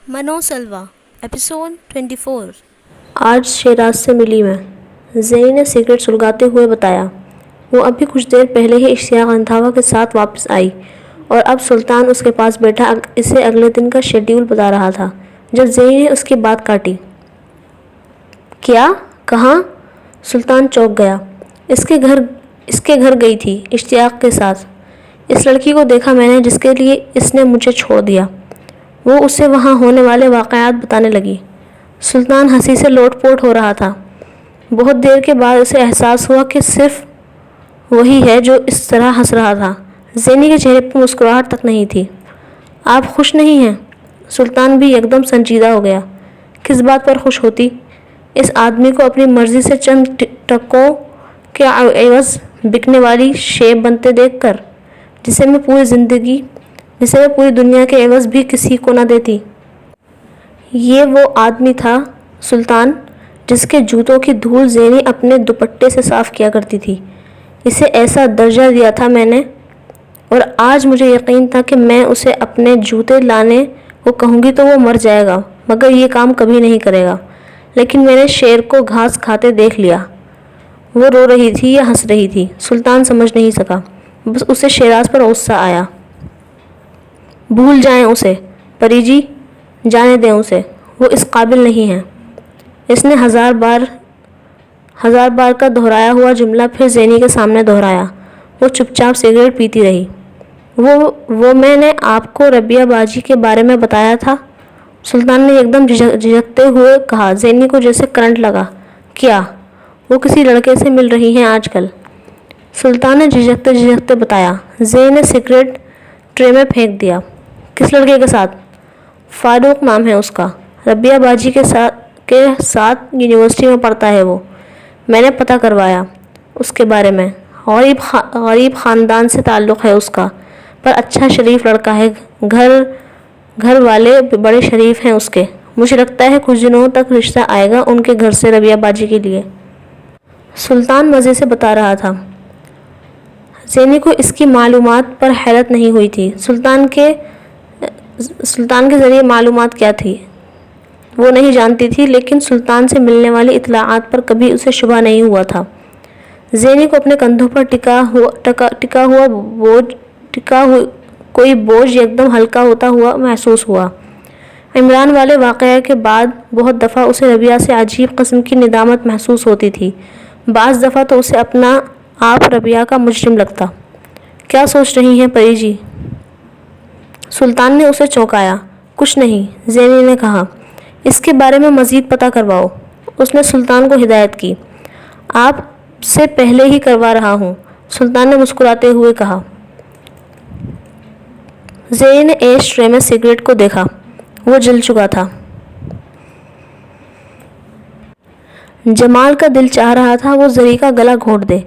منو سلوا ایپیسوڈ 24۔ آج شیراز سے ملی میں، زینی نے سگریٹ سلگاتے ہوئے بتایا۔ وہ ابھی کچھ دیر پہلے ہی اشتیاق اندھاوا کے ساتھ واپس آئی اور اب سلطان اس کے پاس بیٹھا اسے اگلے دن کا شیڈیول بتا رہا تھا جب زینی نے اس کی بات کاٹی۔ کیا؟ کہاں؟ سلطان چونک گیا۔ اس کے گھر گئی تھی اشتیاق کے ساتھ۔ اس لڑکی کو دیکھا میں نے جس کے لیے اس نے مجھے چھوڑ دیا۔ وہ اسے وہاں ہونے والے واقعات بتانے لگی۔ سلطان ہنسی سے لوٹ پوٹ ہو رہا تھا۔ بہت دیر کے بعد اسے احساس ہوا کہ صرف وہی ہے جو اس طرح ہنس رہا تھا۔ زینی کے چہرے پر مسکراہٹ تک نہیں تھی۔ آپ خوش نہیں ہیں؟ سلطان بھی یکدم سنجیدہ ہو گیا۔ کس بات پر خوش ہوتی؟ اس آدمی کو اپنی مرضی سے چند ٹکوں کے عوض بکنے والی شے بنتے دیکھ کر، جسے میں پوری دنیا کے عوض بھی کسی کو نہ دیتی۔ یہ وہ آدمی تھا سلطان جس کے جوتوں کی دھول زینی اپنے دوپٹے سے صاف کیا کرتی تھی۔ اسے ایسا درجہ دیا تھا میں نے، اور آج مجھے یقین تھا کہ میں اسے اپنے جوتے لانے کو کہوں گی تو وہ مر جائے گا مگر یہ کام کبھی نہیں کرے گا۔ لیکن میں نے شیر کو گھاس کھاتے دیکھ لیا۔ وہ رو رہی تھی یا ہنس رہی تھی سلطان سمجھ نہیں سکا، بس اسے شیراز پر غصہ آیا۔ بھول جائیں اسے پری جی، جانے دیں اسے، وہ اس قابل نہیں ہے۔ اس نے ہزار بار کا دہرایا ہوا جملہ پھر زینی کے سامنے دہرایا۔ وہ چپ چاپ سگریٹ پیتی رہی۔ وہ میں نے آپ کو ربیہ باجی کے بارے میں بتایا تھا، سلطان نے ایک دم جھجکتے ہوئے کہا۔ زینی کو جیسے کرنٹ لگا۔ کیا؟ وہ کسی لڑکے سے مل رہی ہیں آج کل، سلطان نے جھجکتے بتایا۔ زینی نے سگریٹ ٹرے میں پھینک دیا۔ کس لڑکے کے ساتھ؟ فاروق نام ہے اس کا، ربیہ باجی کے ساتھ یونیورسٹی میں پڑھتا ہے وہ۔ میں نے پتہ کروایا اس کے بارے میں، غریب خاندان سے تعلق ہے اس کا، پر اچھا شریف لڑکا ہے۔ گھر والے بڑے شریف ہیں اس کے۔ مجھے لگتا ہے کچھ دنوں تک رشتہ آئے گا ان کے گھر سے ربیہ باجی کے لیے، سلطان مزے سے بتا رہا تھا۔ زینی کو اس کی معلومات پر حیرت نہیں ہوئی تھی۔ سلطان کے ذریعے معلومات کیا تھی وہ نہیں جانتی تھی، لیکن سلطان سے ملنے والی اطلاعات پر کبھی اسے شبہ نہیں ہوا تھا۔ زینی کو اپنے کندھوں پر ٹکا کوئی بوجھ یکدم ہلکا ہوتا ہوا محسوس ہوا۔ عمران والے واقعہ کے بعد بہت دفعہ اسے ربیہ سے عجیب قسم کی ندامت محسوس ہوتی تھی، بعض دفعہ تو اسے اپنا آپ ربیہ کا مجرم لگتا۔ کیا سوچ رہی ہیں پری جی؟ سلطان نے اسے چونکایا۔ کچھ نہیں، زینی نے کہا۔ اس کے بارے میں مزید پتہ کرواؤ، اس نے سلطان کو ہدایت کی۔ آپ سے پہلے ہی کروا رہا ہوں، سلطان نے مسکراتے ہوئے کہا۔ زینی نے ایش ٹرے میں سگریٹ کو دیکھا، وہ جل چکا تھا۔ جمال کا دل چاہ رہا تھا وہ زری کا گلا گھونٹ دے۔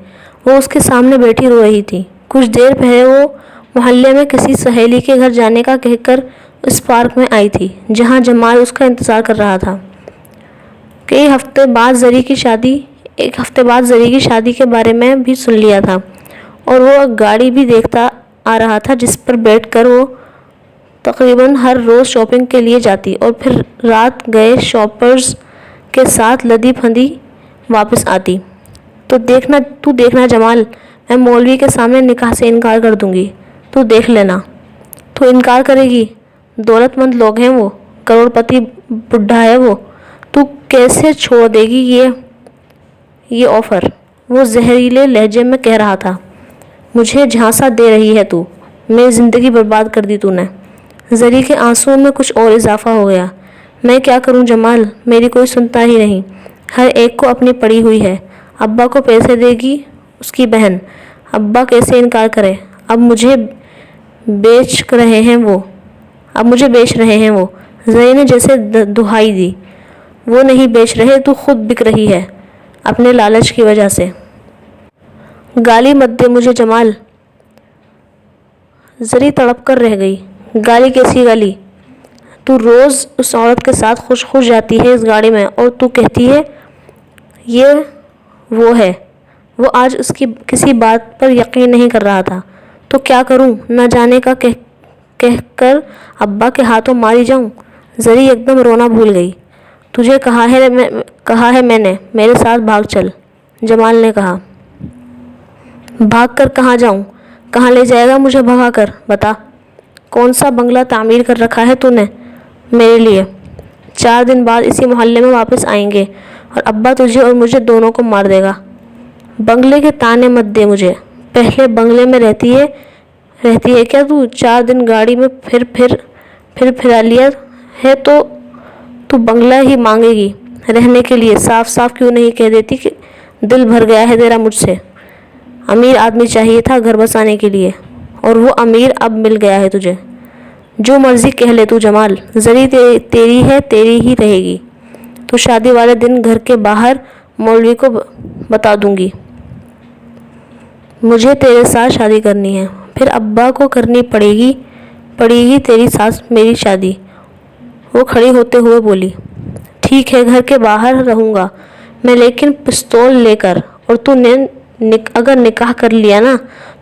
وہ اس کے سامنے بیٹھی رو رہی تھی۔ کچھ دیر پہلے وہ محلے میں کسی سہیلی کے گھر جانے کا کہہ کر اس پارک میں آئی تھی جہاں جمال اس کا انتظار کر رہا تھا۔ ایک ہفتے بعد زری کی شادی کے بارے میں بھی سن لیا تھا، اور وہ گاڑی بھی دیکھتا آ رہا تھا جس پر بیٹھ کر وہ تقریباً ہر روز شاپنگ کے لیے جاتی اور پھر رات گئے شاپرز کے ساتھ لدی پھندی واپس آتی۔ تو دیکھنا جمال، میں مولوی کے سامنے نکاح سے انکار کر دوں گی، تو دیکھ لینا۔ تو انکار کرے گی؟ دولت مند لوگ ہیں وہ، کروڑ پتی بڈھا ہے وہ، تو کیسے چھوڑ دے گی یہ آفر؟ وہ زہریلے لہجے میں کہہ رہا تھا۔ مجھے جھانسا دے رہی ہے تو، میری زندگی برباد کر دی تو نے۔ زری کے آنسوؤں میں کچھ اور اضافہ ہو گیا۔ میں کیا کروں جمال، میری کوئی سنتا ہی نہیں، ہر ایک کو اپنی پڑی ہوئی ہے۔ ابا کو پیسے دے گی اس کی بہن، ابا کیسے انکار کرے؟ اب مجھے بیچ رہے ہیں وہ۔ زری نے جیسے دہائی دی۔ وہ نہیں بیچ رہے، تو خود بک رہی ہے اپنے لالچ کی وجہ سے۔ گالی مت دے مجھے جمال۔ زری تڑپ کر رہ گئی۔ گالی کیسی گالی؟ تو روز اس عورت کے ساتھ خوش جاتی ہے اس گاڑی میں، اور تو کہتی ہے یہ وہ ہے۔ وہ آج اس کی کسی بات پر یقین نہیں کر رہا تھا۔ تو کیا کروں؟ نہ جانے کا کہہ کر ابا کے ہاتھوں ماری جاؤں؟ زری ایک دم رونا بھول گئی۔ تجھے کہا ہے میں نے، میرے ساتھ بھاگ چل، جمال نے کہا۔ بھاگ کر کہاں جاؤں؟ کہاں لے جائے گا مجھے بھگا کر؟ بتا، کون سا بنگلہ تعمیر کر رکھا ہے تو نے میرے لیے؟ 4 دن بعد اسی محلے میں واپس آئیں گے اور ابا تجھے اور مجھے دونوں کو مار دے گا۔ بنگلے کے تانے مت دے مجھے، پہلے بنگلے میں رہتی ہے کیا تو؟ 4 دن گاڑی میں پھرا لیا ہے تو بنگلہ ہی مانگے گی رہنے کے لیے؟ صاف صاف کیوں نہیں کہہ دیتی کہ دل بھر گیا ہے تیرا مجھ سے؟ امیر آدمی چاہیے تھا گھر بسانے کے لیے، اور وہ امیر اب مل گیا ہے تجھے۔ جو مرضی کہہ لے تو جمال، زری تیری ہے، تیری ہی رہے گی۔ تو شادی والے دن گھر کے باہر مولوی کو بتا دوں گی مجھے تیرے ساتھ شادی کرنی ہے، پھر ابا کو کرنی پڑے گی تیری ساتھ میری شادی۔ وہ کھڑی ہوتے ہوئے بولی، ٹھیک ہے، گھر کے باہر رہوں گا میں، لیکن پستول لے کر، اور تو نے اگر نکاح کر لیا نا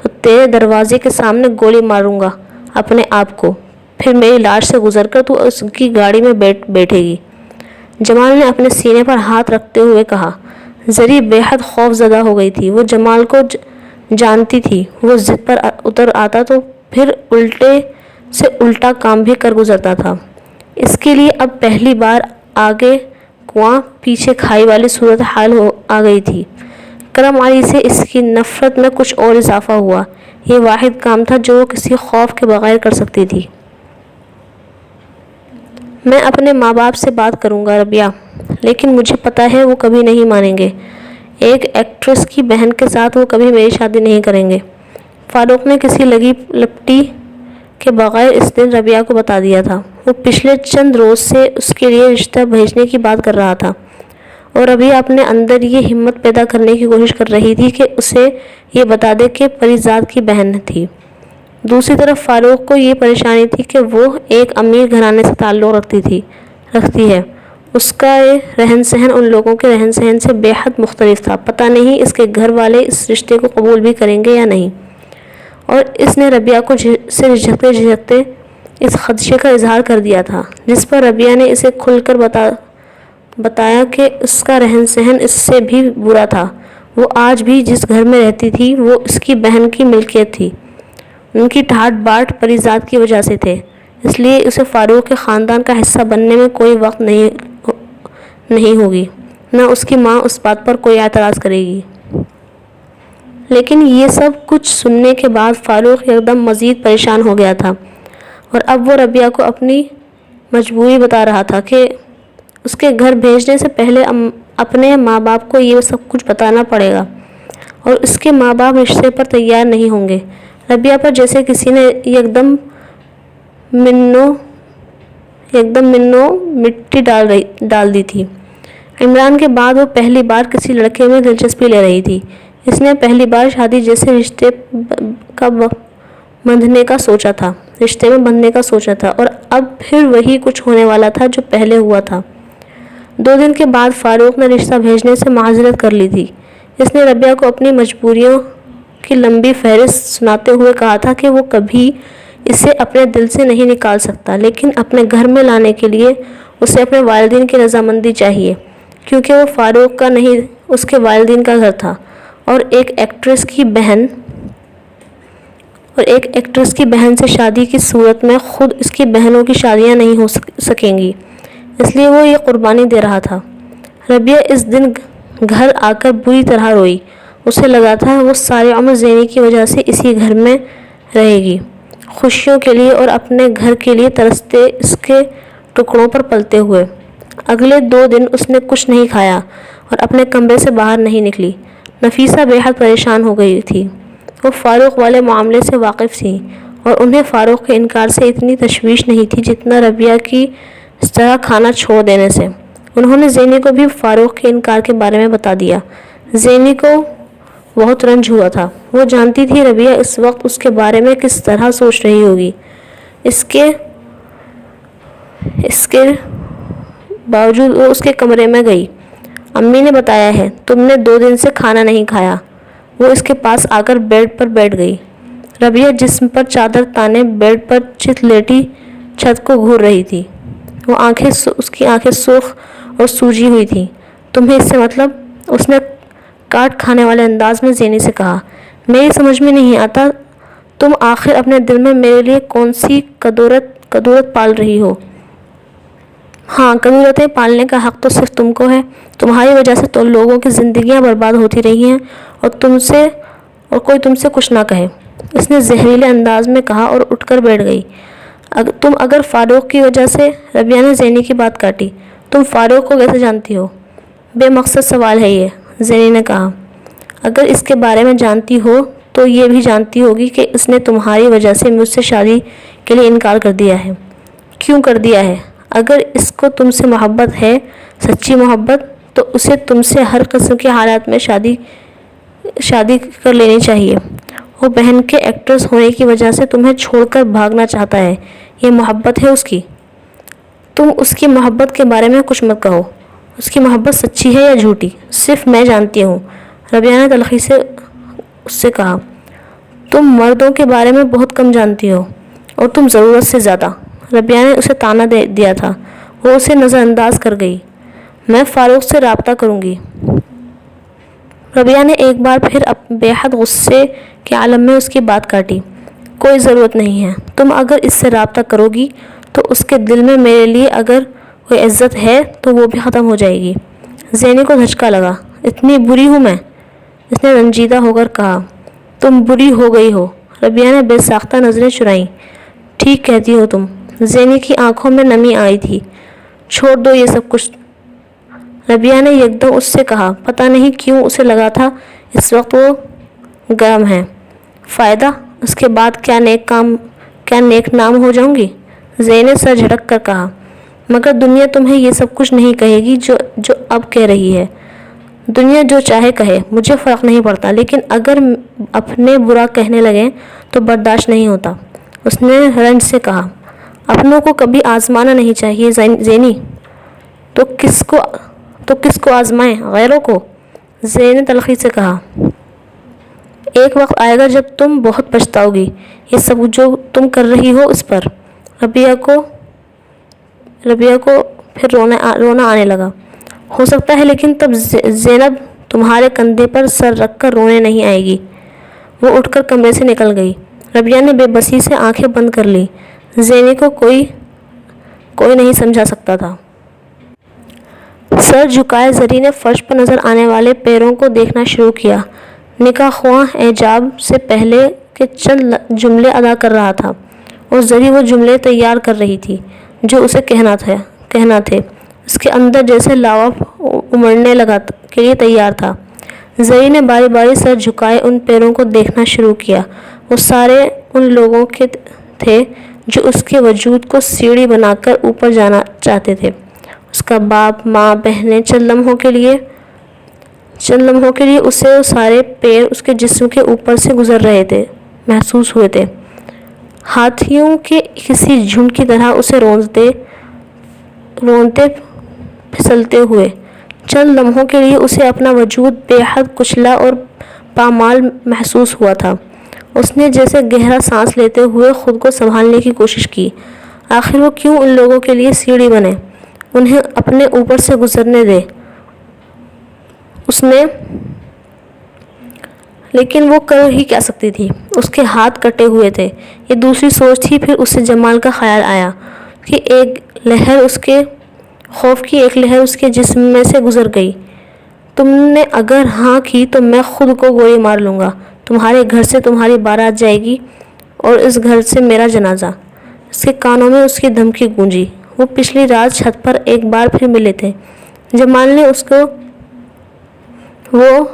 تو تیرے دروازے کے سامنے گولی ماروں گا اپنے آپ کو، پھر میری لاش سے گزر کر تو اس کی گاڑی میں بیٹھے گی۔ جمال نے اپنے سینے پر ہاتھ رکھتے ہوئے کہا۔ زری بے حد خوف زدہ ہو گئی تھی، وہ جمال کو جانتی تھی، وہ ضد پر اتر آتا تو پھر الٹے سے الٹا کام بھی کر گزرتا تھا۔ اس کے لیے اب پہلی بار آگے کنواں پیچھے کھائی والی صورتحال آ گئی تھی۔ کرم علی سے اس کی نفرت میں کچھ اور اضافہ ہوا۔ یہ واحد کام تھا جو وہ کسی خوف کے بغیر کر سکتی تھی۔ میں اپنے ماں باپ سے بات کروں گا ربیہ، لیکن مجھے پتا ہے وہ کبھی نہیں مانیں گے۔ ایک ایکٹریس کی بہن کے ساتھ وہ کبھی میری شادی نہیں کریں گے۔ فاروق نے کسی لگی لپٹی کے بغیر اس دن ربیہ کو بتا دیا تھا۔ وہ پچھلے چند روز سے اس کے لیے رشتہ بھیجنے کی بات کر رہا تھا، اور ربیہ اپنے اندر یہ ہمت پیدا کرنے کی کوشش کر رہی تھی کہ اسے یہ بتا دے کہ پریزاد کی بہن تھی۔ دوسری طرف فاروق کو یہ پریشانی تھی کہ وہ ایک امیر گھرانے سے تعلق رکھتی ہے۔ اس کا رہن سہن ان لوگوں کے رہن سہن سے بے حد مختلف تھا۔ پتہ نہیں اس کے گھر والے اس رشتے کو قبول بھی کریں گے یا نہیں، اور اس نے ربیہ کو سے جھجکتے اس خدشے کا اظہار کر دیا تھا، جس پر ربیہ نے اسے کھل کر بتایا کہ اس کا رہن سہن اس سے بھی برا تھا۔ وہ آج بھی جس گھر میں رہتی تھی وہ اس کی بہن کی ملکیت تھی۔ ان کی ٹھاٹ باٹ پریزاد کی وجہ سے تھے، اس لیے اسے فاروق کے خاندان کا حصہ بننے میں کوئی وقت نہیں ہوگی، نہ اس کی ماں اس بات پر کوئی اعتراض کرے گی۔ لیکن یہ سب کچھ سننے کے بعد فاروق ایک دم مزید پریشان ہو گیا تھا، اور اب وہ ربیہ کو اپنی مجبوری بتا رہا تھا کہ اس کے گھر بھیجنے سے پہلے اپنے ماں باپ کو یہ سب کچھ بتانا پڑے گا، اور اس کے ماں باپ رشتے پر تیار نہیں ہوں گے۔ ربیہ پر جیسے کسی نے ایک دم منو مٹی ڈال دی تھی۔ عمران کے بعد وہ پہلی بار کسی لڑکے میں دلچسپی لے رہی تھی۔ اس نے پہلی بار شادی جیسے رشتے میں بندھنے کا سوچا تھا، اور اب پھر وہی کچھ ہونے والا تھا جو پہلے ہوا تھا۔ 2 دن کے بعد فاروق نے رشتہ بھیجنے سے معذرت کر لی تھی۔ اس نے ربیہ کو اپنی مجبوریوں کی لمبی فہرست سناتے ہوئے کہا تھا کہ وہ کبھی اسے اپنے دل سے نہیں نکال سکتا، لیکن اپنے گھر میں لانے کے لیے اسے اپنے والدین کی رضامندی چاہیے، کیونکہ وہ فاروق کا نہیں، اس کے والدین کا گھر تھا، اور ایک ایکٹریس کی بہن سے شادی کی صورت میں خود اس کی بہنوں کی شادیاں نہیں ہو سکیں گی، اس لیے وہ یہ قربانی دے رہا تھا۔ ربیہ اس دن گھر آ کر بری طرح روئی۔ اسے لگا تھا وہ سارے عمر زینی کی وجہ سے اسی گھر میں رہے گی، خوشیوں کے لیے اور اپنے گھر کے لیے ترستے اس کے ٹکڑوں پر پلتے ہوئے۔ اگلے 2 دن اس نے کچھ نہیں کھایا اور اپنے کمرے سے باہر نہیں نکلی۔ نفیسہ بے حد پریشان ہو گئی تھی۔ وہ فاروق والے معاملے سے واقف تھی، اور انہیں فاروق کے انکار سے اتنی تشویش نہیں تھی جتنا ربیہ کی اس طرح کھانا چھوڑ دینے سے۔ انہوں نے زینی کو بھی فاروق کے انکار کے بارے میں بتا دیا۔ زینی کو بہت رنج ہوا تھا۔ وہ جانتی تھی ربیہ اس وقت اس کے بارے میں کس طرح سوچ رہی ہوگی۔ اس کے باوجود وہ اس کے کمرے میں گئی۔ امی نے بتایا ہے تم نے 2 دن سے کھانا نہیں کھایا۔ وہ اس کے پاس آ کر بیڈ پر بیٹھ گئی۔ ربیہ جسم پر چادر تانے بیڈ پر چت لیٹی چھت کو گھور رہی تھی۔ اس کی آنکھیں سرخ اور سوجی ہوئی تھیں۔ تمہیں اس سے مطلب؟ اس نے کاٹ کھانے والے انداز میں زینی سے کہا۔ میری سمجھ میں نہیں آتا تم آخر اپنے دل میں میرے لیے کون سی کدورت پال رہی ہو؟ ہاں، کدورتیں پالنے کا حق تو صرف تم کو ہے۔ تمہاری وجہ سے تو لوگوں کی زندگیاں برباد ہوتی رہی ہیں اور کوئی تم سے کچھ نہ کہے، اس نے زہریلے انداز میں کہا اور اٹھ کر بیٹھ گئی۔ تم اگر فاروق کی وجہ سے، ربیہ نے زینی کی بات کاٹی، تم فاروق کو کیسے جانتی ہو؟ بے مقصد سوال ہے یہ، زینی نے کہا۔ اگر اس کے بارے میں جانتی ہو تو یہ بھی جانتی ہوگی کہ اس نے تمہاری وجہ سے مجھ سے شادی کے لیے انکار کر دیا ہے۔ کیوں کر دیا ہے؟ اگر اس کو تم سے محبت ہے، سچی محبت، تو اسے تم سے ہر قسم کے حالات میں شادی کر لینی چاہیے۔ وہ بہن کے ایکٹرز ہونے کی وجہ سے تمہیں چھوڑ کر بھاگنا چاہتا ہے، یہ محبت ہے اس کی؟ تم اس کی محبت کے بارے میں کچھ مت کہو۔ اس کی محبت سچی ہے یا جھوٹی، صرف میں جانتی ہوں، ربیہ نے تلخی سے اس سے کہا۔ تم مردوں کے بارے میں بہت کم جانتی ہو، اور تم ضرورت سے زیادہ۔ ربیہ نے اسے طعنہ دیا تھا۔ وہ اسے نظر انداز کر گئی۔ میں فاروق سے رابطہ کروں گی۔ ربیہ نے ایک بار پھر بے حد غصے کے عالم میں اس کی بات کاٹی۔ کوئی ضرورت نہیں ہے، تم اگر اس سے رابطہ کرو گی تو اس کے دل میں میرے لیے اگر کوئی عزت ہے تو وہ بھی ختم ہو جائے گی۔ زینی کو دھچکا لگا۔ اتنی بری ہوں میں؟ اس نے رنجیدہ ہو کر کہا۔ تم بری ہو گئی ہو، ربیہ نے بے ساختہ نظریں چرائیں۔ ٹھیک کہتی ہو تم۔ زینی کی آنکھوں میں نمی آئی تھی۔ چھوڑ دو یہ سب کچھ، ربیہ نے یکدم اس سے کہا۔ پتہ نہیں کیوں اسے لگا تھا اس وقت وہ گرم ہے۔ فائدہ؟ اس کے بعد کیا نیک نام ہو جاؤں گی؟ زینی نے سر جھٹک کر کہا۔ مگر دنیا تمہیں یہ سب کچھ نہیں کہے گی جو اب کہہ رہی ہے۔ دنیا جو چاہے کہے، مجھے فرق نہیں پڑتا، لیکن اگر اپنے برا کہنے لگیں تو برداشت نہیں ہوتا، اس نے رنج سے کہا۔ اپنوں کو کبھی آزمانا نہیں چاہیے زینی۔ تو کس کو آزمائیں؟ غیروں کو، زینی نے تلخی سے کہا۔ ایک وقت آئے گا جب تم بہت پچھتاؤ گی یہ سب جو تم کر رہی ہو اس پر۔ ربیہ کو پھر رونا آنے لگا۔ ہو سکتا ہے، لیکن تب زینب تمہارے کندھے پر سر رکھ کر رونے نہیں آئے گی۔ وہ اٹھ کر کمرے سے نکل گئی۔ ربیہ نے بے بسی سے آنکھیں بند کر لی۔ زینی کو کوئی نہیں سمجھا سکتا تھا۔ سر جھکائے زری نے فرش پر نظر آنے والے پیروں کو دیکھنا شروع کیا۔ نکاح خواہ اعجاب سے پہلے کے چند جملے ادا کر رہا تھا، اور زری وہ جملے تیار کر رہی تھی جو اسے کہنا تھے۔ اس کے اندر جیسے لاوا امڑنے لگا کے لیے تیار تھا۔ زری نے باری باری سر جھکائے ان پیروں کو دیکھنا شروع کیا۔ وہ سارے ان لوگوں کے تھے جو اس کے وجود کو سیڑھی بنا کر اوپر جانا چاہتے تھے۔ اس کا باپ، ماں، بہنیں، چند لمحوں کے لیے اسے وہ سارے پیر اس کے جسم کے اوپر سے گزر رہے تھے محسوس ہوئے تھے، ہاتھیوں کے کسی جھنڈ کی طرح اسے رونتے پھسلتے ہوئے۔ چند لمحوں کے لیے اسے اپنا وجود بے حد کچلا اور پامال محسوس ہوا تھا۔ اس نے جیسے گہرا سانس لیتے ہوئے خود کو سنبھالنے کی کوشش کی۔ آخر وہ کیوں ان لوگوں کے لیے سیڑھی بنے؟ انہیں اپنے اوپر سے گزرنے دے اس نے، لیکن وہ کر ہی کیا سکتی تھی؟ اس کے ہاتھ کٹے ہوئے تھے۔ یہ دوسری سوچ تھی۔ پھر اسے جمال کا خیال آیا کہ خوف کی ایک لہر اس کے جسم میں سے گزر گئی۔ تم نے اگر ہاں کی تو میں خود کو گولی مار لوں گا۔ تمہارے گھر سے تمہاری بارات جائے گی اور اس گھر سے میرا جنازہ۔ اس کے کانوں میں اس کی دھمکی گونجی۔ وہ پچھلی رات چھت پر ایک بار پھر ملے تھے۔ جمال نے اس کو وہ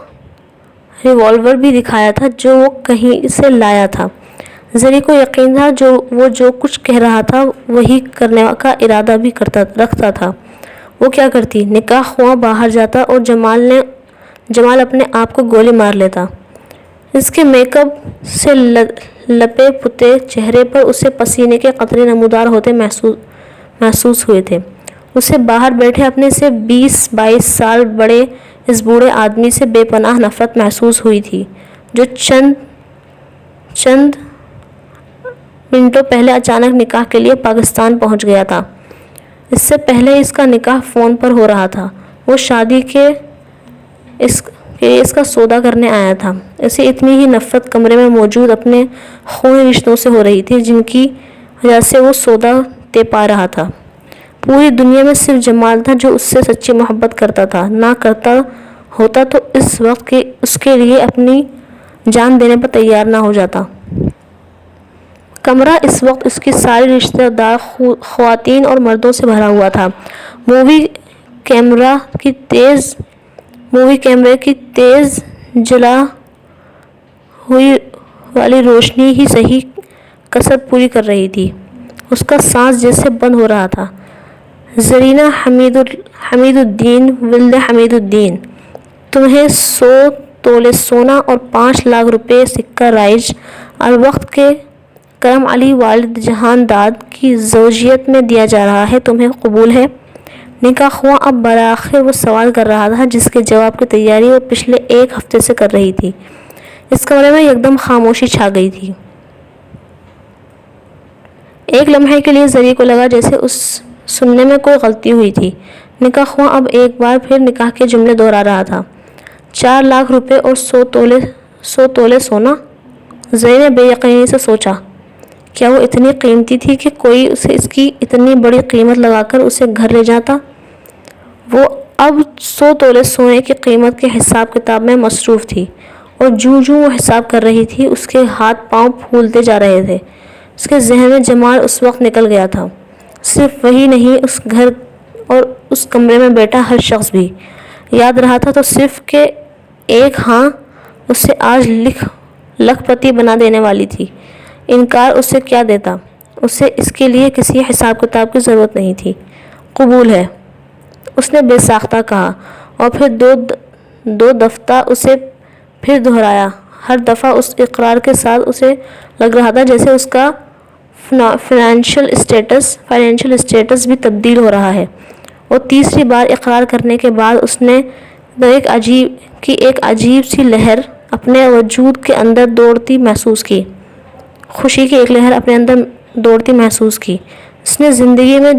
ریوالور بھی دکھایا تھا جو وہ کہیں سے لایا تھا۔ زری کو یقین تھا وہ جو کچھ کہہ رہا تھا وہی کرنے کا ارادہ بھی رکھتا تھا۔ وہ کیا کرتی؟ نکاح خواہ باہر جاتا اور جمال اپنے آپ کو گولی مار لیتا۔ اس کے میک اپ سے لپے پتے چہرے پر اسے پسینے کے قطرے نمودار ہوتے محسوس ہوئے تھے۔ اسے باہر بیٹھے اپنے سے 20-22 سال بڑے اس بوڑھے آدمی سے بے پناہ نفرت محسوس ہوئی تھی جو چند منٹوں پہلے اچانک نکاح کے لیے پاکستان پہنچ گیا تھا۔ اس سے پہلے اس کا نکاح فون پر ہو رہا تھا۔ وہ شادی کے اس کا سودا کرنے آیا تھا۔ اسے اتنی ہی نفرت کمرے میں موجود اپنے خونی رشتوں سے ہو رہی تھی جن کی وجہ سے وہ سودا دے پا رہا تھا۔ پوری دنیا میں صرف جمال تھا جو اس سے سچی محبت کرتا تھا۔ نہ کرتا ہوتا تو اس وقت اس کے لیے اپنی جان دینے پر تیار نہ ہو جاتا۔ کمرہ اس وقت اس کی ساری رشتہ دار خواتین اور مردوں سے بھرا ہوا تھا۔ مووی کیمرے کی تیز جلا ہوئی والی روشنی ہی صحیح کسر پوری کر رہی تھی۔ اس کا سانس جیسے بند ہو رہا تھا۔ زرینہ حمید الدین ولد حمید الدین، تمہیں 100 تولے سونا اور 5 لاکھ روپے سکہ رائج الوقت کے کرم علی والد جہان داد کی زوجیت میں دیا جا رہا ہے، تمہیں قبول ہے؟ نکاح ہوا۔ اب بالآخر وہ سوال کر رہا تھا جس کے جواب کی تیاری وہ پچھلے 1 ہفتے سے کر رہی تھی۔ اس کمرے میں یکدم خاموشی چھا گئی تھی۔ ایک لمحے کے لیے زری کو لگا جیسے اس سننے میں کوئی غلطی ہوئی تھی۔ نکاح ہوا اب ایک بار پھر نکاح کے جملے دہرا رہا تھا۔ 4 لاکھ روپے اور 100 تولے سونا؟ زری نے بے یقینی سے سوچا، کیا وہ اتنی قیمتی تھی کہ کوئی اسے اس کی اتنی بڑی قیمت لگا کر اسے گھر لے جاتا؟ وہ اب 100 تولے سونے کی قیمت کے حساب کتاب میں مصروف تھی، اور جوں وہ حساب کر رہی تھی اس کے ہاتھ پاؤں پھولتے جا رہے تھے۔ اس کے ذہن میں جمال اس وقت نکل گیا تھا۔ صرف وہی نہیں، اس گھر اور اس کمرے میں بیٹھا ہر شخص بھی یاد رہا تھا، تو صرف کہ ایک ہاں اسے آج لکھ پتی بنا دینے والی تھی۔ انکار اسے کیا دیتا؟ اسے اس کے لیے کسی حساب کتاب کی ضرورت نہیں تھی۔ قبول ہے، اس نے بے ساختہ کہا، اور پھر دو دفعہ اسے پھر دہرایا۔ ہر دفعہ اس اقرار کے ساتھ اسے لگ رہا تھا جیسے اس کا فائنینشل اسٹیٹس بھی تبدیل ہو رہا ہے۔ اور تیسری بار اقرار کرنے کے بعد اس نے ایک عجیب سی لہر اپنے وجود کے اندر دوڑتی محسوس کی۔ خوشی کی ایک لہر اپنے اندر دوڑتی محسوس کی۔ اس نے زندگی میں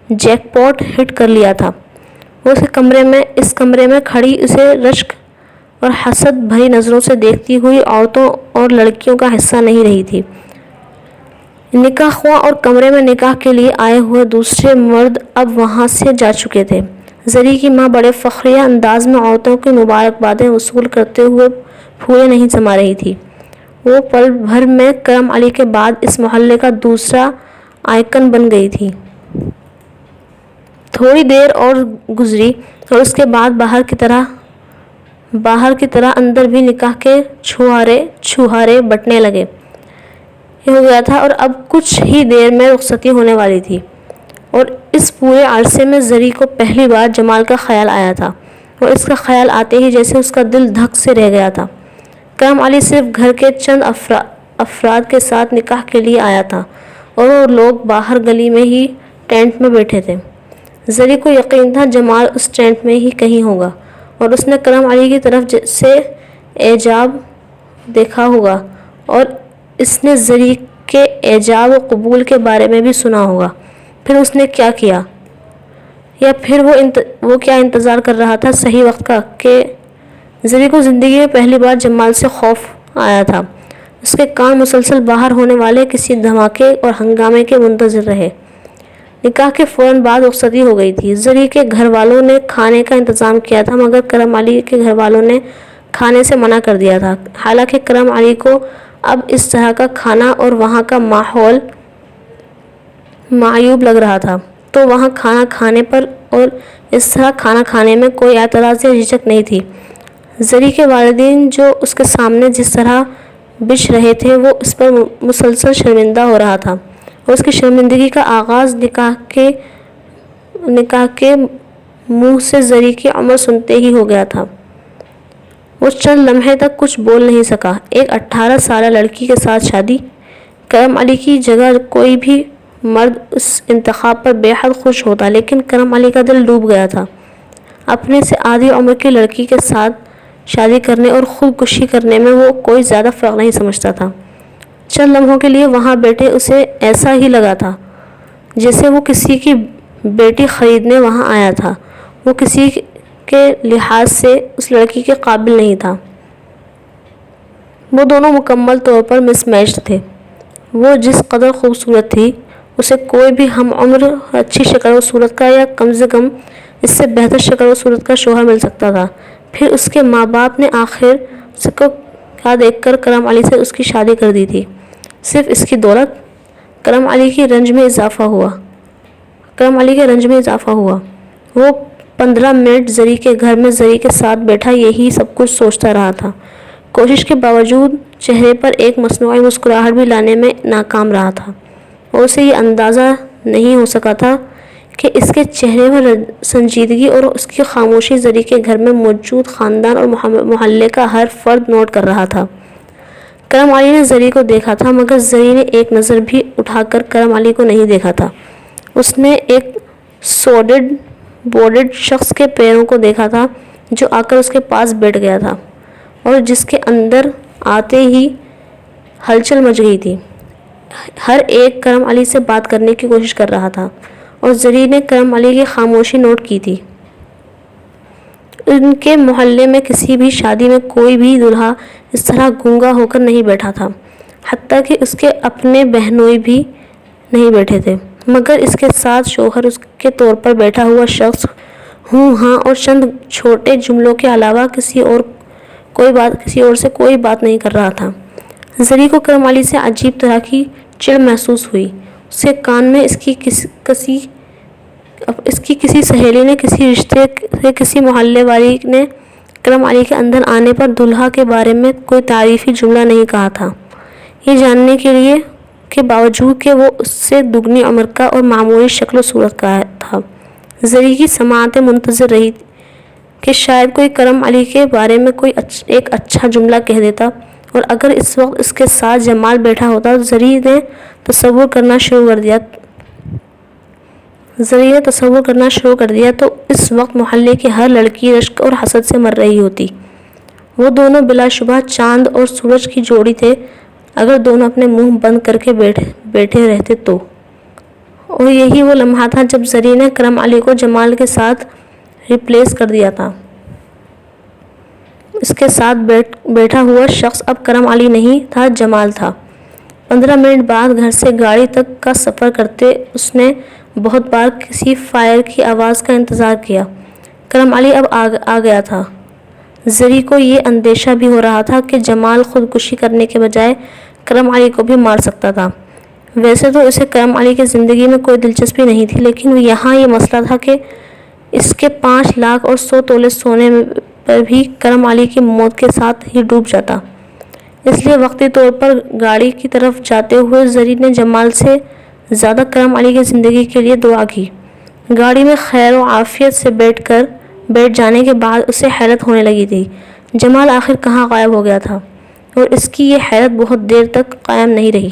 جیک پاٹ ہٹ کر لیا تھا۔ وہ اس کمرے میں کھڑی اسے رشک اور حسد بھری نظروں سے دیکھتی ہوئی عورتوں اور لڑکیوں کا حصہ نہیں رہی تھی۔ نکاح ہوا اور کمرے میں نکاح کے لیے آئے ہوئے دوسرے مرد اب وہاں سے جا چکے تھے۔ زری کی ماں بڑے فخریہ انداز میں عورتوں کی مبارکبادیں وصول کرتے ہوئے پھولے نہیں سما رہی تھی۔ وہ پل بھر میں کرم علی کے بعد اس محلے کا دوسرا آئیکن بن گئی تھی۔ تھوڑی دیر اور گزری اور اس کے بعد باہر کی طرح اندر بھی نکاح کے چھوہارے بٹنے لگے ہو گیا تھا، اور اب کچھ ہی دیر میں رخصتی ہونے والی تھی۔ اور اس پورے عرصے میں زری کو پہلی بار جمال کا خیال آیا تھا، اور اس کا خیال آتے ہی جیسے اس کا دل دھک سے رہ گیا تھا۔ کرم علی صرف گھر کے چند افراد کے ساتھ نکاح کے لیے آیا تھا، اور وہ لوگ باہر گلی میں ہی ٹینٹ میں بیٹھے تھے۔ زری کو یقین تھا جمال اس ٹینٹ میں ہی کہیں ہوگا، اور اس نے کرم علی کی طرف سے اعجاب دیکھا ہوگا، اور اس نے زری کے اعجاب و قبول کے بارے میں بھی سنا ہوگا۔ پھر اس نے کیا کیا؟ یا پھر وہ کیا انتظار کر رہا تھا صحیح وقت کا کہ زری کو زندگی میں پہلی بار جمال سے خوف آیا تھا۔ اس کے کان مسلسل باہر ہونے والے کسی دھماکے اور ہنگامے کے منتظر رہے۔ نکاح کے فوراً بعد رخصتی ہو گئی تھی۔ زری کے گھر والوں نے کھانے کا انتظام کیا تھا، مگر کرم علی کے گھر والوں نے کھانے سے منع کر دیا تھا۔ حالانکہ کرم علی کو اب اس طرح کا کھانا اور وہاں کا ماحول معیوب لگ رہا تھا، تو وہاں کھانا کھانے پر اور اس طرح کھانا کھانے میں کوئی اعتراض یا جھجک نہیں تھی۔ زری کے والدین جو اس کے سامنے جس طرح بچھ رہے تھے، وہ اس پر مسلسل شرمندہ ہو رہا تھا، اور اس کی شرمندگی کا آغاز نکاح کے منہ سے زری کی عمر سنتے ہی ہو گیا تھا۔ وہ چند لمحے تک کچھ بول نہیں سکا۔ ایک 18 سالہ لڑکی کے ساتھ شادی؟ کرم علی کی جگہ کوئی بھی مرد اس انتخاب پر بے حد خوش ہوتا، لیکن کرم علی کا دل ڈوب گیا تھا۔ اپنے سے آدھی عمر کی لڑکی کے ساتھ شادی کرنے اور خودکشی کرنے میں وہ کوئی زیادہ فرق نہیں سمجھتا تھا۔ چند لمحوں کے لیے وہاں بیٹھے اسے ایسا ہی لگا تھا جیسے وہ کسی کی بیٹی خریدنے وہاں آیا تھا۔ وہ کسی کے لحاظ سے اس لڑکی کے قابل نہیں تھا۔ وہ دونوں مکمل طور پر مس میچ تھے۔ وہ جس قدر خوبصورت تھی، اسے کوئی بھی ہم عمر اچھی شکل و صورت کا یا کم سے کم اس سے بہتر شکل و صورت کا شوہر مل سکتا تھا۔ پھر اس کے ماں باپ نے آخر اس کو کیا دیکھ کر کرم علی سے اس کی شادی کر دی تھی؟ صرف اس کی دولت؟ کرم علی کے رنج میں اضافہ ہوا۔ وہ 15 منٹ زری کے گھر میں زری کے ساتھ بیٹھا یہی سب کچھ سوچتا رہا تھا۔ کوشش کے باوجود چہرے پر ایک مصنوعی مسکراہٹ بھی لانے میں ناکام رہا تھا، اور اسے یہ اندازہ نہیں ہو سکا تھا کہ اس کے چہرے پر سنجیدگی اور اس کی خاموشی زری کے گھر میں موجود خاندان اور محلے کا ہر فرد نوٹ کر رہا تھا۔ کرم علی نے زری کو دیکھا تھا، مگر زری نے ایک نظر بھی اٹھا کر کرم علی کو نہیں دیکھا تھا۔ اس نے ایک سوڈڈ بورڈڈ شخص کے پیروں کو دیکھا تھا جو آ کر اس کے پاس بیٹھ گیا تھا، اور جس کے اندر آتے ہی ہلچل مچ گئی تھی۔ ہر ایک کرم علی سے بات کرنے کی کوشش کر رہا تھا، اور زری نے کرم علی کی خاموشی نوٹ کی تھی۔ ان کے محلے میں کسی بھی شادی میں کوئی بھی دلہا اس طرح گونگا ہو کر نہیں بیٹھا تھا، حتیٰ کہ اس کے اپنے بہنوئی بھی نہیں بیٹھے تھے، مگر اس کے ساتھ شوہر اس کے طور پر بیٹھا ہوا شخص ہوں ہاں اور چند چھوٹے جملوں کے علاوہ کسی اور سے کوئی بات نہیں کر رہا تھا۔ زری کو کرم علی سے عجیب طرح کی چڑ محسوس ہوئی۔ اس کے کان میں اس کی کسی سہیلی نے، کسی رشتے سے کسی محلے والی نے کرم علی کے اندر آنے پر دلہا کے بارے میں کوئی تعریفی جملہ نہیں کہا تھا، یہ جاننے کے باوجود کہ وہ اس سے دگنی عمر کا اور معمولی شکل و صورت کا تھا۔ زری کی سماعتیں منتظر رہی کہ شاید کوئی کرم علی کے بارے میں ایک اچھا جملہ کہہ دیتا، اور اگر اس وقت اس کے ساتھ جمال بیٹھا ہوتا تو زری نے تصور کرنا شروع کر دیا تو اس وقت محلے کی ہر لڑکی رشک اور حسد سے مر رہی ہوتی۔ وہ دونوں بلا شبہ چاند اور سورج کی جوڑی تھے، اگر دونوں اپنے منہ بند کر کے بیٹھے رہتے تو۔ اور یہی وہ لمحہ تھا جب زری نے کرم علی کو جمال کے ساتھ ریپلیس کر دیا تھا۔ اس کے ساتھ بیٹھا ہوا شخص اب کرم علی نہیں تھا، جمال تھا۔ 15 منٹ بعد گھر سے گاڑی تک کا سفر کرتے اس نے بہت بار کسی فائر کی آواز کا انتظار کیا۔ کرم علی اب آ گیا تھا۔ زری کو یہ اندیشہ بھی ہو رہا تھا کہ جمال خودکشی کرنے کے بجائے کرم علی کو بھی مار سکتا تھا۔ ویسے تو اسے کرم علی کی زندگی میں کوئی دلچسپی نہیں تھی، لیکن یہاں یہ مسئلہ تھا کہ اس کے 5 لاکھ اور 100 تولے سونے پر بھی کرم علی کی موت کے ساتھ ہی ڈوب جاتا۔ اس لیے وقتی طور پر گاڑی کی طرف جاتے ہوئے زری نے جمال سے زیادہ کرم علی کی زندگی کے لیے دعا کی۔ گاڑی میں خیر و عافیت سے بیٹھ جانے کے بعد اسے حیرت ہونے لگی تھی، جمال آخر کہاں غائب ہو گیا تھا، اور اس کی یہ حیرت بہت دیر تک قائم نہیں رہی۔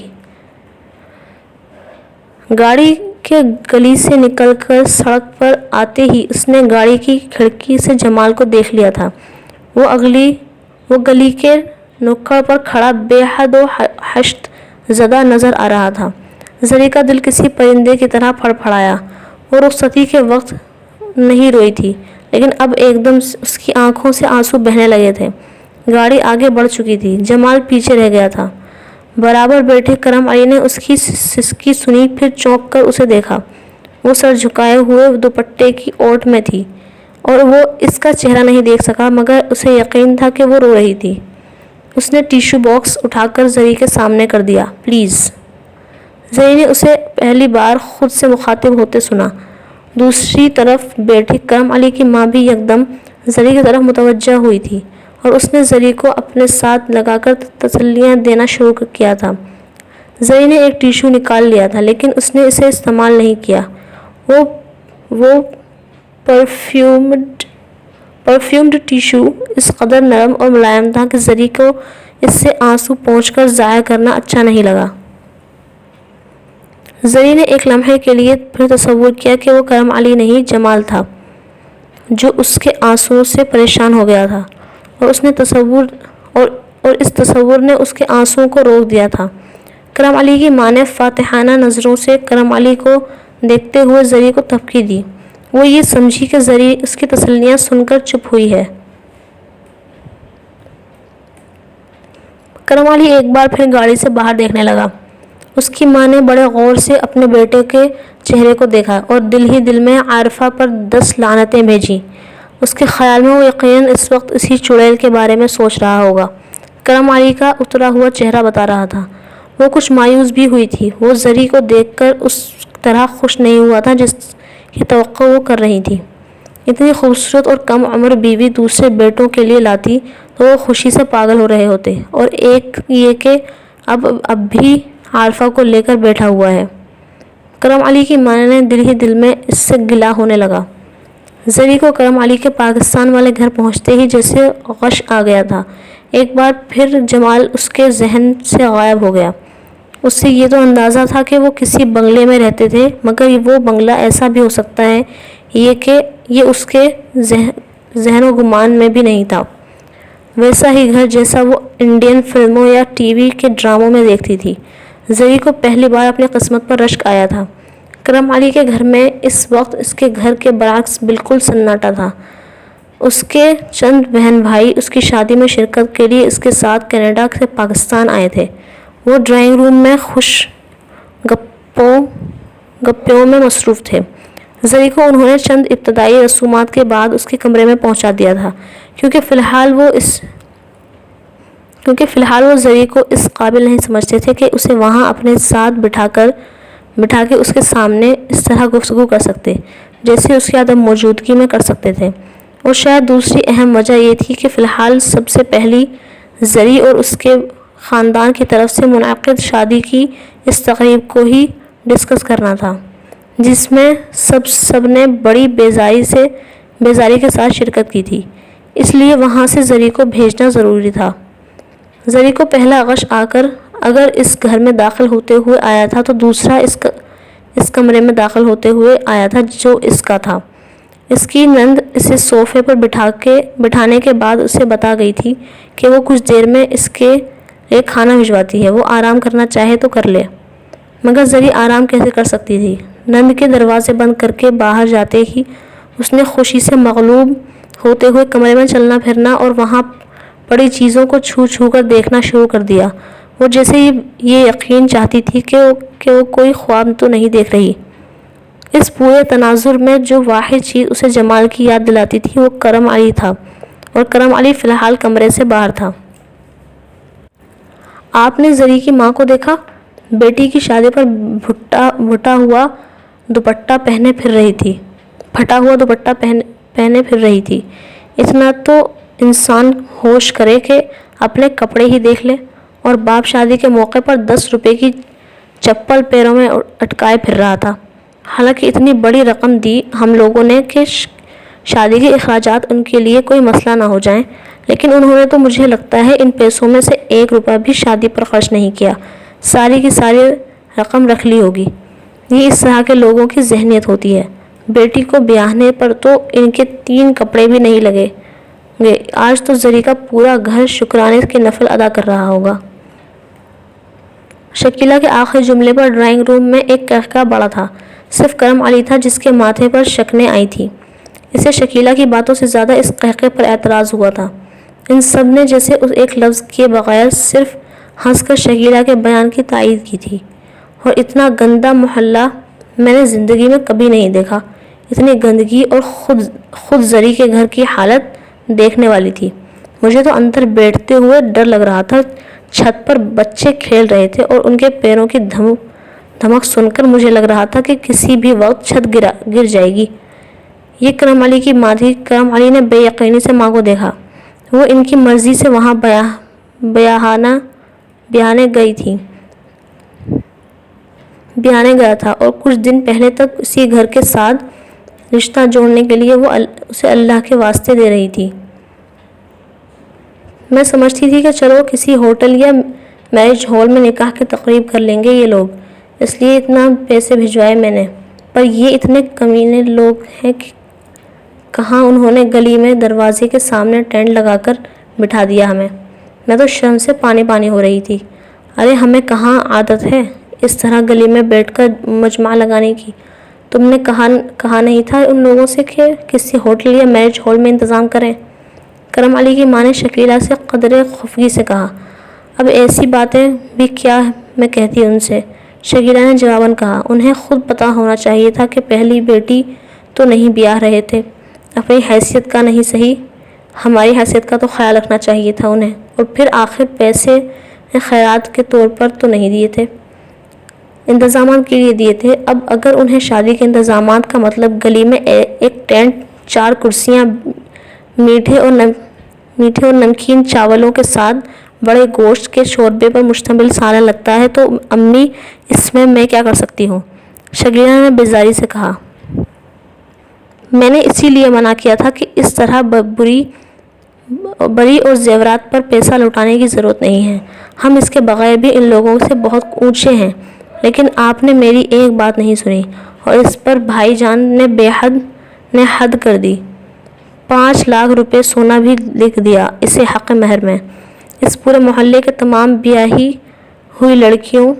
گاڑی کے گلی سے نکل کر سڑک پر آتے ہی اس نے گاڑی کی کھڑکی سے جمال کو دیکھ لیا تھا۔ وہ گلی کے نکڑ پر کھڑا بے حد و حشد زدہ نظر آ رہا تھا۔ زری کا دل کسی پرندے کی طرح پھڑپھڑایا۔ وہ رخصتی کے وقت نہیں روئی تھی، لیکن اب ایک دم اس کی آنکھوں سے آنسو بہنے لگے تھے۔ گاڑی آگے بڑھ چکی تھی، جمال پیچھے رہ گیا تھا۔ برابر بیٹھے کرم علی نے اس کی سسکی سنی، پھر چونک کر اسے دیکھا۔ وہ سر جھکائے ہوئے دوپٹے کی اوٹ میں تھی، اور وہ اس کا چہرہ نہیں دیکھ سکا، مگر اسے یقین تھا کہ وہ رو رہی تھی۔ اس نے ٹیشو باکس اٹھا کر زری کے سامنے کر دیا۔ پلیز۔ زری نے اسے پہلی بار خود سے مخاطب ہوتے سنا۔ دوسری طرف بیٹھی کرم علی کی ماں بھی یکدم زری کی طرف متوجہ ہوئی تھی، اور اس نے زری کو اپنے ساتھ لگا کر تسلیاں دینا شروع کیا تھا۔ زری نے ایک ٹیشو نکال لیا تھا، لیکن اس نے اسے استعمال نہیں کیا۔ وہ پرفیومڈ ٹیشو اس قدر نرم اور ملائم تھا کہ زری کو اس سے آنسو پونچھ کر ضائع کرنا اچھا نہیں لگا۔ زری نے ایک لمحے کے لیے پھر تصور کیا کہ وہ کرم علی نہیں، جمال تھا جو اس کے آنسوؤں سے پریشان ہو گیا تھا، اور اس تصور نے اس کے آنسوؤں کو روک دیا تھا۔ کرم علی کی ماں نے فاتحانہ نظروں سے کرم علی کو دیکھتے ہوئے زری کو تھپکی دی۔ وہ یہ سمجھی کہ زری اس کی تسلیاں سن کر چپ ہوئی ہے۔ کرم علی ایک بار پھر گاڑی سے باہر دیکھنے لگا۔ اس کی ماں نے بڑے غور سے اپنے بیٹے کے چہرے کو دیکھا اور دل ہی دل میں عارفہ پر 10 لعنتیں بھیجی۔ اس کے خیال میں وہ یقیناً اس وقت اسی چڑیل کے بارے میں سوچ رہا ہوگا۔ کرم علی کا اترا ہوا چہرہ بتا رہا تھا۔ وہ کچھ مایوس بھی ہوئی تھی۔ وہ زری کو دیکھ کر اس طرح خوش نہیں ہوا تھا جس کی توقع وہ کر رہی تھی۔ اتنی خوبصورت اور کم عمر بیوی دوسرے بیٹوں کے لیے لاتی تو وہ خوشی سے پاگل ہو رہے ہوتے، اور ایک یہ کہ اب بھی عارفہ کو لے کر بیٹھا ہوا ہے۔ کرم علی کی ماں نے دل ہی دل میں اس سے گلہ ہونے لگا۔ زری کو کرم علی کے پاکستان والے گھر پہنچتے ہی جیسے غش آ گیا تھا۔ ایک بار پھر جمال اس کے ذہن سے غائب ہو گیا۔ اس سے یہ تو اندازہ تھا کہ وہ کسی بنگلے میں رہتے تھے، مگر وہ بنگلہ ایسا بھی ہو سکتا ہے کہ یہ اس کے ذہن و گمان میں بھی نہیں تھا۔ ویسا ہی گھر جیسا وہ انڈین فلموں یا ٹی وی کے ڈراموں میں دیکھتی تھی۔ زری کو پہلی بار اپنی قسمت پر رشک آیا تھا۔ کرم علی کے گھر میں اس وقت اس کے گھر کے برعکس بالکل سناٹا تھا۔ اس کے چند بہن بھائی اس کی شادی میں شرکت کے لیے اس کے ساتھ کینیڈا سے پاکستان آئے تھے۔ وہ ڈرائنگ روم میں خوش گپیوں میں مصروف تھے۔ زری کو انہوں نے چند ابتدائی رسومات کے بعد اس کے کمرے میں پہنچا دیا تھا، کیونکہ فی الحال وہ زری کو اس قابل نہیں سمجھتے تھے کہ اسے وہاں اپنے ساتھ بٹھا کے اس کے سامنے اس طرح گفتگو کر سکتے جیسے اس کی عدم موجودگی میں کر سکتے تھے۔ اور شاید دوسری اہم وجہ یہ تھی کہ فی الحال سب سے پہلی زری اور اس کے خاندان کی طرف سے منعقد شادی کی اس تقریب کو ہی ڈسکس کرنا تھا، جس میں سب نے بڑی بیزاری کے ساتھ شرکت کی تھی۔ اس لیے وہاں سے زری کو بھیجنا ضروری تھا۔ زری کو پہلا غش آ کر اگر اس گھر میں داخل ہوتے ہوئے آیا تھا تو دوسرا اس کمرے میں داخل ہوتے ہوئے آیا تھا جو اس کا تھا۔ اس کی نند اسے صوفے پر بٹھانے کے بعد اسے بتا گئی تھی کہ وہ کچھ دیر میں اس کے لیے کھانا بھجواتی ہے، وہ آرام کرنا چاہے تو کر لے۔ مگر زری آرام کیسے کر سکتی تھی؟ نند کے دروازے بند کر کے باہر جاتے ہی اس نے خوشی سے مغلوب ہوتے ہوئے کمرے میں چلنا پھرنا اور وہاں پڑی چیزوں کو چھو کر دیکھنا شروع کر دیا۔ وہ جیسے یہ یقین چاہتی تھی کہ وہ کوئی خواب تو نہیں دیکھ رہی۔ اس پورے تناظر میں جو واحد چیز اسے جمال کی یاد دلاتی تھی وہ کرم علی تھا، اور کرم علی فی الحال کمرے سے باہر تھا۔ آپ نے زری کی ماں کو دیکھا؟ بیٹی کی شادی پر پھٹا ہوا دوپٹہ پہنے پھر رہی تھی۔ اتنا تو انسان ہوش کرے کہ اپنے کپڑے ہی دیکھ لے۔ اور باپ شادی کے موقع پر 10 روپے کی چپل پیروں میں اٹکائے پھر رہا تھا۔ حالانکہ اتنی بڑی رقم دی ہم لوگوں نے کہ شادی کے اخراجات ان کے لیے کوئی مسئلہ نہ ہو جائیں، لیکن انہوں نے تو مجھے لگتا ہے ان پیسوں میں سے 1 روپیہ بھی شادی پر خرچ نہیں کیا، ساری کی ساری رقم رکھ لی ہوگی۔ یہ اس طرح کے لوگوں کی ذہنیت ہوتی ہے۔ بیٹی کو بیاہنے پر تو ان کے 3 کپڑے بھی نہیں لگے گے۔ آج تو زری کا پورا گھر شکرانے کے نفل ادا کر رہا ہوگا۔ شکیلہ کے آخری جملے پر ڈرائنگ روم میں ایک قہقہہ بڑا تھا۔ صرف کرم علی تھا جس کے ماتھے پر شکنیں آئی تھیں۔ اسے شکیلہ کی باتوں سے زیادہ اس قہقہے پر اعتراض ہوا تھا۔ ان سب نے جیسے اس ایک لفظ کیے بغیر صرف ہنس کر شکیلہ کے بیان کی تائید کی تھی۔ اور اتنا گندا محلہ میں نے زندگی میں کبھی نہیں دیکھا۔ اتنی گندگی اور خود زری کے گھر کی حالت دیکھنے والی تھی۔ مجھے تو اندر بیٹھتے ہوئے ڈر لگ رہا تھا۔ چھت پر بچے کھیل رہے تھے اور ان کے پیروں کی دھمک سن کر مجھے لگ رہا تھا کہ کسی بھی وقت چھت گر جائے گی۔ یہ کرم علی کی ماں تھی۔ کرم علی نے بے یقینی سے ماں کو دیکھا۔ وہ ان کی مرضی سے وہاں بیاہنے گیا تھا اور کچھ دن پہلے تک اسی گھر کے ساتھ رشتہ جوڑنے کے لیے وہ اسے اللہ کے واسطے دے رہی تھی۔ میں سمجھتی تھی کہ چلو کسی ہوٹل یا میرج ہال میں نکاح کی تقریب کر لیں گے یہ لوگ، اس لیے اتنا پیسے بھجوائے میں نے۔ پر یہ اتنے کمینے لوگ ہیں کہ کہاں انہوں نے گلی میں دروازے کے سامنے ٹینٹ لگا کر بٹھا دیا ہمیں۔ میں تو شرم سے پانی ہو رہی تھی۔ ارے ہمیں کہاں عادت ہے اس طرح گلی میں بیٹھ کر مجمع لگانے کی۔ تم نے کہا نہیں تھا ان لوگوں سے کہ کسی ہوٹل یا میرج ہال میں انتظام کریں؟ کرم علی کی ماں نے شکیلہ سے قدرے خفگی سے کہا۔ اب ایسی باتیں بھی کیا میں کہتی ان سے؟ شکیلہ نے جواباً کہا۔ انہیں خود پتہ ہونا چاہیے تھا کہ پہلی بیٹی تو نہیں بیاہ رہے تھے، اپنی حیثیت کا نہیں صحیح ہماری حیثیت کا تو خیال رکھنا چاہیے تھا انہیں، اور پھر آخر پیسے خیرات کے طور پر تو نہیں دیے تھے، انتظامات کے لیے دیے تھے۔ اب اگر انہیں شادی کے انتظامات کا مطلب گلی میں ایک ٹینٹ، 4 کرسیاں، میٹھے اور نمکین چاولوں کے ساتھ بڑے گوشت کے شوربے پر مشتمل سالن لگتا ہے تو امی اس میں کیا کر سکتی ہوں؟ شکیلہ نے بیزاری سے کہا۔ میں نے اسی لیے منع کیا تھا کہ اس طرح بری اور زیورات پر پیسہ لوٹانے کی ضرورت نہیں ہے، ہم اس کے بغیر بھی ان لوگوں سے بہت اونچے ہیں۔ لیکن آپ نے میری ایک بات نہیں سنی اور اس پر بھائی جان نے حد کر دی۔ 5 لاکھ روپے سونا بھی لکھ دیا اسے حق مہر میں۔ اس پورے محلے کے تمام بیاہی ہوئی لڑکیوں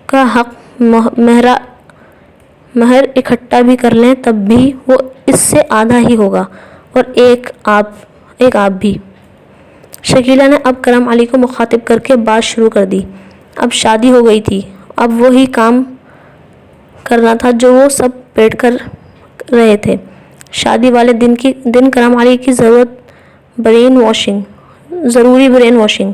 کا حق مہر اکٹھا بھی کر لیں تب بھی وہ اس سے آدھا ہی ہوگا، اور ایک آپ بھی۔ شکیلہ نے اب کرم علی کو مخاطب کر کے بات شروع کر دی۔ اب شادی ہو گئی تھی، اب وہی کام کرنا تھا جو وہ سب بیٹھ کر رہے تھے۔ شادی والے دن کرم علی کی ضروری برین واشنگ،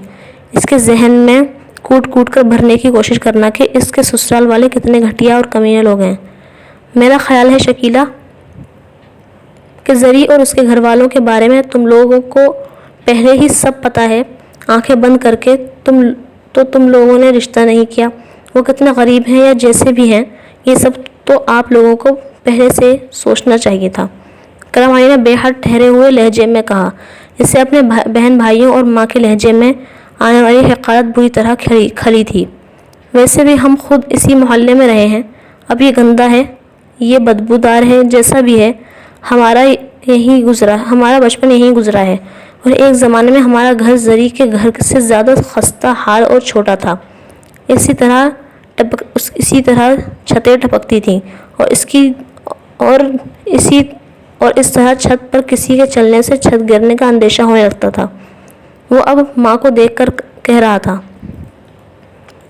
اس کے ذہن میں کوٹ کر بھرنے کی کوشش کرنا کہ اس کے سسرال والے کتنے گھٹیا اور کمینے لوگ ہیں۔ میرا خیال ہے شکیلہ کہ زری اور اس کے گھر والوں کے بارے میں تم لوگوں کو پہلے ہی سب پتہ ہے، آنکھیں بند کر کے تم لوگوں نے رشتہ نہیں کیا، وہ کتنے غریب ہیں یا جیسے بھی ہیں، یہ سب تو آپ لوگوں کو پہلے سے سوچنا چاہیے تھا۔ کرم علی نے بے حد ٹھہرے ہوئے لہجے میں کہا، اسے اپنے بہن بھائیوں اور ماں کے لہجے میں آنے والی حقارت بری طرح کھلی تھی۔ ویسے بھی ہم خود اسی محلے میں رہے ہیں، اب یہ گندا ہے، یہ بدبودار ہے، جیسا بھی ہے، ہمارا بچپن یہیں گزرا ہے، اور ایک زمانے میں ہمارا گھر زری کے گھر سے زیادہ خستہ حال اور چھوٹا تھا۔ اسی طرح چھتیں ٹپکتی تھیں اور اس طرح چھت پر کسی کے چلنے سے چھت گرنے کا اندیشہ ہونے لگتا تھا۔ وہ اب ماں کو دیکھ کر کہہ رہا تھا،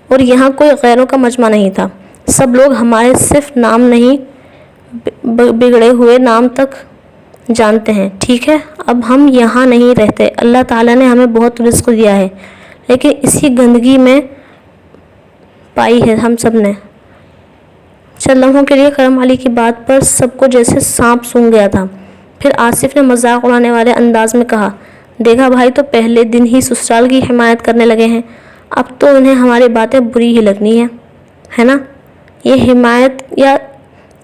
اور یہاں کوئی غیروں کا مجمع نہیں تھا، سب لوگ ہمارے صرف نام نہیں بگڑے ہوئے نام تک جانتے ہیں، ٹھیک ہے؟ اب ہم یہاں نہیں رہتے، اللہ تعالیٰ نے ہمیں بہت رزق دیا ہے، لیکن اسی گندگی میں پائی ہے ہم سب نے۔ چند لمحوں کے لیے کرم علی کی بات پر سب کو جیسے سانپ سونگھ گیا تھا۔ پھر آصف نے مذاق اڑانے والے انداز میں کہا، دیکھا بھائی، تو پہلے دن ہی سسرال کی حمایت کرنے لگے ہیں، اب تو انہیں ہماری باتیں بری ہی لگنی ہے نا؟ یہ حمایت یا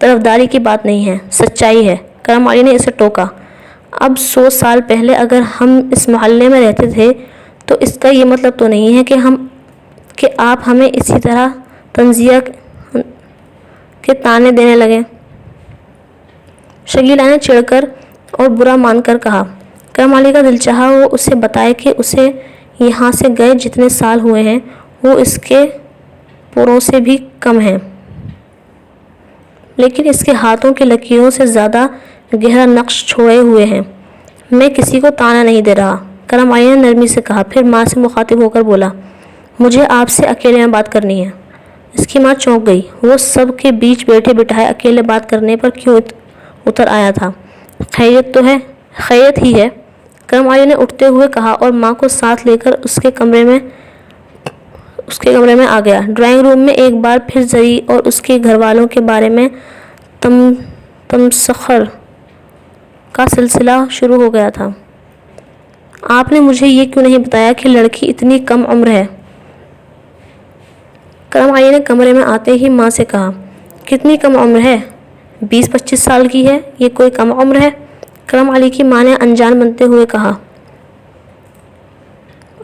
طرفداری کی بات نہیں ہے، سچائی ہے۔ کرم علی نے اسے ٹوکا۔ اب 100 سال پہلے اگر ہم اس محلے میں رہتے تھے تو اس کا یہ مطلب تو نہیں ہے کہ آپ ہمیں اسی طرح تنزیہ کے تانے دینے لگے۔ شکیلہ نے چڑھ کر اور برا مان کر کہا۔ کرم علی کا دل چاہا وہ اسے بتائے کہ اسے یہاں سے گئے جتنے سال ہوئے ہیں وہ اس کے پوروں سے بھی کم ہیں، لیکن اس کے ہاتھوں کی لکیروں سے زیادہ گہرا نقش چھوڑے ہوئے ہیں۔ میں کسی کو تانا نہیں دے رہا، کرم علی نے نرمی سے کہا، پھر ماں سے مخاطب ہو کر بولا، مجھے آپ سے اکیلے میں بات کرنی ہے۔ اس کی ماں چونک گئی، وہ سب کے بیچ بیٹھے بٹھائے اکیلے بات کرنے پر کیوں اتر آیا تھا؟ خیریت تو ہے؟ خیریت ہی ہے، کرم علی نے اٹھتے ہوئے کہا اور ماں کو ساتھ لے کر اس کے کمرے میں آ گیا۔ ڈرائنگ روم میں ایک بار پھر زری اور اس کے گھر والوں کے بارے میں تمسخر کا سلسلہ شروع ہو گیا تھا۔ آپ نے مجھے یہ کیوں نہیں بتایا کہ لڑکی اتنی کم عمر ہے؟ کرم علی نے کمرے میں آتے ہی ماں سے کہا، کتنی کم عمر ہے؟ 20-25 سال کی ہے، یہ کوئی کم عمر ہے؟ کرم علی کی ماں نے انجان بنتے ہوئے کہا،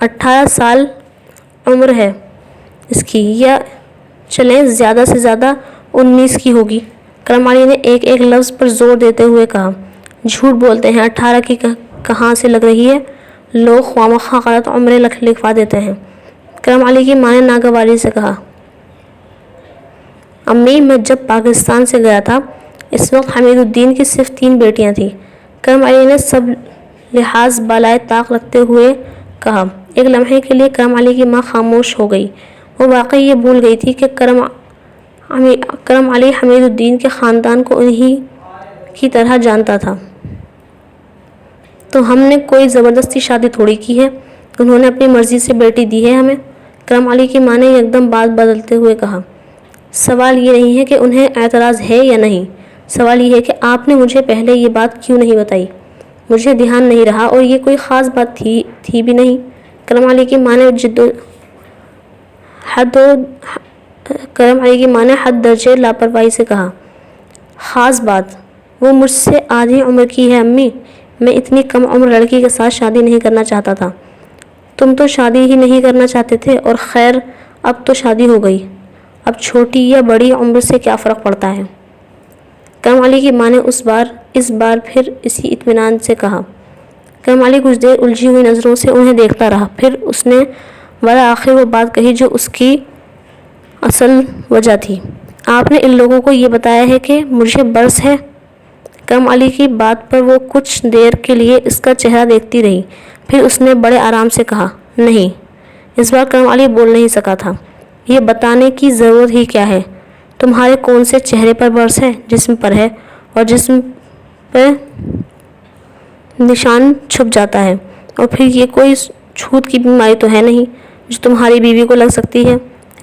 18 سال عمر ہے اس کی، یا چلیں زیادہ سے زیادہ 19 کی ہوگی۔ کرم علی نے ایک لفظ پر زور دیتے ہوئے کہا، جھوٹ بولتے ہیں، 18 کی کہاں سے لگ رہی ہے؟ لوگ خواہ غلط عمریں لکھوا دیتے ہیں۔ کرم علی کی ماں نے ناگواری سے کہا، امی، میں جب پاکستان سے گیا تھا اس وقت حمید الدین کی صرف 3 بیٹیاں تھیں۔ کرم علی نے سب لحاظ بالائے طاق رکھتے ہوئے کہا۔ ایک لمحے کے لیے کرم علی کی ماں خاموش ہو گئی۔ وہ واقعی یہ بھول گئی تھی کہ کرم علی حمید الدین کے خاندان کو انہی کی طرح جانتا تھا۔ تو ہم نے کوئی زبردستی شادی تھوڑی کی ہے، انہوں نے اپنی مرضی سے بیٹی دی ہے ہمیں۔ کرم علی کی ماں نے یکدم بات بدلتے ہوئے کہا۔ سوال یہ نہیں ہے کہ انہیں اعتراض ہے یا نہیں، سوال یہ ہے کہ آپ نے مجھے پہلے یہ بات کیوں نہیں بتائی؟ مجھے دھیان نہیں رہا اور یہ کوئی خاص بات تھی بھی نہیں۔ کرم علی کی ماں نے حد درجے لاپرواہی سے کہا۔ خاص بات؟ وہ مجھ سے آدھی عمر کی ہے امی، میں اتنی کم عمر لڑکی کے ساتھ شادی نہیں کرنا چاہتا تھا۔ تم تو شادی ہی نہیں کرنا چاہتے تھے، اور خیر اب تو شادی ہو گئی، اب چھوٹی یا بڑی عمر سے کیا فرق پڑتا ہے؟ کرم علی کی ماں نے اس بار پھر اسی اطمینان سے کہا۔ کرم علی کچھ دیر الجھی ہوئی نظروں سے انہیں دیکھتا رہا، پھر اس نے بالآخر وہ بات کہی جو اس کی اصل وجہ تھی۔ آپ نے ان لوگوں کو یہ بتایا ہے کہ مجھے برس ہے؟ کرم علی کی بات پر وہ کچھ دیر کے لیے اس کا چہرہ دیکھتی رہی، پھر اس نے بڑے آرام سے کہا، نہیں۔ اس بار کرم علی بول نہیں سکا تھا۔ یہ بتانے کی ضرورت ہی کیا ہے؟ تمہارے کون سے چہرے پر برس ہے؟ جسم پر ہے، اور جسم پہ نشان چھپ جاتا ہے، اور پھر یہ کوئی چھوت کی بیماری تو ہے نہیں جو تمہاری بیوی کو لگ سکتی ہے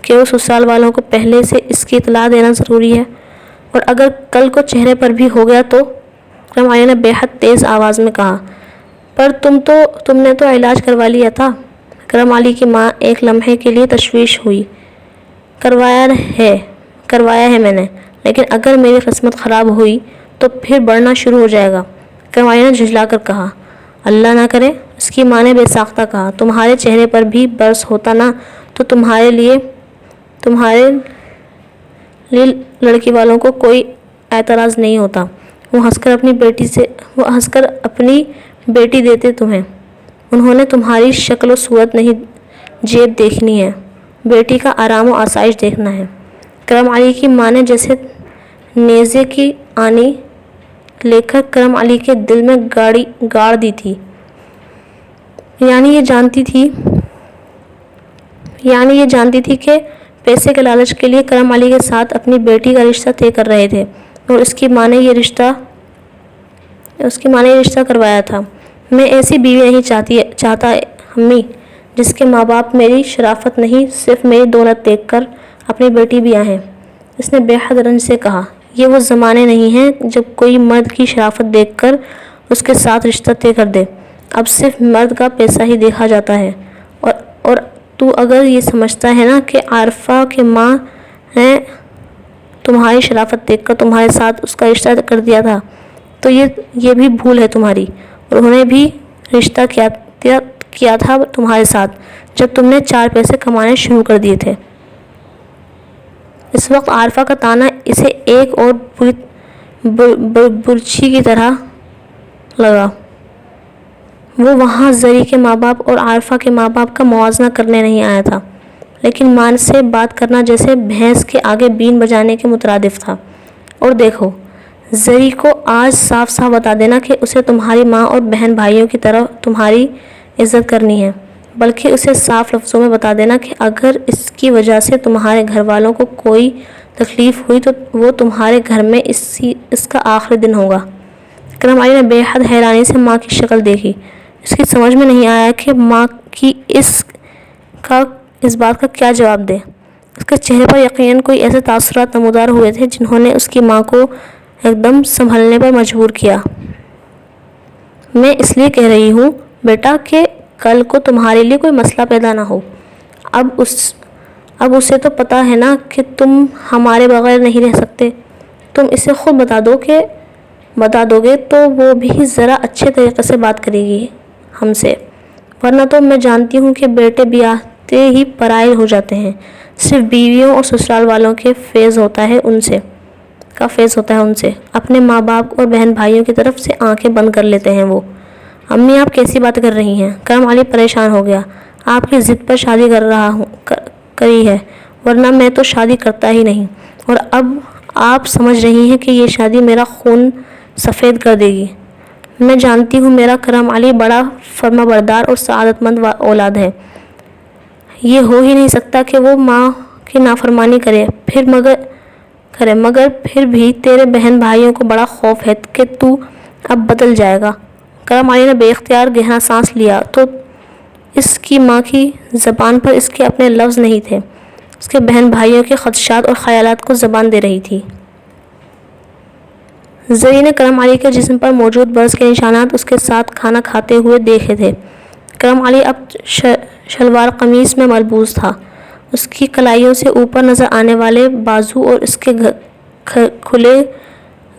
کہ وہ سسرال والوں کو پہلے سے اس کی اطلاع دینا ضروری ہے، اور اگر کل کو چہرے پر بھی ہو گیا تو؟ کرم علی نے بے حد تیز آواز میں کہا۔ پر تم نے تو علاج کروا لیا تھا۔ کرم علی کی ماں ایک لمحے کے لیے تشویش ہوئی۔ کروایا ہے میں نے، لیکن اگر میری قسمت خراب ہوئی تو پھر بڑھنا شروع ہو جائے گا۔ کرم علی نے جھنجھلا کر کہا۔ اللہ نہ کرے، اس کی ماں نے بے ساختہ کہا۔ تمہارے چہرے پر بھی برس ہوتا نا تو تمہارے لیے لڑکی والوں کو کوئی اعتراض نہیں ہوتا۔ وہ ہنس کر اپنی بیٹی دیتے تمہیں۔ انہوں نے تمہاری شکل و صورت نہیں جیب دیکھنی ہے، بیٹی کا آرام و آسائش دیکھنا ہے۔ کرم علی کی ماں نے جیسے نیزے کی آنی لے کر کرم علی کے دل میں گاڑ دی تھی۔ یعنی یہ جانتی تھی کہ پیسے کے لالچ کے لیے کرم علی کے ساتھ اپنی بیٹی کا رشتہ طے کر رہے تھے، اور اس کی ماں نے یہ رشتہ کروایا تھا۔ میں ایسی بیوی نہیں چاہتا امی، جس کے ماں باپ میری شرافت نہیں صرف میری دولت دیکھ کر اپنی بیٹی بھی آہیں۔ اس نے بے حد رنج سے کہا۔ یہ وہ زمانے نہیں ہیں جب کوئی مرد کی شرافت دیکھ کر اس کے ساتھ رشتہ طے کر دے، اب صرف مرد کا پیسہ ہی دیکھا جاتا ہے۔ اور تو اگر یہ سمجھتا ہے نا کہ عارفہ کی ماں نے تمہاری شرافت دیکھ کر تمہارے ساتھ اس کا رشتہ کر دیا تھا تو یہ بھی بھول ہے تمہاری، اور انہوں نے بھی رشتہ کیا تھا تمہارے ساتھ جب تم نے 4 پیسے کمانے شروع کر دیے تھے۔ اس وقت عارفہ کا طعنہ اسے ایک اور برچھی کی طرح لگا۔ وہ وہاں زری کے ماں باپ اور عارفہ کے ماں باپ کا موازنہ کرنے نہیں آیا تھا، لیکن ماں سے بات کرنا جیسے بھینس کے آگے بین بجانے کے مترادف تھا۔ اور دیکھو، زری کو آج صاف صاف بتا دینا کہ اسے تمہاری ماں اور بہن بھائیوں کی طرح تمہاری عزت کرنی ہے، بلکہ اسے صاف لفظوں میں بتا دینا کہ اگر اس کی وجہ سے تمہارے گھر والوں کو کوئی تکلیف ہوئی تو وہ تمہارے گھر میں اس کا آخری دن ہوگا۔ کرم علی نے بے حد حیرانی سے ماں کی شکل دیکھی۔ اس کی سمجھ میں نہیں آیا کہ ماں کی اس بات کا کیا جواب دے۔ اس کے چہرے پر یقیناً کوئی ایسے تاثرات نمودار ہوئے تھے جنہوں نے اس کی ماں کو ایک دم سنبھلنے پر مجبور کیا۔ میں اس لیے کہہ رہی ہوں بیٹا کہ کل کو تمہارے لیے کوئی مسئلہ پیدا نہ ہو۔ اب اسے تو پتہ ہے نا کہ تم ہمارے بغیر نہیں رہ سکتے۔ تم اسے خود بتا دو گے تو وہ بھی ذرا اچھے طریقے سے بات کرے گی ہم سے، ورنہ تو میں جانتی ہوں کہ بیٹے بیاہتے ہی پرائے ہو جاتے ہیں، صرف بیویوں اور سسرال والوں کا فیض ہوتا ہے ان سے، اپنے ماں باپ اور بہن بھائیوں کی طرف سے آنکھیں بند کر لیتے ہیں وہ۔ امی آپ کیسی بات کر رہی ہیں؟ کرم علی پریشان ہو گیا۔ آپ کی ضد پر شادی کری ہے، ورنہ میں تو شادی کرتا ہی نہیں، اور اب آپ سمجھ رہی ہیں کہ یہ شادی میرا خون سفید کر دے گی۔ میں جانتی ہوں میرا کرم علی بڑا فرما بردار اور سعادت مند اولاد ہے، یہ ہو ہی نہیں سکتا کہ وہ ماں کی نافرمانی کرے، مگر پھر بھی تیرے بہن بھائیوں کو بڑا خوف ہے کہ تو اب بدل جائے گا۔ کرم علی نے بے اختیار گہرا سانس لیا تو اس کی ماں کی زبان پر اس کے اپنے لفظ نہیں تھے، اس کے بہن بھائیوں کے خدشات اور خیالات کو زبان دے رہی تھی۔ زری نے کرم علی کے جسم پر موجود برس کے نشانات اس کے ساتھ کھانا کھاتے ہوئے دیکھے تھے۔ کرم علی اب شلوار قمیص میں ملبوس تھا، اس کی کلائیوں سے اوپر نظر آنے والے بازو اور اس کے کھلے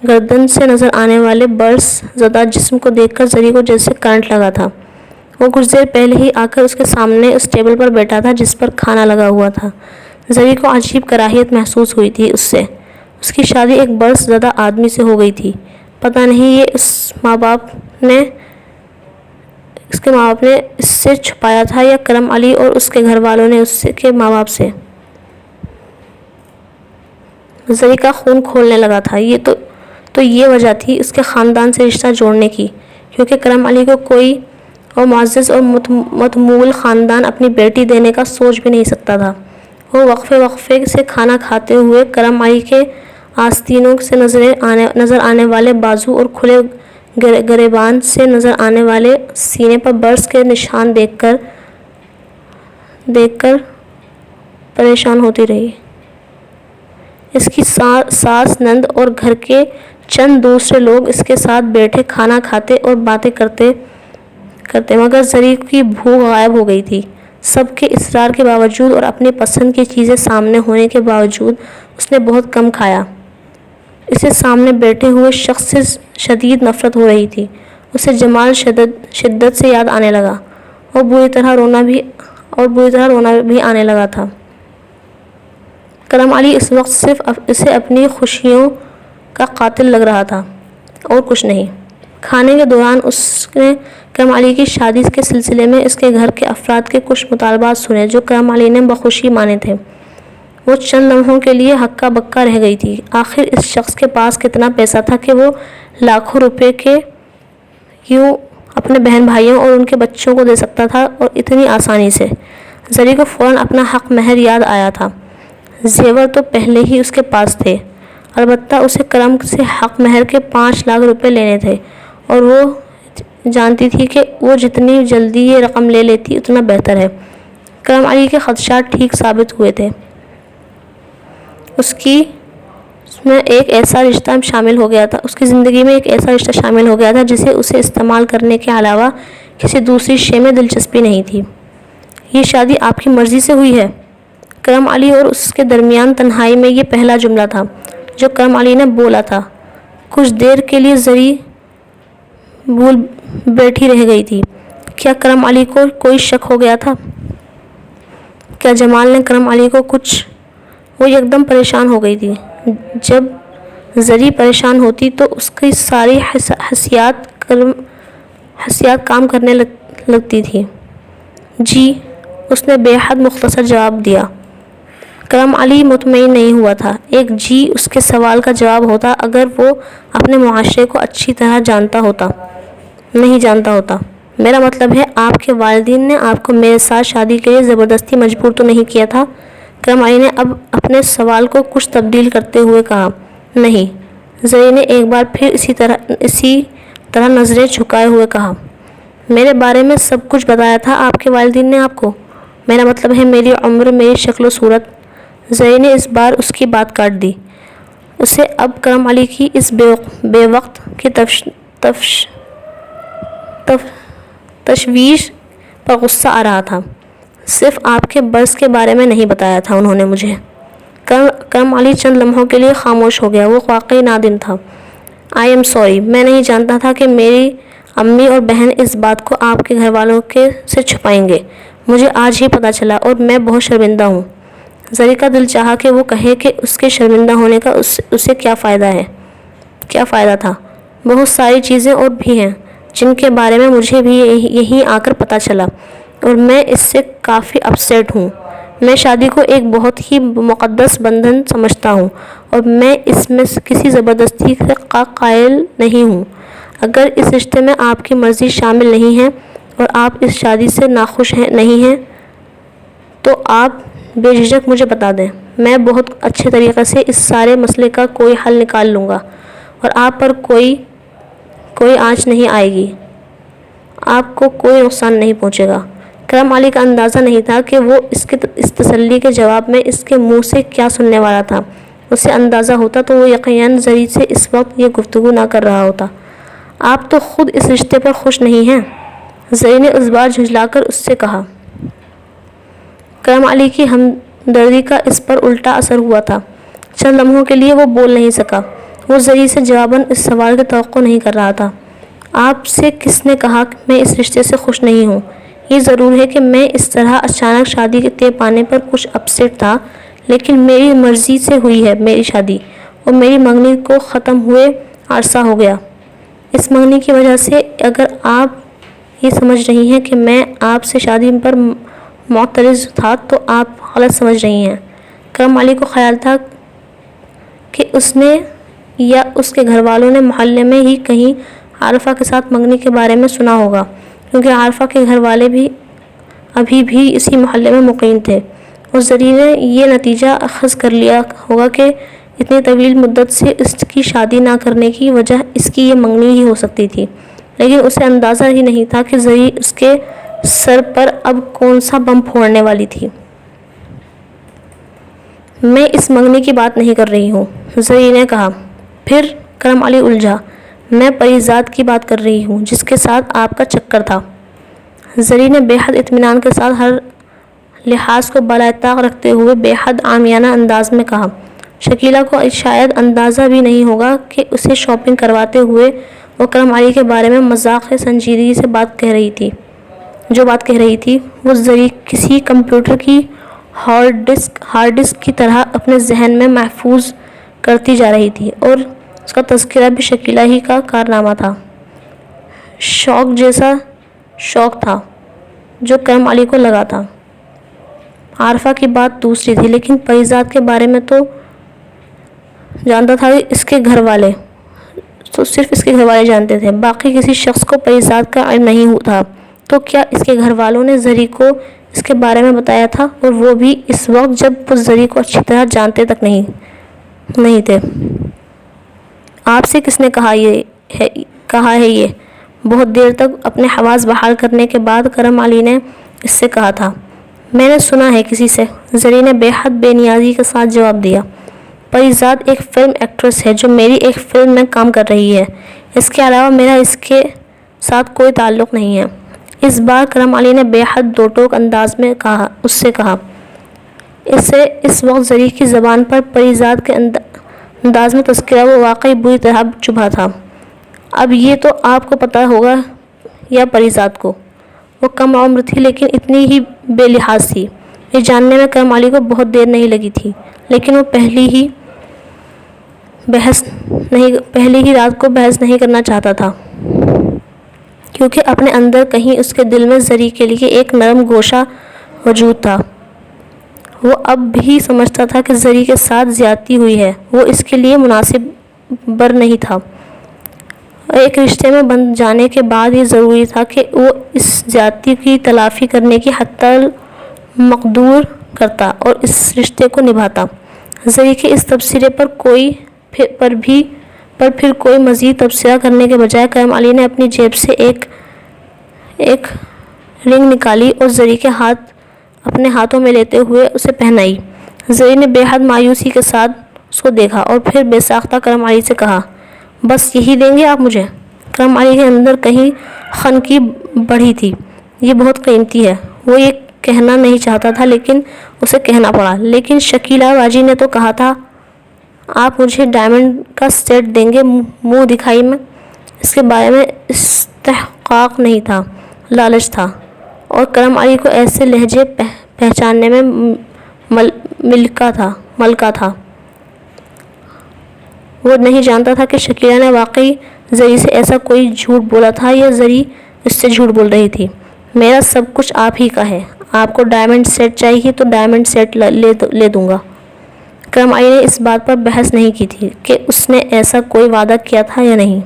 گردن سے نظر آنے والے برس زدہ جسم کو دیکھ کر زری کو جیسے کرنٹ لگا تھا۔ وہ کچھ دیر پہلے ہی آ کر اس کے سامنے اس ٹیبل پر بیٹھا تھا جس پر کھانا لگا ہوا تھا۔ زری کو عجیب کراہیت محسوس ہوئی تھی اس سے۔ اس کی شادی ایک برس زدہ آدمی سے ہو گئی تھی۔ پتہ نہیں یہ اس کے ماں باپ نے اس سے چھپایا تھا یا کرم علی اور اس کے گھر والوں نے اس کے ماں باپ سے۔ زری کا خون کھولنے لگا تھا۔ تو یہ وجہ تھی اس کے خاندان سے رشتہ جوڑنے کی، کیونکہ کرم علی کو کوئی اور معزز اور متمول خاندان اپنی بیٹی دینے کا سوچ بھی نہیں سکتا تھا۔ وہ وقفے سے کھانا کھاتے ہوئے کرم علی کے آستینوں سے نظر آنے والے بازو اور کھلے گریبان سے نظر آنے والے سینے پر برس کے نشان دیکھ کر پریشان ہوتی رہی۔ اس کی ساس، نند اور گھر کے چند دوسرے لوگ اس کے ساتھ بیٹھے کھانا کھاتے اور باتیں کرتے مگر زری کی بھوک غائب ہو گئی تھی۔ سب کے اصرار کے باوجود اور اپنی پسند کی چیزیں سامنے ہونے کے باوجود اس نے بہت کم کھایا۔ اسے سامنے بیٹھے ہوئے شخص سے شدید نفرت ہو رہی تھی۔ اسے جمال شدت سے یاد آنے لگا اور بری طرح رونا بھی آنے لگا تھا۔ کرم علی اس وقت صرف اسے اپنی خوشیوں کا قاتل لگ رہا تھا اور کچھ نہیں۔ کھانے کے دوران اس نے کرم علی کی شادی کے سلسلے میں اس کے گھر کے افراد کے کچھ مطالبات سنے جو کرم علی نے بخوشی مانے تھے۔ وہ چند لمحوں کے لیے ہکا بکا رہ گئی تھی۔ آخر اس شخص کے پاس کتنا پیسہ تھا کہ وہ لاکھوں روپے کے یوں اپنے بہن بھائیوں اور ان کے بچوں کو دے سکتا تھا، اور اتنی آسانی سے۔ زری کو فوراً اپنا حق مہر یاد آیا تھا۔ زیور تو پہلے ہی اس کے پاس تھے، البتہ اسے کرم سے حق مہر کے 5 لاکھ روپے لینے تھے، اور وہ جانتی تھی کہ وہ جتنی جلدی یہ رقم لے لیتی اتنا بہتر ہے۔ کرم علی کے خدشات ٹھیک ثابت ہوئے تھے۔ اس میں ایک ایسا رشتہ شامل ہو گیا تھا، اس کی زندگی میں ایک ایسا رشتہ شامل ہو گیا تھا جسے اسے استعمال کرنے کے علاوہ کسی دوسری شے میں دلچسپی نہیں تھی۔ یہ شادی آپ کی مرضی سے ہوئی ہے؟ کرم علی اور اس کے درمیان تنہائی میں یہ پہلا جملہ تھا جو کرم علی نے بولا تھا۔ کچھ دیر کے لیے زری بھول بیٹھی رہ گئی تھی۔ کیا کرم علی کو کوئی شک ہو گیا تھا؟ کیا جمال نے کرم علی کو کچھ؟ وہ یکدم پریشان ہو گئی تھی۔ جب زری پریشان ہوتی تو اس کی ساری حسیات کام کرنے لگتی تھی۔ جی، اس نے بے حد مختصر جواب دیا۔ کرم علی مطمئن نہیں ہوا تھا۔ ایک جی اس کے سوال کا جواب ہوتا اگر وہ اپنے معاشرے کو اچھی طرح نہیں جانتا ہوتا۔ میرا مطلب ہے آپ کے والدین نے آپ کو میرے ساتھ شادی کے لیے زبردستی مجبور تو نہیں کیا تھا؟ کرم علی نے اب اپنے سوال کو کچھ تبدیل کرتے ہوئے کہا۔ نہیں۔ زری نے ایک بار پھر اسی طرح نظریں جھکائے ہوئے کہا۔ میرے بارے میں سب کچھ بتایا تھا آپ کے والدین نے آپ کو؟ میرا مطلب ہے میری عمر، میری شکل و صورت۔ زری نے اس بار اس کی بات کاٹ دی۔ اسے اب کرم علی کی اس بے وقت کی تشویش پر غصہ آ رہا تھا۔ صرف آپ کے برس کے بارے میں نہیں بتایا تھا انہوں نے مجھے۔ کرم علی چند لمحوں کے لیے خاموش ہو گیا۔ وہ واقعی نادم تھا۔ آئی ایم سوری، میں نہیں جانتا تھا کہ میری امی اور بہن اس بات کو آپ کے گھر والوں سے چھپائیں گے۔ مجھے آج ہی پتہ چلا اور میں بہت شرمندہ ہوں۔ زری کا دل چاہا کہ وہ کہے کہ اس کے شرمندہ ہونے کا اسے کیا فائدہ تھا۔ بہت ساری چیزیں اور بھی ہیں جن کے بارے میں مجھے بھی یہیں آ کر پتہ چلا، اور میں اس سے کافی اپسیٹ ہوں۔ میں شادی کو ایک بہت ہی مقدس بندھن سمجھتا ہوں اور میں اس میں کسی زبردستی کا قائل نہیں ہوں۔ اگر اس رشتے میں آپ کی مرضی شامل نہیں ہے اور آپ اس شادی سے ناخوش نہیں ہیں تو آپ بے جھجک مجھے بتا دیں۔ میں بہت اچھے طریقے سے اس سارے مسئلے کا کوئی حل نکال لوں گا اور آپ پر کوئی آنچ نہیں آئے گی، آپ کو کوئی نقصان نہیں پہنچے گا۔ کرم علی کا اندازہ نہیں تھا کہ وہ اس تسلی کے جواب میں اس کے منہ سے کیا سننے والا تھا۔ اسے اندازہ ہوتا تو وہ یقیناً زری سے اس وقت یہ گفتگو نہ کر رہا ہوتا۔ آپ تو خود اس رشتے پر خوش نہیں ہیں؟ زری نے اس بار جھنجھلا کر اس سے کہا۔ کرم علی کی ہمدردی کا اس پر الٹا اثر ہوا تھا۔ چند لمحوں کے لیے وہ بول نہیں سکا۔ وہ زری سے جواباً اس سوال کی توقع نہیں کر رہا تھا۔ آپ سے کس نے کہا کہ میں اس رشتے سے خوش نہیں ہوں؟ یہ ضرور ہے کہ میں اس طرح اچانک شادی کے طے پانے پر کچھ اپسیٹ تھا، لیکن میری مرضی سے ہوئی ہے میری شادی، اور میری منگنی کو ختم ہوئے عرصہ ہو گیا۔ اس منگنی کی وجہ سے اگر آپ یہ سمجھ رہی ہیں کہ میں آپ سے شادی پر معترض تھا تو آپ غلط سمجھ رہی ہیں۔ کرم علی کو خیال تھا کہ اس نے یا اس کے گھر والوں نے محلے میں ہی کہیں عارفہ کے ساتھ منگنی کے بارے میں سنا ہوگا، کیونکہ عارفہ کے گھر والے بھی ابھی بھی اسی محلے میں مقیم تھے، اور زری نے یہ نتیجہ اخذ کر لیا ہوگا کہ اتنی طویل مدت سے اس کی شادی نہ کرنے کی وجہ اس کی یہ منگنی ہی ہو سکتی تھی، لیکن اسے اندازہ ہی نہیں تھا کہ زری اس کے سر پر اب کون سا بم پھوڑنے والی تھی۔ میں اس منگنی کی بات نہیں کر رہی ہوں، زری نے کہا۔ پھر کرم علی الجھا۔ میں پریزاد کی بات کر رہی ہوں جس کے ساتھ آپ کا چکر تھا۔ زری نے بے حد اطمینان کے ساتھ ہر لحاظ کو بالائے طاق رکھتے ہوئے بے حد عامیانہ انداز میں کہا۔ شکیلہ کو شاید اندازہ بھی نہیں ہوگا کہ اسے شاپنگ کرواتے ہوئے وہ کرم علی کے بارے میں مذاق سنجیدگی سے جو بات کہہ رہی تھی وہ زری کسی کمپیوٹر کی ہارڈ ڈسک کی طرح اپنے ذہن میں محفوظ کرتی جا رہی تھی، اور اس کا تذکرہ بھی شکیلہ ہی کا کارنامہ تھا۔ شوق جیسا شوق تھا جو کرم علی کو لگا تھا۔ عارفہ کی بات دوسری تھی، لیکن پریزاد کے بارے میں تو جانتا تھا کہ اس کے گھر والے صرف اس کے گھر والے جانتے تھے، باقی کسی شخص کو پریزاد کا علم نہیں تھا۔ تو کیا اس کے گھر والوں نے زری کو اس کے بارے میں بتایا تھا، اور وہ بھی اس وقت جب وہ زری کو اچھی طرح جانتے تک نہیں تھے؟ آپ سے کس نے کہا ہے یہ؟ بہت دیر تک اپنے حواس بحال کرنے کے بعد کرم علی نے اس سے کہا تھا۔ میں نے سنا ہے کسی سے، زری نے بے حد بے نیازی کے ساتھ جواب دیا۔ پریزاد ایک فلم ایکٹریس ہے جو میری ایک فلم میں کام کر رہی ہے، اس کے علاوہ میرا اس کے ساتھ کوئی تعلق نہیں ہے۔ اس بار کرم علی نے بے حد دو ٹوک انداز میں اس سے کہا۔ اس وقت زری کی زبان پر پریزاد کے انداز میں تذکرہ وہ واقعی بری طرح چبھا تھا۔ اب یہ تو آپ کو پتہ ہوگا یا پریزاد کو؟ وہ کم عمر تھی لیکن اتنی ہی بے لحاظ تھی۔ یہ جاننے میں کرم علی کو بہت دیر نہیں لگی تھی، لیکن وہ پہلی ہی رات کو بحث نہیں کرنا چاہتا تھا، کیونکہ اپنے اندر کہیں اس کے دل میں زری کے لیے ایک نرم گوشہ موجود تھا۔ وہ اب بھی سمجھتا تھا کہ زری کے ساتھ زیادتی ہوئی ہے، وہ اس کے لیے مناسب بر نہیں تھا۔ ایک رشتے میں بندھ جانے کے بعد یہ ضروری تھا کہ وہ اس زیادتی کی تلافی کرنے کی حتی المقدور کرتا اور اس رشتے کو نبھاتا۔ زری کے اس تبصرے پر پھر کوئی مزید تبصرہ کرنے کے بجائے کرم علی نے اپنی جیب سے ایک رنگ نکالی اور زری کے ہاتھ اپنے ہاتھوں میں لیتے ہوئے اسے پہنائی۔ زری نے بے حد مایوسی کے ساتھ اس کو دیکھا اور پھر بے ساختہ کرم علی سے کہا، بس یہی دیں گے آپ مجھے؟ کرم علی کے اندر کہیں خنقی بڑھی تھی۔ یہ بہت قیمتی ہے، وہ یہ کہنا نہیں چاہتا تھا لیکن اسے کہنا پڑا۔ لیکن شکیلہ باجی نے تو کہا تھا آپ مجھے ڈائمنڈ کا سیٹ دیں گے۔ منہ دکھائی میں اس کے بارے میں استحقاق نہیں تھا، لالچ تھا، اور کرم علی کو ایسے لہجے پہچاننے میں ملکہ تھا۔ وہ نہیں جانتا تھا کہ شکیلہ نے واقعی زری سے ایسا کوئی جھوٹ بولا تھا یا زری اس سے جھوٹ بول رہی تھی۔ میرا سب کچھ آپ ہی کا ہے، آپ کو ڈائمنڈ سیٹ چاہیے تو ڈائمنڈ سیٹ لے دوں گا۔ کرم علی نے اس بات پر بحث نہیں کی تھی کہ اس نے ایسا کوئی وعدہ کیا تھا یا نہیں۔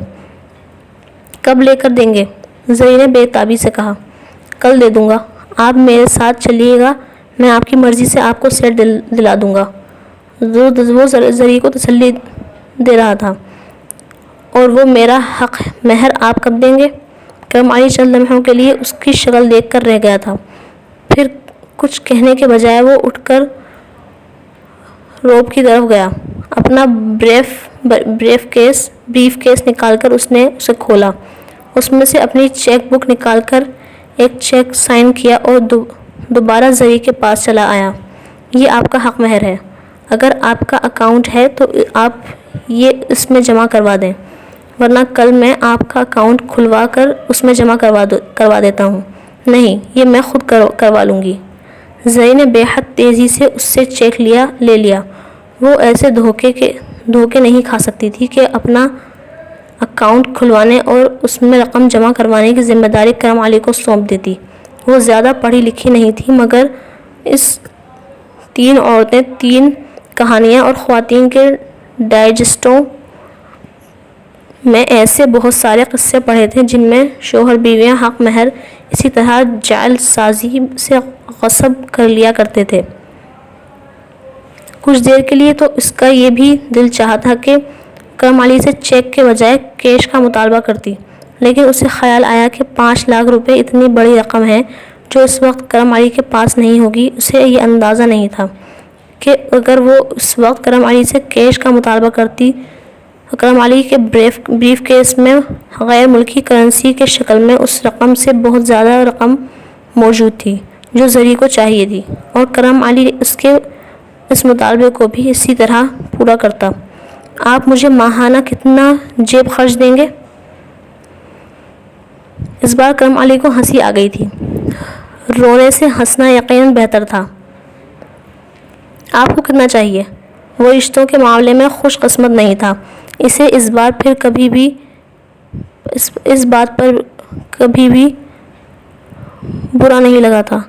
کب لے کر دیں گے؟ زری نے بے تابی سے کہا۔ کل دے دوں گا، آپ میرے ساتھ چلیے گا، میں آپ کی مرضی سے آپ کو سیٹ دلا دوں گا۔ وہ زری کو تسلی دے رہا تھا۔ اور وہ میرا حق مہر آپ کب دیں گے؟ کرم علی چند لمحوں کے لیے اس کی شکل دیکھ کر رہ گیا تھا، پھر کچھ کہنے کے بجائے وہ اٹھ کر روب کی طرف گیا۔ اپنا بریف کیس نکال کر اس نے اسے کھولا، اس میں سے اپنی چیک بک نکال کر ایک چیک سائن کیا اور دوبارہ زری کے پاس چلا آیا۔ یہ آپ کا حق مہر ہے، اگر آپ کا اکاؤنٹ ہے تو آپ یہ اس میں جمع کروا دیں، ورنہ کل میں آپ کا اکاؤنٹ کھلوا کر اس میں جمع کروا دیتا ہوں۔ نہیں، یہ میں خود کروا لوں گی۔ زری نے بے حد تیزی سے اس سے چیک لے لیا۔ وہ ایسے دھوکے نہیں کھا سکتی تھی کہ اپنا اکاؤنٹ کھلوانے اور اس میں رقم جمع کروانے کی ذمہ داری کرم علی کو سونپ دیتی۔ وہ زیادہ پڑھی لکھی نہیں تھی، مگر اس 3 عورتیں 3 کہانیاں اور خواتین کے ڈائجسٹوں میں ایسے بہت سارے قصے پڑھے تھے جن میں شوہر بیویاں حق مہر اسی طرح جعل سازی سے غصب کر لیا کرتے تھے۔ کچھ دیر کے لیے تو اس کا یہ بھی دل چاہا تھا کہ کرم علی سے چیک کے بجائے کیش کا مطالبہ کرتی، لیکن اسے خیال آیا کہ 5 لاکھ روپے اتنی بڑی رقم ہے جو اس وقت کرم علی کے پاس نہیں ہوگی۔ اسے یہ اندازہ نہیں تھا کہ اگر وہ اس وقت کرم علی سے کیش کا مطالبہ کرتی، کرم علی کے بریف کیس میں غیر ملکی کرنسی کے شکل میں اس رقم سے بہت زیادہ رقم موجود تھی جو زری کو چاہیے تھی، اور کرم علی اس مطالبے کو بھی اسی طرح پورا کرتا۔ آپ مجھے ماہانہ کتنا جیب خرچ دیں گے؟ اس بار کرم علی کو ہنسی آ گئی تھی۔ رونے سے ہنسنا یقیناً بہتر تھا۔ آپ کو کتنا چاہیے؟ وہ رشتوں کے معاملے میں خوش قسمت نہیں تھا۔ اسے اس بات پر کبھی بھی برا نہیں لگا تھا،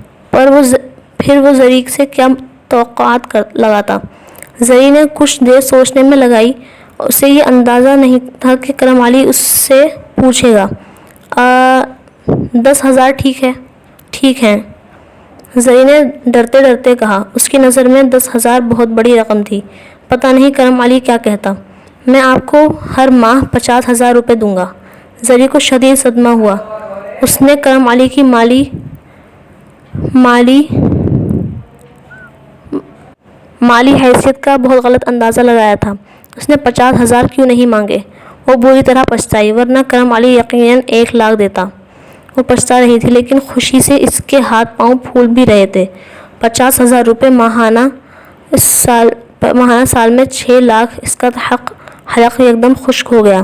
پھر وہ زری سے کیا توقعات لگاتا؟ زری نے کچھ دیر سوچنے میں لگائی۔ اسے یہ اندازہ نہیں تھا کہ کرم علی اس سے پوچھے گا۔ 10,000 ٹھیک ہیں، زری نے ڈرتے ڈرتے کہا۔ اس کی نظر میں 10,000 بہت بڑی رقم تھی۔ پتہ نہیں کرم علی کیا کہتا۔ میں آپ کو ہر ماہ 50,000 روپے دوں گا۔ زری کو شدید صدمہ ہوا۔ اس نے کرم علی کی مالی حیثیت کا بہت غلط اندازہ لگایا تھا۔ اس نے 50,000 کیوں نہیں مانگے؟ وہ بری طرح پچھتائی، ورنہ کرم علی یقیناً 1 لاکھ دیتا۔ وہ پچھتا رہی تھی، لیکن خوشی سے اس کے ہاتھ پاؤں پھول بھی رہے تھے۔ 50,000 روپے ماہانہ سال میں 6 لاکھ۔ اس کا حلق یکدم خشک ہو گیا۔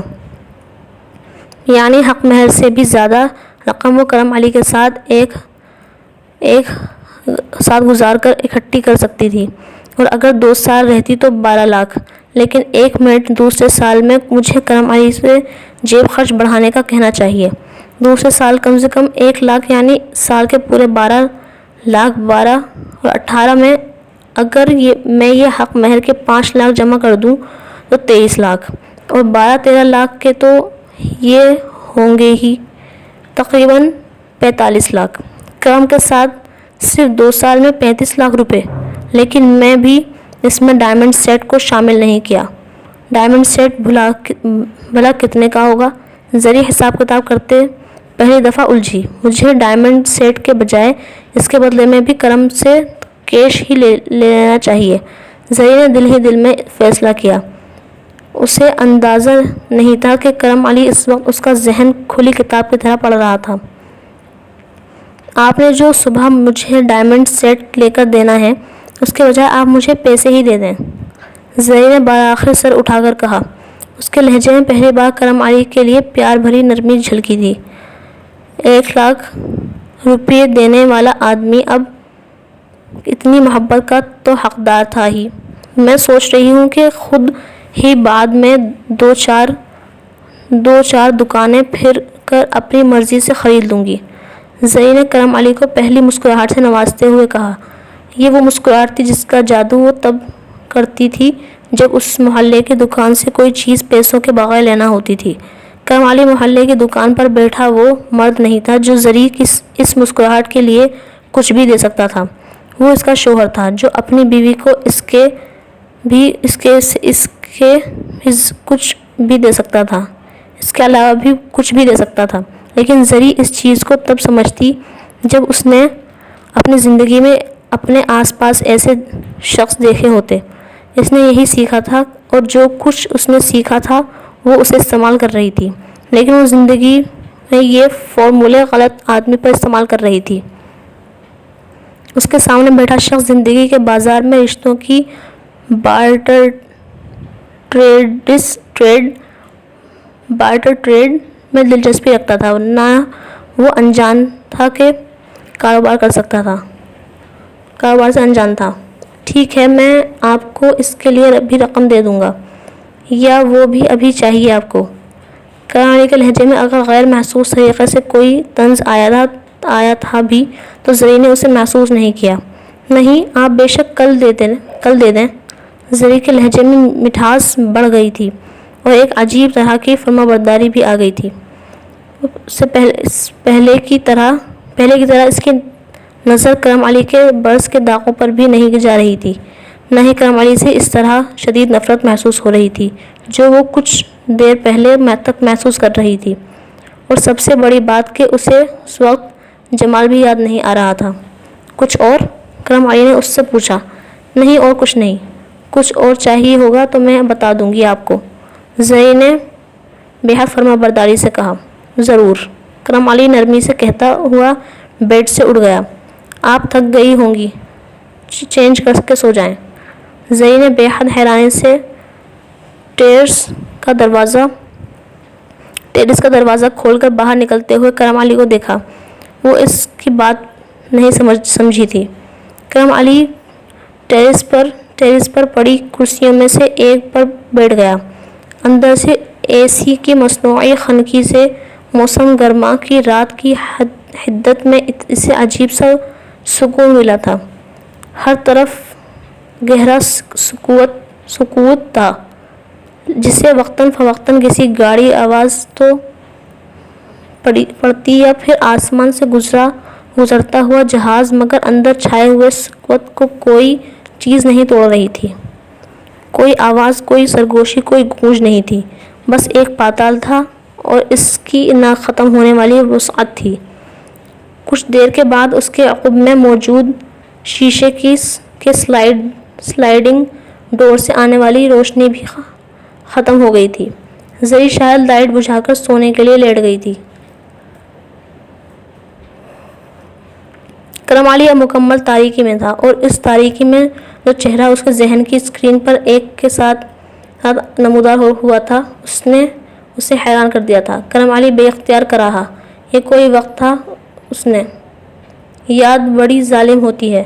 یعنی حق مہر سے بھی زیادہ رقم وہ کرم علی کے ساتھ گزار کر اکٹھی کر سکتی تھی، اور اگر 2 سال رہتی تو 12 لاکھ۔ لیکن 1 منٹ دوسرے سال میں مجھے کرم علی سے جیب خرچ بڑھانے کا کہنا چاہیے۔ دوسرے سال کم سے کم 1 لاکھ، یعنی سال کے پورے 12 لاکھ۔ 12 اور 18 میں اگر میں یہ حق مہر کے 5 لاکھ جمع کر دوں تو 23 لاکھ، اور 12-13 لاکھ کے تو یہ ہوں گے ہی تقریباً 45 لاکھ۔ کرم کے ساتھ صرف 2 سال میں 35 لاکھ روپے۔ لیکن میں بھی اس میں ڈائمنڈ سیٹ کو شامل نہیں کیا۔ ڈائمنڈ سیٹ بھلا کتنے کا ہوگا؟ زری حساب کتاب کرتے پہلی دفعہ الجھی۔ مجھے ڈائمنڈ سیٹ کے بجائے اس کے بدلے میں بھی کرم سے کیش ہی لے لینا چاہیے۔ زری نے دل ہی دل میں فیصلہ کیا۔ اسے اندازہ نہیں تھا کہ کرم علی اس وقت اس کا ذہن کھلی کتاب کی طرح پڑھ رہا تھا۔ آپ نے جو صبح مجھے ڈائمنڈ سیٹ لے کر دینا ہے، اس کے بجائے آپ مجھے پیسے ہی دے دیں، زری نے بالآخر سر اٹھا کر کہا۔ اس کے لہجے میں پہلی بار کرم علی کے لیے پیار بھری نرمی جھلکی تھی۔ 1 لاکھ روپے دینے والا آدمی اب اتنی محبت کا تو حقدار تھا ہی۔ میں سوچ رہی ہوں کہ خود ہی بعد میں 2-4 دکانیں پھر کر اپنی مرضی سے خرید لوں گی۔ زئی نے کرم علی کو پہلی مسکراہٹ سے نوازتے ہوئے کہا۔ یہ وہ مسکراہٹ تھی جس کا جادو وہ تب کرتی تھی جب اس محلے کی دکان سے کوئی چیز پیسوں کے بغیر لینا ہوتی تھی۔ کرم علی محلے کی دکان پر بیٹھا وہ مرد نہیں تھا جو زری کی اس مسکراہٹ کے لیے کچھ بھی دے سکتا تھا۔ وہ اس کا شوہر تھا جو اپنی بیوی کو اس کے کچھ بھی دے سکتا تھا، اس کے علاوہ بھی کچھ بھی دے سکتا تھا۔ لیکن زری اس چیز کو تب سمجھتی جب اس نے اپنی زندگی میں اپنے آس پاس ایسے شخص دیکھے ہوتے۔ اس نے یہی سیکھا تھا اور جو کچھ اس نے سیکھا تھا وہ اسے استعمال کر رہی تھی، لیکن وہ زندگی میں یہ فارمولے غلط آدمی پر استعمال کر رہی تھی۔ اس کے سامنے بیٹھا شخص زندگی کے بازار میں رشتوں کی بارٹر ٹریڈ میں دلچسپی رکھتا تھا، نہ وہ انجان تھا کہ کاروبار سے انجان تھا۔ ٹھیک ہے، میں آپ کو اس کے لیے بھی رقم دے دوں گا، یا وہ بھی ابھی چاہیے آپ کو؟ کرم علی کے لہجے میں اگر غیر محسوس طریقے سے کوئی طنز آیا تھا بھی تو زری نے اسے محسوس نہیں کیا۔ نہیں، آپ بے شک کل دے دیں۔ زری کے لہجے میں مٹھاس بڑھ گئی تھی اور ایک عجیب طرح کی فرمانبرداری بھی آ گئی تھی۔ پہلے کی طرح اس کی نظر کرم علی کے برس کے داغوں پر بھی نہیں جا رہی تھی، نہ ہی کرم علی سے اس طرح شدید نفرت محسوس ہو رہی تھی جو وہ کچھ دیر پہلے تک محسوس کر رہی تھی۔ اور سب سے بڑی بات کہ اسے اس وقت جمال بھی یاد نہیں آ رہا تھا۔ کچھ اور؟ کرم علی نے اس سے پوچھا۔ نہیں، اور کچھ نہیں۔ کچھ اور چاہیے ہوگا تو میں بتا دوں گی آپ کو، زئی نے بے حد فرمانبرداری سے کہا۔ ضرور، کرم علی نرمی سے کہتا ہوا بیڈ سے اٹھ گیا۔ آپ تھک گئی ہوں گی، چینج کر کے سو جائیں۔ زئی نے بے حد حیرانی سے ٹیرس کا دروازہ کھول کر باہر نکلتے ہوئے کرم علی کو دیکھا۔ وہ اس کی بات نہیں سمجھی تھی۔ کرم علی ٹیرس پر پڑی کرسیوں میں سے ایک پر بیٹھ گیا۔ اندر سے اے سی کی مصنوعی خنکی سے موسم گرما کی رات کی حدت میں اسے عجیب سا سکون ملا تھا۔ ہر طرف گہرا سکوت تھا جسے وقتاً فوقتاً کسی گاڑی آواز تو پڑتی یا پھر آسمان سے گزرتا ہوا جہاز، مگر اندر چھائے ہوئے سکوت کو کوئی چیز نہیں توڑ رہی تھی۔ کوئی آواز، کوئی سرگوشی، کوئی گونج نہیں تھی، بس ایک پاتال تھا اور اس کی نہ ختم ہونے والی وسعت تھی۔ کچھ دیر کے بعد اس کے عقب میں موجود شیشے کے سلائڈنگ ڈور سے آنے والی روشنی بھی ختم ہو گئی تھی۔ زری شاید لائٹ بجھا کر سونے کے لیے لیٹ گئی تھی۔ کرم علی اب مکمل تاریکی میں تھا اور اس تاریکی میں جو چہرہ اس کے ذہن کی اسکرین پر ایک کے ساتھ نمودار ہوا تھا اس نے اسے حیران کر دیا تھا۔ کرم علی بے اختیار کر رہا۔ یہ کوئی وقت تھا، اس نے یاد بڑی ظالم ہوتی ہے،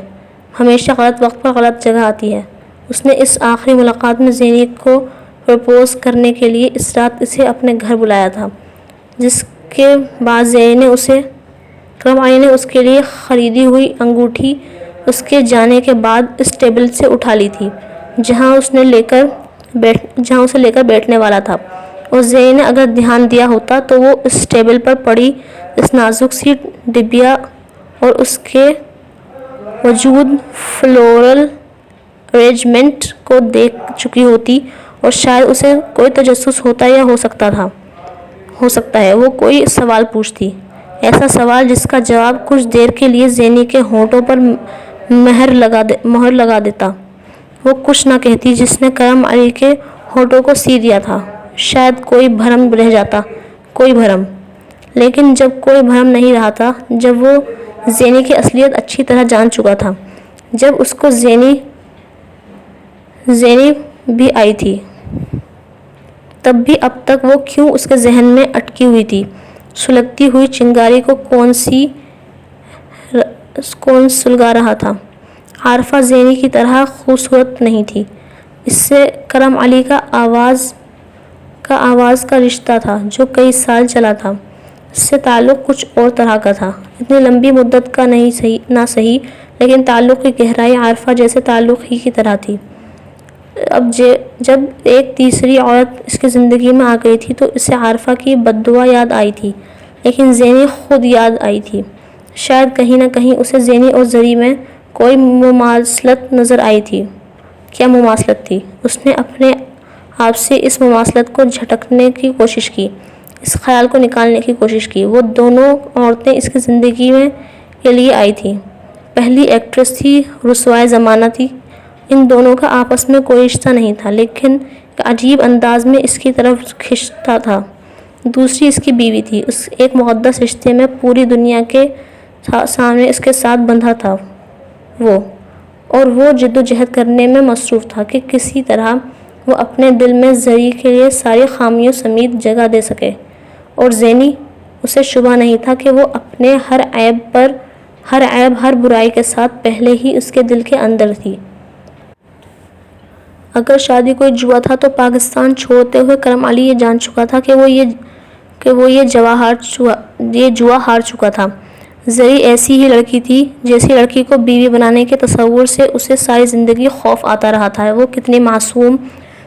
ہمیشہ غلط وقت پر غلط جگہ آتی ہے۔ اس نے اس آخری ملاقات میں زینی کو پرپوز کرنے کے لیے اس رات اسے اپنے گھر بلایا تھا، جس کے بعد کرم علی نے اس کے لیے خریدی ہوئی انگوٹھی اس کے جانے کے بعد اس ٹیبل سے اٹھا لی تھی جہاں اسے لے کر بیٹھنے والا تھا، اور زینی نے اگر دھیان دیا ہوتا تو وہ اس ٹیبل پر پڑی اس نازک سی ڈبیا اور اس کے موجود فلورل ارینجمنٹ کو دیکھ چکی ہوتی، اور شاید اسے کوئی تجسس ہوتا یا ہو سکتا ہے وہ کوئی سوال پوچھتی، ایسا سوال جس کا جواب کچھ دیر کے لیے زینی کے ہونٹوں پر مہر لگا دیتا۔ وہ کچھ نہ کہتی جس نے کرم علی کے ہونٹوں کو سی دیا تھا۔ شاید کوئی بھرم رہ جاتا، کوئی بھرم۔ لیکن جب کوئی بھرم نہیں رہا تھا، جب وہ زینی کی اصلیت اچھی طرح جان چکا تھا، جب اس کو زینی بھی آئی تھی، تب بھی اب تک وہ کیوں اس کے ذہن میں اٹکی ہوئی تھی؟ سلگتی ہوئی چنگاری کو کون سلگا رہا تھا؟ عارفہ زینی کی طرح خوبصورت نہیں تھی، اس سے کرم علی کا آواز کا رشتہ تھا جو کئی سال چلا تھا۔ سے تعلق کچھ اور طرح کا تھا، اتنی لمبی مدت کا نہ صحیح، لیکن تعلق کی گہرائی عارفہ جیسے تعلق ہی کی طرح تھی۔ اب جب ایک تیسری عورت اس کی زندگی میں آ گئی تھی تو اسے عارفہ کی بد دعا یاد آئی تھی، لیکن زینی خود یاد آئی تھی۔ شاید کہیں نہ کہیں اسے زینی اور زری میں کوئی مماثلت نظر آئی تھی۔ کیا مماثلت تھی؟ اس نے اپنے آپ سے اس مماثلت کو جھٹکنے کی کوشش کی، اس خیال کو نکالنے کی کوشش کی۔ وہ دونوں عورتیں اس کی زندگی میں کے لیے آئی تھیں۔ پہلی ایکٹریس تھی، رسوائے زمانہ تھی۔ ان دونوں کا آپس میں کوئی رشتہ نہیں تھا، لیکن ایک عجیب انداز میں اس کی طرف کھنچتا تھا۔ دوسری اس کی بیوی تھی، اس ایک مقدس رشتے میں پوری دنیا کے سامنے اس کے ساتھ بندھا تھا وہ جد و جہد کرنے میں مصروف تھا کہ کسی طرح وہ اپنے دل میں زری کے لیے ساری خامیوں سمیت جگہ دے سکے، اور زینی، اسے شبہ نہیں تھا کہ وہ اپنے ہر عیب ہر برائی کے ساتھ پہلے ہی اس کے دل کے اندر تھی۔ اگر شادی کوئی جوا تھا تو پاکستان چھوڑتے ہوئے کرم علی یہ جان چکا تھا کہ وہ یہ جوا ہار چکا تھا۔ زری ایسی ہی لڑکی تھی جیسی لڑکی کو بیوی بنانے کے تصور سے اسے ساری زندگی خوف آتا رہا تھا۔ وہ کتنی معصوم،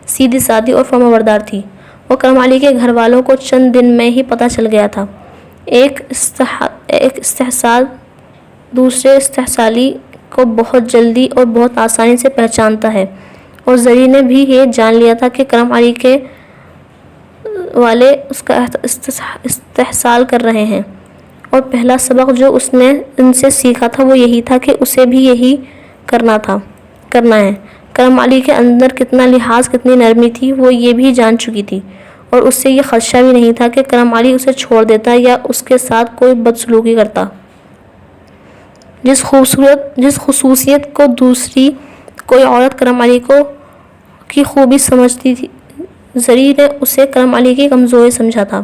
سیدھی سادی اور فرمانبردار تھی، وہ کرم علی کے گھر والوں کو چند دن میں ہی پتہ چل گیا تھا۔ ایک استحصال دوسرے استحصالی کو بہت جلدی اور بہت آسانی سے پہچانتا ہے، اور زری نے بھی یہ جان لیا تھا کہ کرم علی کے والے اس کا استحصال کر رہے ہیں، اور پہلا سبق جو اس نے ان سے سیکھا تھا وہ یہی تھا کہ اسے بھی یہی کرنا ہے۔ کرم علی کے اندر کتنا لحاظ، کتنی نرمی تھی، وہ یہ بھی جان چکی تھی، اور اس سے یہ خدشہ بھی نہیں تھا کہ کرم علی اسے چھوڑ دیتا یا اس کے ساتھ کوئی بدسلوکی کرتا۔ جس خصوصیت کو دوسری کوئی عورت کرم علی کی خوبی سمجھتی تھی، زری نے اسے کرم علی کی کمزوری سمجھا تھا۔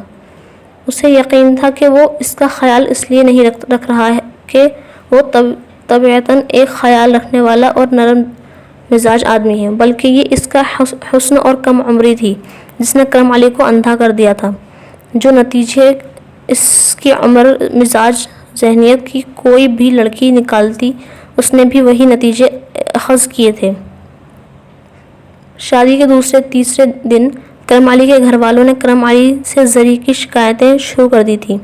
اسے یقین تھا کہ وہ اس کا خیال اس لیے نہیں رکھ رہا ہے کہ وہ طبیعتاً ایک خیال رکھنے والا اور نرم مزاج آدمی ہے، بلکہ یہ اس کا حسن اور کم عمری تھی جس نے کرم علی کو اندھا کر دیا تھا۔ جو نتیجے اس کی عمر، مزاج، ذہنیت کی کوئی بھی لڑکی نکالتی، اس نے بھی وہی نتیجے اخذ کیے تھے۔ شادی کے دوسرے تیسرے دن کرم علی کے گھر والوں نے کرم علی سے زری کی شکایتیں شروع کر دی تھیں،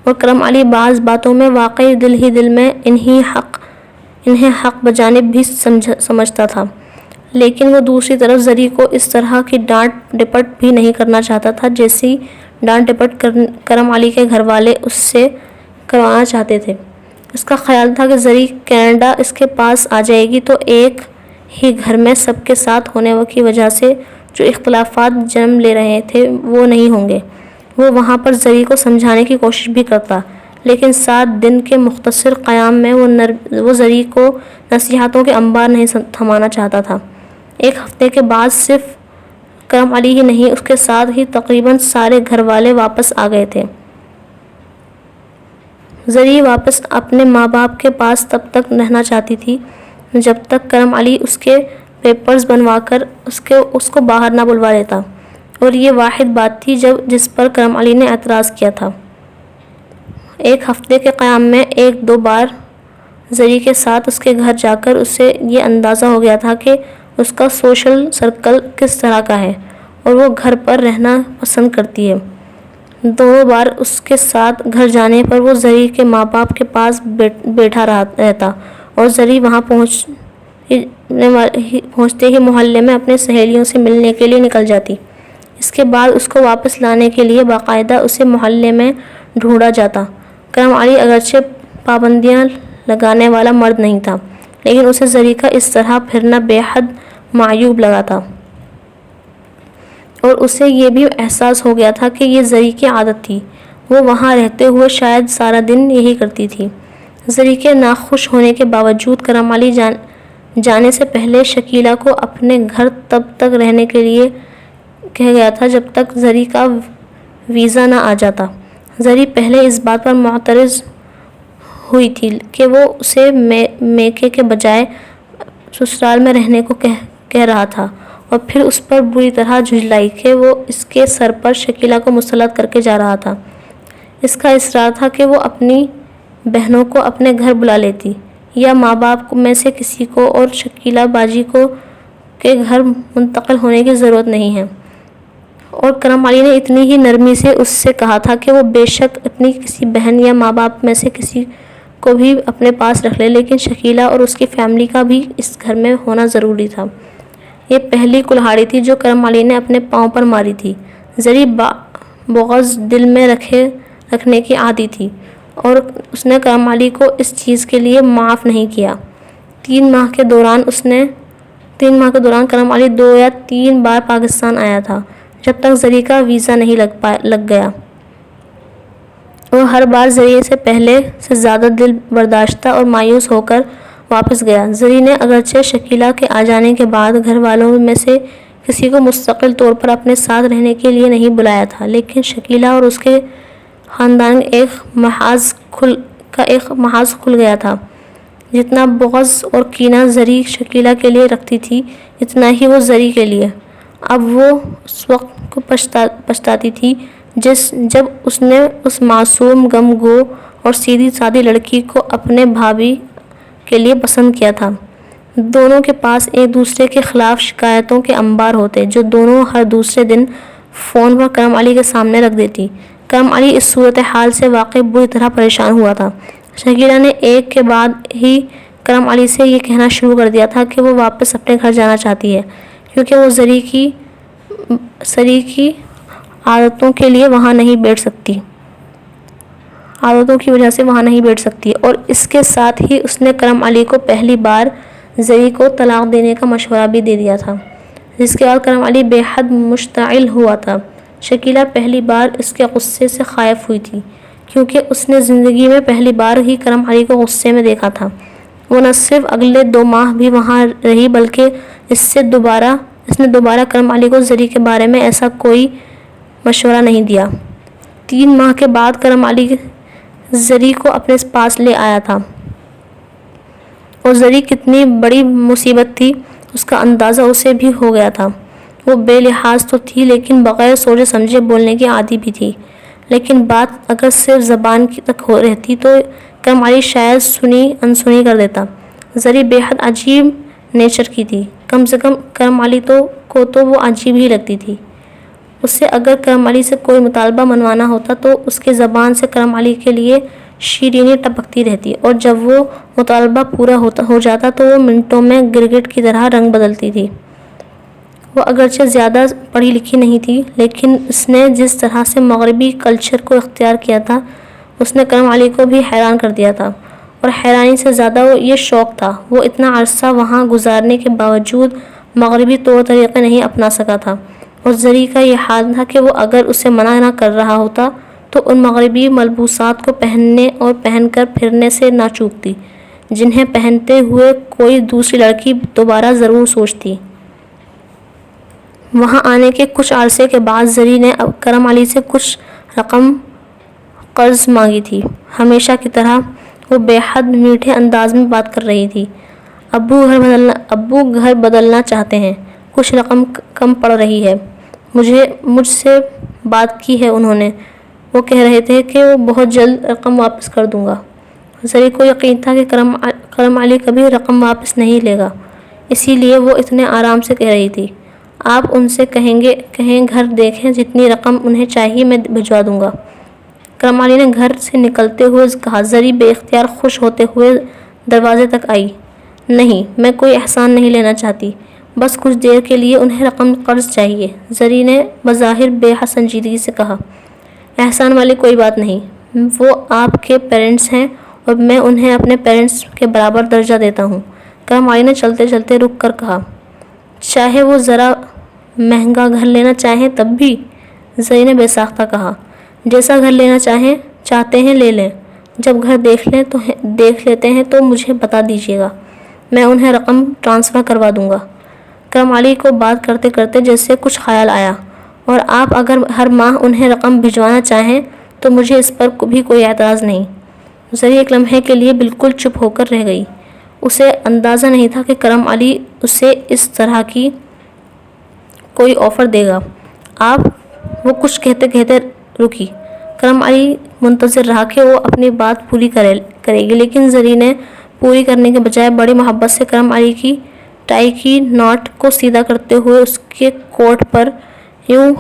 اور کرم علی بعض باتوں میں واقعی دل ہی دل میں انہیں حق بجانب بھی سمجھتا تھا، لیکن وہ دوسری طرف زری کو اس طرح کی ڈانٹ ڈپٹ بھی نہیں کرنا چاہتا تھا جیسی ڈانٹ ڈپٹ کرم علی کے گھر والے اس سے کروانا چاہتے تھے۔ اس کا خیال تھا کہ زری کینیڈا اس کے پاس آ جائے گی تو ایک ہی گھر میں سب کے ساتھ ہونے کی وجہ سے جو اختلافات جنم لے رہے تھے وہ نہیں ہوں گے۔ وہ وہاں پر زری کو سمجھانے کی کوشش بھی کرتا، لیکن 7 دن کے مختصر قیام میں وہ زری کو نصیحتوں کے انبار نہیں تھمانا چاہتا تھا۔ ایک ہفتے کے بعد صرف کرم علی ہی نہیں، اس کے ساتھ ہی تقریباً سارے گھر والے واپس آ گئے تھے۔ زری واپس اپنے ماں باپ کے پاس تب تک رہنا چاہتی تھی جب تک کرم علی اس کے پیپرز بنوا کر اس کو باہر نہ بلوا لیتا، اور یہ واحد بات تھی جس پر کرم علی نے اعتراض کیا تھا۔ ایک ہفتے کے قیام میں 1-2 بار زری کے ساتھ اس کے گھر جا کر اسے یہ اندازہ ہو گیا تھا کہ اس کا سوشل سرکل کس طرح کا ہے، اور وہ گھر پر رہنا پسند کرتی ہے۔ 2 بار اس کے ساتھ گھر جانے پر وہ زری کے ماں باپ کے پاس بیٹھا رہتا، اور زری وہاں پہنچتے ہی محلے میں اپنی سہیلیوں سے ملنے کے لیے نکل جاتی۔ اس کے بعد اس کو واپس لانے کے لیے باقاعدہ اسے محلے میں ڈھونڈا جاتا۔ کرم علی اگرچہ پابندیاں لگانے والا مرد نہیں تھا، لیکن اسے زری کا اس طرح پھرنا بے حد معیوب لگا تھا، اور اسے یہ بھی احساس ہو گیا تھا کہ یہ زری کی عادت تھی۔ وہ وہاں رہتے ہوئے شاید سارا دن یہی کرتی تھی۔ زری کے ناخوش ہونے کے باوجود کرم علی جانے سے پہلے شکیلہ کو اپنے گھر تب تک رہنے کے لیے کہہ گیا تھا جب تک زری کا ویزا نہ آ جاتا۔ زری پہلے اس بات پر معترض ہوئی تھی کہ وہ اسے میکے کے بجائے سسرال میں رہنے کو کہہ رہا تھا، اور پھر اس پر بری طرح جھنجھلائی کہ وہ اس کے سر پر شکیلہ کو مسلط کر کے جا رہا تھا۔ اس کا اصرار تھا کہ وہ اپنی بہنوں کو اپنے گھر بلا لیتی یا ماں باپ میں سے کسی کو اور شکیلہ باجی کو کے گھر منتقل ہونے کی ضرورت نہیں ہے۔ اور کرم علی نے اتنی ہی نرمی سے اس سے کہا تھا کہ وہ بے شک اپنی کسی بہن یا ماں باپ میں سے کسی کو بھی اپنے پاس رکھ لے، لیکن شکیلہ اور اس کی فیملی کا بھی اس گھر میں ہونا ضروری تھا۔ یہ پہلی کلہاڑی تھی جو کرم علی نے اپنے پاؤں پر ماری تھی۔ زری بغض دل میں رکھنے کی عادی تھی اور اس نے کرم علی کو اس چیز کے لیے معاف نہیں کیا۔ 3 ماہ کے دوران کرم علی 2 یا 3 بار پاکستان آیا تھا، جب تک زری کا ویزا نہیں لگ گیا۔ وہ ہر بار زری سے پہلے سے زیادہ دل برداشتہ اور مایوس ہو کر واپس گیا۔ زری نے اگرچہ شکیلہ کے آ جانے کے بعد گھر والوں میں سے کسی کو مستقل طور پر اپنے ساتھ رہنے کے لیے نہیں بلایا تھا، لیکن شکیلہ اور اس کے خاندان کا ایک محاذ کھل گیا تھا۔ جتنا بغض اور کینہ زری شکیلہ کے لیے رکھتی تھی، اتنا ہی وہ زری کے لیے۔ اب وہ اس وقت کو پچھتاتی تھی جب اس نے اس معصوم، غم گو اور سیدھی سادی لڑکی کو اپنے بھابی کے لیے پسند کیا تھا۔ دونوں کے پاس ایک دوسرے کے خلاف شکایتوں کے انبار ہوتے، جو دونوں ہر دوسرے دن فون پر کرم علی کے سامنے رکھ دیتی۔ کرم علی اس صورتحال سے واقعی بری طرح پریشان ہوا تھا۔ شکیلہ نے ایک کے بعد ہی کرم علی سے یہ کہنا شروع کر دیا تھا کہ وہ واپس اپنے گھر جانا چاہتی ہے، کیونکہ وہ زری کی عادتوں کی وجہ سے وہاں نہیں بیٹھ سکتی، اور اس کے ساتھ ہی اس نے کرم علی کو پہلی بار زری کو طلاق دینے کا مشورہ بھی دے دیا تھا، جس کے بعد کرم علی بے حد مشتعل ہوا تھا۔ شکیلہ پہلی بار اس کے غصے سے خائف ہوئی تھی، کیونکہ اس نے زندگی میں پہلی بار ہی کرم علی کو غصے میں دیکھا تھا۔ وہ نہ صرف اگلے 2 ماہ بھی وہاں رہی، بلکہ اس نے دوبارہ کرم علی کو زری کے بارے میں ایسا کوئی مشورہ نہیں دیا۔ 3 ماہ کے بعد کرم علی زری کو اپنے پاس لے آیا تھا، اور زری کتنی بڑی مصیبت تھی اس کا اندازہ اسے بھی ہو گیا تھا۔ وہ بے لحاظ تو تھی، لیکن بغیر سوچے سمجھے بولنے کی عادی بھی تھی، لیکن بات اگر صرف زبان تک رہتی تو کرم علی شاید سنی انسنی کر دیتا۔ زری بے حد عجیب نیچر کی تھی، کم سے کم کرم علی کو تو وہ عجیب ہی لگتی تھی۔ اسے اگر کرم علی سے کوئی مطالبہ منوانا ہوتا تو اس کی زبان سے کرم علی کے لیے شیرینی ٹپکتی رہتی، اور جب وہ مطالبہ پورا ہو جاتا تو وہ منٹوں میں گرگٹ کی طرح رنگ بدلتی تھی۔ وہ اگرچہ زیادہ پڑھی لکھی نہیں تھی، لیکن اس نے جس طرح سے مغربی کلچر کو اختیار کیا تھا، اس نے کرم علی کو بھی حیران کر دیا تھا، اور حیرانی سے زیادہ یہ شوق تھا۔ وہ اتنا عرصہ وہاں گزارنے کے باوجود مغربی طور طریقے نہیں اپنا سکا تھا، اور زری کا یہ حال تھا کہ وہ اگر اسے منع نہ کر رہا ہوتا تو ان مغربی ملبوسات کو پہننے اور پہن کر پھرنے سے نہ چوکتی، جنہیں پہنتے ہوئے کوئی دوسری لڑکی دوبارہ ضرور سوچتی۔ وہاں آنے کے کچھ عرصے کے بعد زری نے کرم علی سے کچھ رقم قرض مانگی تھی۔ ہمیشہ کی طرح وہ بے حد میٹھے انداز میں بات کر رہی تھی۔ ابو گھر بدلنا چاہتے ہیں، کچھ رقم کم پڑ رہی ہے، مجھ سے بات کی ہے انہوں نے، وہ کہہ رہے تھے کہ وہ بہت جلد رقم واپس کر دوں گا۔ زری کو یقین تھا کہ کرم علی کبھی رقم واپس نہیں لے گا، اسی لیے وہ اتنے آرام سے کہہ رہی تھی، آپ ان سے کہیں گھر دیکھیں، جتنی رقم انہیں چاہیے میں بھجوا دوں گا۔ کرم علی نے گھر سے نکلتے ہوئے کہا۔ زری بے اختیار خوش ہوتے ہوئے دروازے تک آئی۔ نہیں، میں کوئی احسان نہیں لینا چاہتی، بس کچھ دیر کے لیے انہیں رقم قرض چاہیے، زری نے بظاہر بے حد سنجیدگی سے کہا۔ احسان والی کوئی بات نہیں، وہ آپ کے پیرنٹس ہیں اور میں انہیں اپنے پیرنٹس کے برابر درجہ دیتا ہوں، کرم علی نے چلتے چلتے رک کر کہا۔ چاہے وہ ذرا مہنگا گھر لینا چاہیں تب بھی، زری نے بے ساختہ کہا۔ جیسا گھر لینا چاہتے ہیں لے لیں، جب گھر دیکھ لیتے ہیں تو مجھے بتا دیجیے گا، میں انہیں رقم ٹرانسفر کروا دوں گا۔ کرم علی کو بات کرتے کرتے جیسے کچھ خیال آیا، اور آپ اگر ہر ماہ انہیں رقم بھجوانا چاہیں تو مجھے اس پر بھی کوئی اعتراض نہیں۔ زری ایک لمحے کے لیے بالکل چپ ہو کر رہ گئی۔ اسے اندازہ نہیں تھا کہ کرم علی اسے اس طرح کی کوئی آفر دے گا۔ وہ کچھ کہتے کہتے رکی۔ کرم علی منتظر رہا کہ وہ اپنی بات پوری کرے گی، لیکن زری نے پوری کرنے کے بجائے بڑی محبت سے کرم علی کی ٹائی کی ناٹ کو سیدھا کرتے ہوئے اس کے کوٹ پر یوں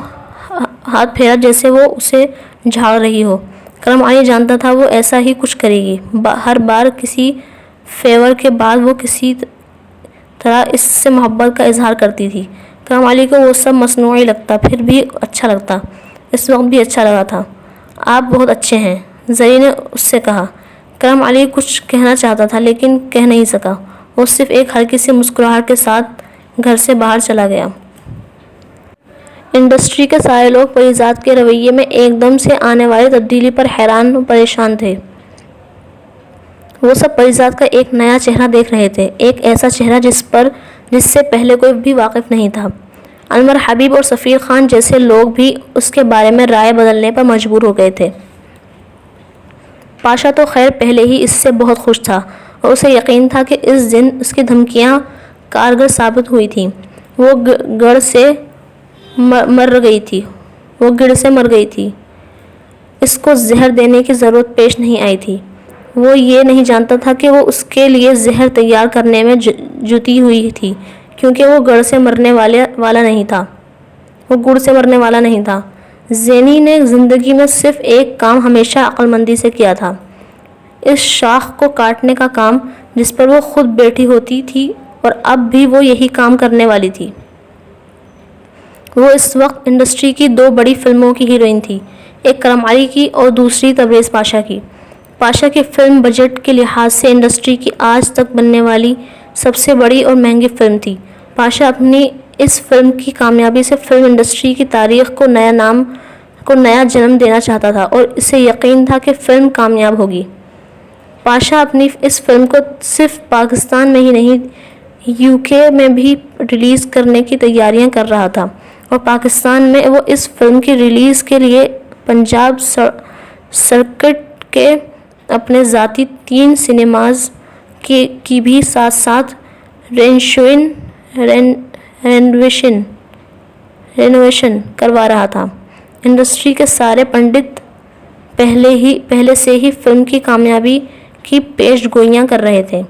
ہاتھ پھیرا جیسے وہ اسے جھاڑ رہی ہو۔ کرم علی جانتا تھا وہ ایسا ہی کچھ کرے گی۔ ہر بار کسی فیور کے بعد وہ کسی طرح اس سے محبت کا اظہار کرتی تھی۔ کرم علی کو وہ سب مصنوعی لگتا، پھر بھی اچھا لگتا۔ اس وقت بھی اچھا لگا تھا۔ آپ بہت اچھے ہیں، زری نے اس سے کہا۔ کرم علی کچھ کہنا چاہتا تھا لیکن کہہ نہیں سکا۔ وہ صرف ایک ہلکی سی مسکراہٹ کے ساتھ گھر سے باہر چلا گیا۔ انڈسٹری کے سارے لوگ پریزاد کے رویے میں ایک دم سے آنے والی تبدیلی پر حیران و پریشان تھے۔ وہ سب پریزاد کا ایک نیا چہرہ دیکھ رہے تھے، ایک ایسا چہرہ جس سے پہلے کوئی بھی واقف نہیں تھا۔ انور حبیب اور سفیر خان جیسے لوگ بھی اس کے بارے میں رائے بدلنے پر مجبور ہو گئے تھے۔ پاشا تو خیر پہلے ہی اس سے بہت خوش تھا اور اسے یقین تھا کہ اس دن اس کی دھمکیاں کارگر ثابت ہوئی تھیں۔ وہ گڑ سے مر گئی تھی۔ اس کو زہر دینے کی ضرورت پیش نہیں آئی تھی۔ وہ یہ نہیں جانتا تھا کہ وہ اس کے لیے زہر تیار کرنے میں جٹی ہوئی تھی، کیونکہ وہ گڑ سے مرنے والا نہیں تھا۔ زینی نے زندگی میں صرف ایک کام ہمیشہ عقل مندی سے کیا تھا، اس شاخ کو کاٹنے کا کام جس پر وہ خود بیٹھی ہوتی تھی، اور اب بھی وہ یہی کام کرنے والی تھی۔ وہ اس وقت انڈسٹری کی دو بڑی فلموں کی ہیروئن تھی، ایک کرم علی کی اور دوسری تبریز پاشا کی۔ پاشا کی فلم بجٹ کے لحاظ سے انڈسٹری کی آج تک بننے والی سب سے بڑی اور مہنگی فلم تھی۔ پاشا اپنی اس فلم کی کامیابی سے فلم انڈسٹری کی تاریخ کو نیا جنم دینا چاہتا تھا اور اسے یقین تھا کہ فلم کامیاب ہوگی۔ پاشا اپنی اس فلم کو صرف پاکستان میں ہی نہیں، UK میں بھی ریلیز کرنے کی تیاریاں کر رہا تھا، اور پاکستان میں وہ اس فلم کی ریلیز کے لیے پنجاب سرکٹ کے اپنے ذاتی 3 سنیماز کی بھی ساتھ رینوویشن کروا رہا تھا۔ انڈسٹری کے سارے پنڈت پہلے سے ہی فلم کی کامیابی کی پیش گوئیاں کر رہے تھے۔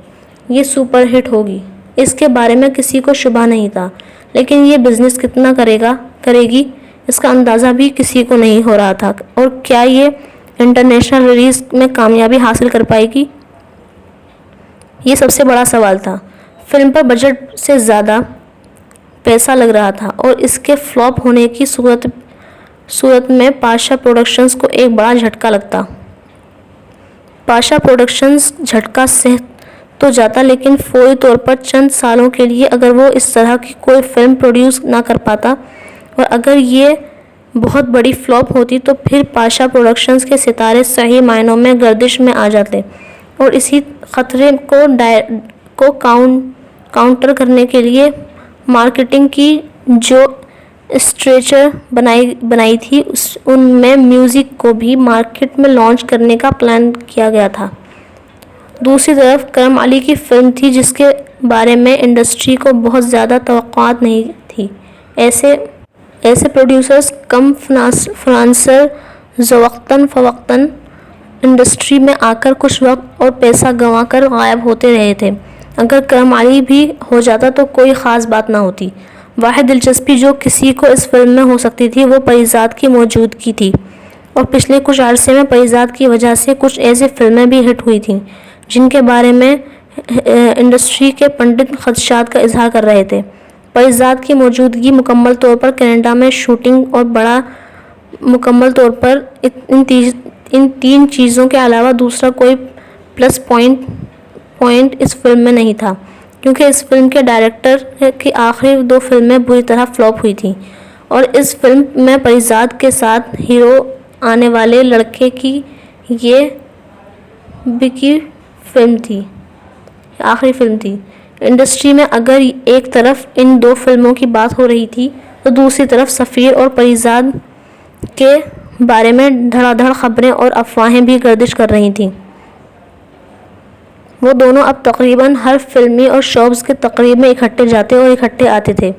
یہ سپر ہٹ ہوگی، اس کے بارے میں کسی کو شبہ نہیں تھا، لیکن یہ بزنس کتنا کرے گی اس کا اندازہ بھی کسی کو نہیں ہو رہا تھا، اور کیا یہ انٹرنیشنل ریلیز میں کامیابی حاصل کر پائے گی؟ یہ سب سے بڑا سوال تھا۔ فلم پر بجٹ سے زیادہ پیسہ لگ رہا تھا، اور اس کے فلاپ ہونے کی صورت میں پاشا پروڈکشنز کو ایک بڑا جھٹکا لگتا۔ پاشا پروڈکشنز جھٹکا سہ تو جاتا، لیکن فوری طور پر چند سالوں کے لیے اگر وہ اس طرح کی کوئی فلم پروڈیوس نہ کر پاتا، اور اگر یہ بہت بڑی فلاپ ہوتی، تو پھر پاشا پروڈکشنز کے ستارے صحیح معنوں میں گردش میں آ جاتے، اور اسی خطرے کو کاؤنٹر کرنے کے لیے مارکیٹنگ کی جو اسٹریٹجی بنائی تھی، ان میں میوزک کو بھی مارکیٹ میں لانچ کرنے کا پلان کیا گیا تھا۔ دوسری طرف کرم علی کی فلم تھی جس کے بارے میں انڈسٹری کو بہت زیادہ توقعات نہیں تھی۔ ایسے پروڈیوسرز کم فنانسر وقتاً فوقتاً انڈسٹری میں آ کر کچھ وقت اور پیسہ گنوا کر غائب ہوتے رہے تھے۔ اگر کرم علی بھی ہو جاتا تو کوئی خاص بات نہ ہوتی۔ واحد دلچسپی جو کسی کو اس فلم میں ہو سکتی تھی وہ پریزاد کی موجودگی تھی، اور پچھلے کچھ عرصے میں پریزاد کی وجہ سے کچھ ایسی فلمیں بھی ہٹ ہوئی تھیں جن کے بارے میں انڈسٹری کے پنڈت خدشات کا اظہار کر رہے تھے۔ پریزاد کی موجودگی مکمل طور پر کینیڈا میں شوٹنگ اور بڑا مکمل طور پر ان 3 چیزوں کے علاوہ دوسرا کوئی پلس پوائنٹ اس فلم میں نہیں تھا، کیونکہ اس فلم کے ڈائریکٹر کی آخری 2 فلمیں بری طرح فلاپ ہوئی تھیں، اور اس فلم میں پریزاد کے ساتھ ہیرو آنے والے لڑکے کی یہ بکی آخری فلم تھی۔ انڈسٹری میں اگر ایک طرف ان 2 فلموں کی بات ہو رہی تھی، تو دوسری طرف سفیر اور پریزاد کے بارے میں دھڑا دھڑ خبریں اور افواہیں بھی گردش کر رہی تھیں۔ وہ دونوں اب تقریباً ہر فلمی اور شوبز کے تقریب میں اکٹھے جاتے اور اکٹھے آتے تھے۔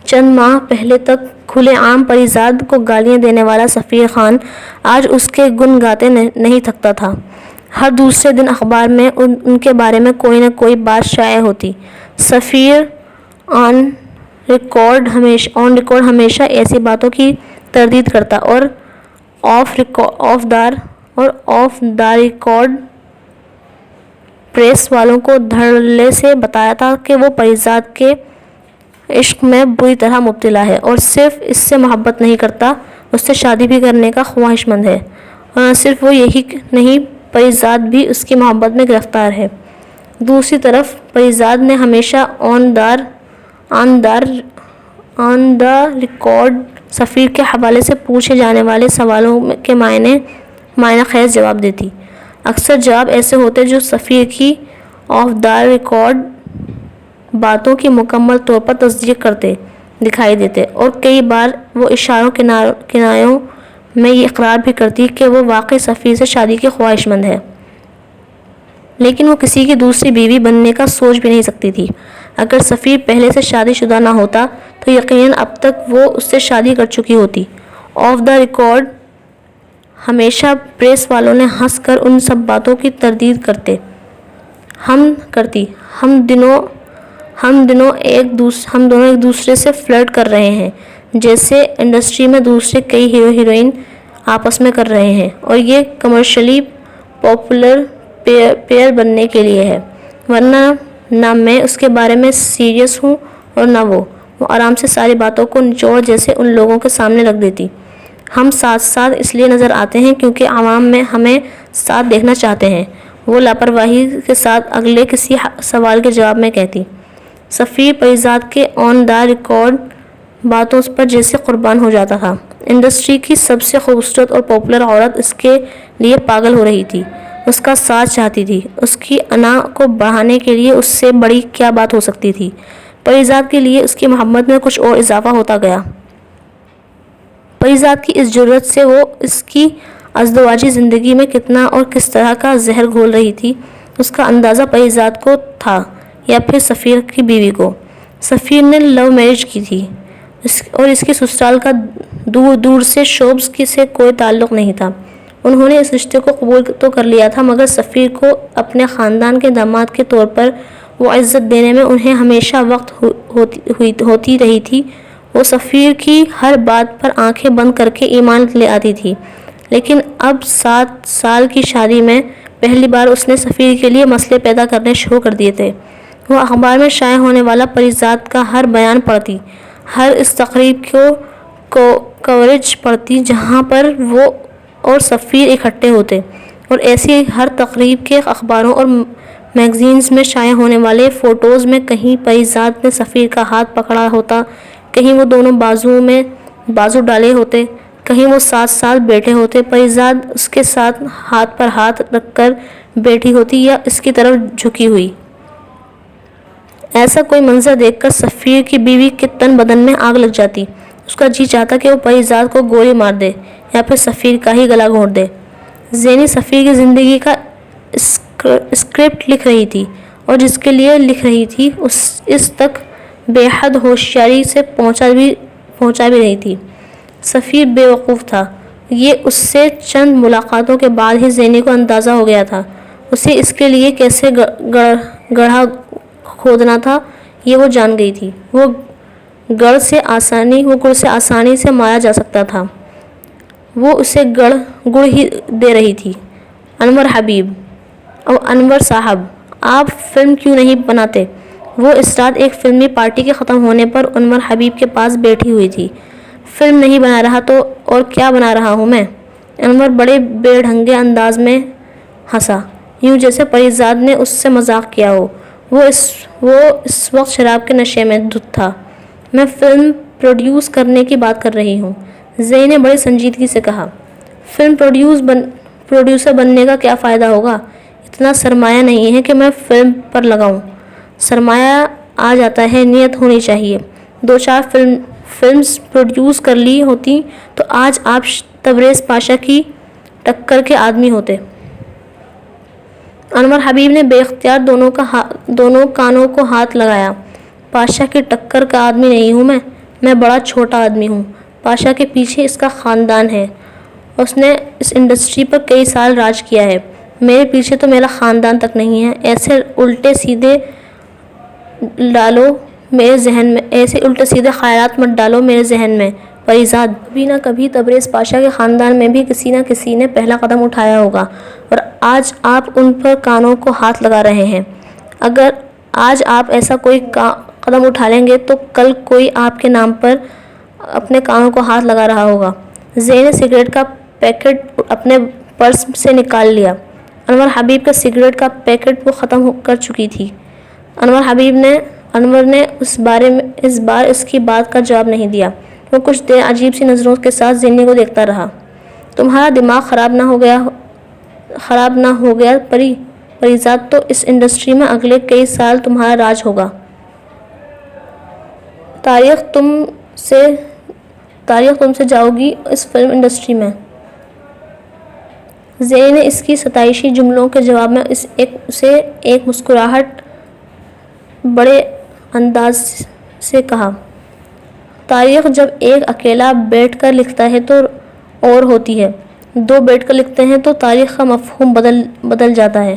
چند ماہ پہلے تک کھلے عام پریزاد کو گالیاں دینے والا سفیر خان آج اس کے گن گاتے نہیں تھکتا تھا۔ ہر دوسرے دن اخبار میں ان کے بارے میں کوئی نہ کوئی بات شائع ہوتی۔ سفیر آن ریکارڈ ہمیشہ ایسی باتوں کی تردید کرتا اور آف دا ریکارڈ پریس والوں کو دھڑلے سے بتاتا کہ وہ پریزاد کے عشق میں بری طرح مبتلا ہے اور صرف اس سے محبت نہیں کرتا، اس سے شادی بھی کرنے کا خواہش مند ہے، اور نہ صرف وہ یہی نہیں، پریزاد بھی اس کی محبت میں گرفتار ہے۔ دوسری طرف پریزاد نے ہمیشہ آن دا ریکارڈ سفیر کے حوالے سے پوچھے جانے والے سوالوں کے معنی خیز جواب دیتی۔ اکثر جواب ایسے ہوتے جو سفیر کی آف دا ریکارڈ باتوں کی مکمل طور پر تصدیق کرتے دکھائی دیتے، اور کئی بار وہ اشاروں کنایوں میں یہ اقرار بھی کرتی کہ وہ واقعی سفیر سے شادی کی خواہش مند ہے، لیکن وہ کسی کی دوسری بیوی بننے کا سوچ بھی نہیں سکتی تھی۔ اگر سفیر پہلے سے شادی شدہ نہ ہوتا تو یقیناً اب تک وہ اس سے شادی کر چکی ہوتی۔ آف دا ریکارڈ ہمیشہ پریس والوں نے ہنس کر ان سب باتوں کی تردید کرتی۔ ہم دونوں ایک دوسرے سے فلرٹ کر رہے ہیں، جیسے انڈسٹری میں دوسرے کئی ہیرو ہیروئن آپس میں کر رہے ہیں، اور یہ کمرشلی پاپولر پیئر بننے کے لیے ہے، ورنہ نہ میں اس کے بارے میں سیریس ہوں اور نہ وہ آرام سے ساری باتوں کو نچوڑ جیسے ان لوگوں کے سامنے رکھ دیتی۔ ہم ساتھ اس لیے نظر آتے ہیں کیونکہ عوام میں ہمیں ساتھ دیکھنا چاہتے ہیں، وہ لاپرواہی کے ساتھ اگلے کسی سوال کے جواب میں کہتی۔ سفیر پریزاد کے آن دا ریکارڈ باتوں پر جیسے قربان ہو جاتا تھا۔ انڈسٹری کی سب سے خوبصورت اور پاپولر عورت اس کے لیے پاگل ہو رہی تھی، اس کا ساتھ چاہتی تھی، اس کی انا کو بڑھانے کے لیے اس سے بڑی کیا بات ہو سکتی تھی۔ پریزاد کے لیے اس کی محبت میں کچھ اور اضافہ ہوتا گیا۔ پریزاد کی اس جرأت سے وہ اس کی ازدواجی زندگی میں کتنا اور کس طرح کا زہر گھول رہی تھی، اس کا اندازہ پریزاد کو تھا یا پھر سفیر کی بیوی کو۔ سفیر نے لو میرج کی تھی اور اس کی سسرال کا دور سے شوبز سے کوئی تعلق نہیں تھا۔ انہوں نے اس رشتے کو قبول تو کر لیا تھا، مگر سفیر کو اپنے خاندان کے داماد کے طور پر وہ عزت دینے میں انہیں ہمیشہ وقت ہوتی رہی تھی۔ وہ سفیر کی ہر بات پر آنکھیں بند کر کے ایمان لے آتی تھی، لیکن اب 7 سال کی شادی میں پہلی بار اس نے سفیر کے لیے مسئلے پیدا کرنے شروع کر دیے تھے۔ وہ اخبار میں شائع ہونے والا پریزاد کا ہر بیان پڑھتی، ہر اس تقریب کو کوریج پڑھتی جہاں پر وہ اور سفیر اکٹھے ہوتے، اور ایسی ہر تقریب کے اخباروں اور میگزینز میں شائع ہونے والے فوٹوز میں کہیں پریزاد نے سفیر کا ہاتھ پکڑا ہوتا، کہیں وہ دونوں بازوؤں میں بازو ڈالے ہوتے، کہیں وہ ساتھ بیٹھے ہوتے، پریزاد اس کے ساتھ ہاتھ پر ہاتھ رکھ کر بیٹھی ہوتی یا اس کی طرف جھکی ہوئی۔ ایسا کوئی منظر دیکھ کر سفیر کی بیوی کے تن بدن میں آگ لگ جاتی۔ اس کا جی چاہتا کہ وہ پریزاد کو گولی مار دے یا پھر سفیر کا ہی گلا گھونٹ دے۔ زینی سفیر کی زندگی کا اسکرپٹ لکھ رہی تھی، اور جس کے لیے لکھ رہی تھی اس تک بے حد ہوشیاری سے پہنچا بھی رہی تھی۔ سفیر بے وقوف تھا، یہ اس سے چند ملاقاتوں کے بعد ہی زینی کو اندازہ ہو گیا تھا۔ اسے اس کے لیے کیسے گڑھا کھودنا تھا یہ وہ جان گئی تھی۔ وہ گڑھ سے آسانی سے مارا جا سکتا تھا، وہ اسے گڑ ہی دے رہی تھی۔ انور حبیب، او انور صاحب، آپ فلم کیوں نہیں بناتے؟ وہ اس رات ایک فلمی پارٹی کے ختم ہونے پر انور حبیب کے پاس بیٹھی ہوئی تھی۔ فلم نہیں بنا رہا تو اور کیا بنا رہا ہوں میں؟ انور بڑے بے ڈھنگے انداز میں ہنسا، یوں جیسے پریزاد نے اس سے مذاق کیا ہو۔ وہ اس وقت شراب کے نشے میں دھت تھا۔ میں فلم پروڈیوس کرنے کی بات کر رہی ہوں، زئی نے بڑی سنجیدگی سے کہا۔ فلم پروڈیوسر بننے کا کیا فائدہ ہوگا؟ اتنا سرمایہ نہیں ہے کہ میں فلم پر لگاؤں۔ سرمایہ آ جاتا ہے، نیت ہونی چاہیے۔ 2-4 فلمز پروڈیوس کر لی ہوتی تو آج آپ تبریز پاشا کی ٹکر کے آدمی ہوتے۔ انور حبیب نے بے اختیار دونوں کانوں کو ہاتھ لگایا۔ پاشا کی ٹکر کا آدمی نہیں ہوں میں میں بڑا چھوٹا آدمی ہوں۔ پاشا کے پیچھے اس کا خاندان ہے۔ اس نے اس انڈسٹری پر کئی سال راج کیا ہے۔ میرے پیچھے تو میرا خاندان تک نہیں ہے۔ ایسے الٹے سیدھے خیالات مت ڈالو میرے ذہن میں پریزاد۔ کبھی نہ کبھی تبریز پاشا کے خاندان میں بھی کسی نہ کسی نے پہلا قدم اٹھایا ہوگا، اور آج آپ ان پر کانوں کو ہاتھ لگا رہے ہیں۔ اگر آج آپ ایسا کوئی قدم اٹھا لیں گے تو کل کوئی آپ کے نام پر اپنے کانوں کو ہاتھ لگا رہا ہوگا۔ زین نے سگریٹ کا پیکٹ اپنے پرس سے نکال لیا۔ انور حبیب کا سگریٹ کا پیکٹ وہ ختم کر چکی تھی۔ انور نے اس بار اس کی بات کا جواب نہیں دیا۔ وہ کچھ دیر عجیب سی نظروں کے ساتھ زینی کو دیکھتا رہا۔ تمہارا دماغ خراب نہ ہو گیا پریزاد؟ تو اس انڈسٹری میں اگلے کئی سال تمہارا راج ہوگا۔ تاریخ تم سے جاؤ گی اس فلم انڈسٹری میں۔ زین نے اس کی ستائشی جملوں کے جواب میں اسے ایک مسکراہٹ بڑے انداز سے کہا۔ تاریخ جب ایک اکیلا بیٹھ کر لکھتا ہے تو اور ہوتی ہے، دو بیٹھ کر لکھتے ہیں تو تاریخ کا مفہوم بدل جاتا ہے۔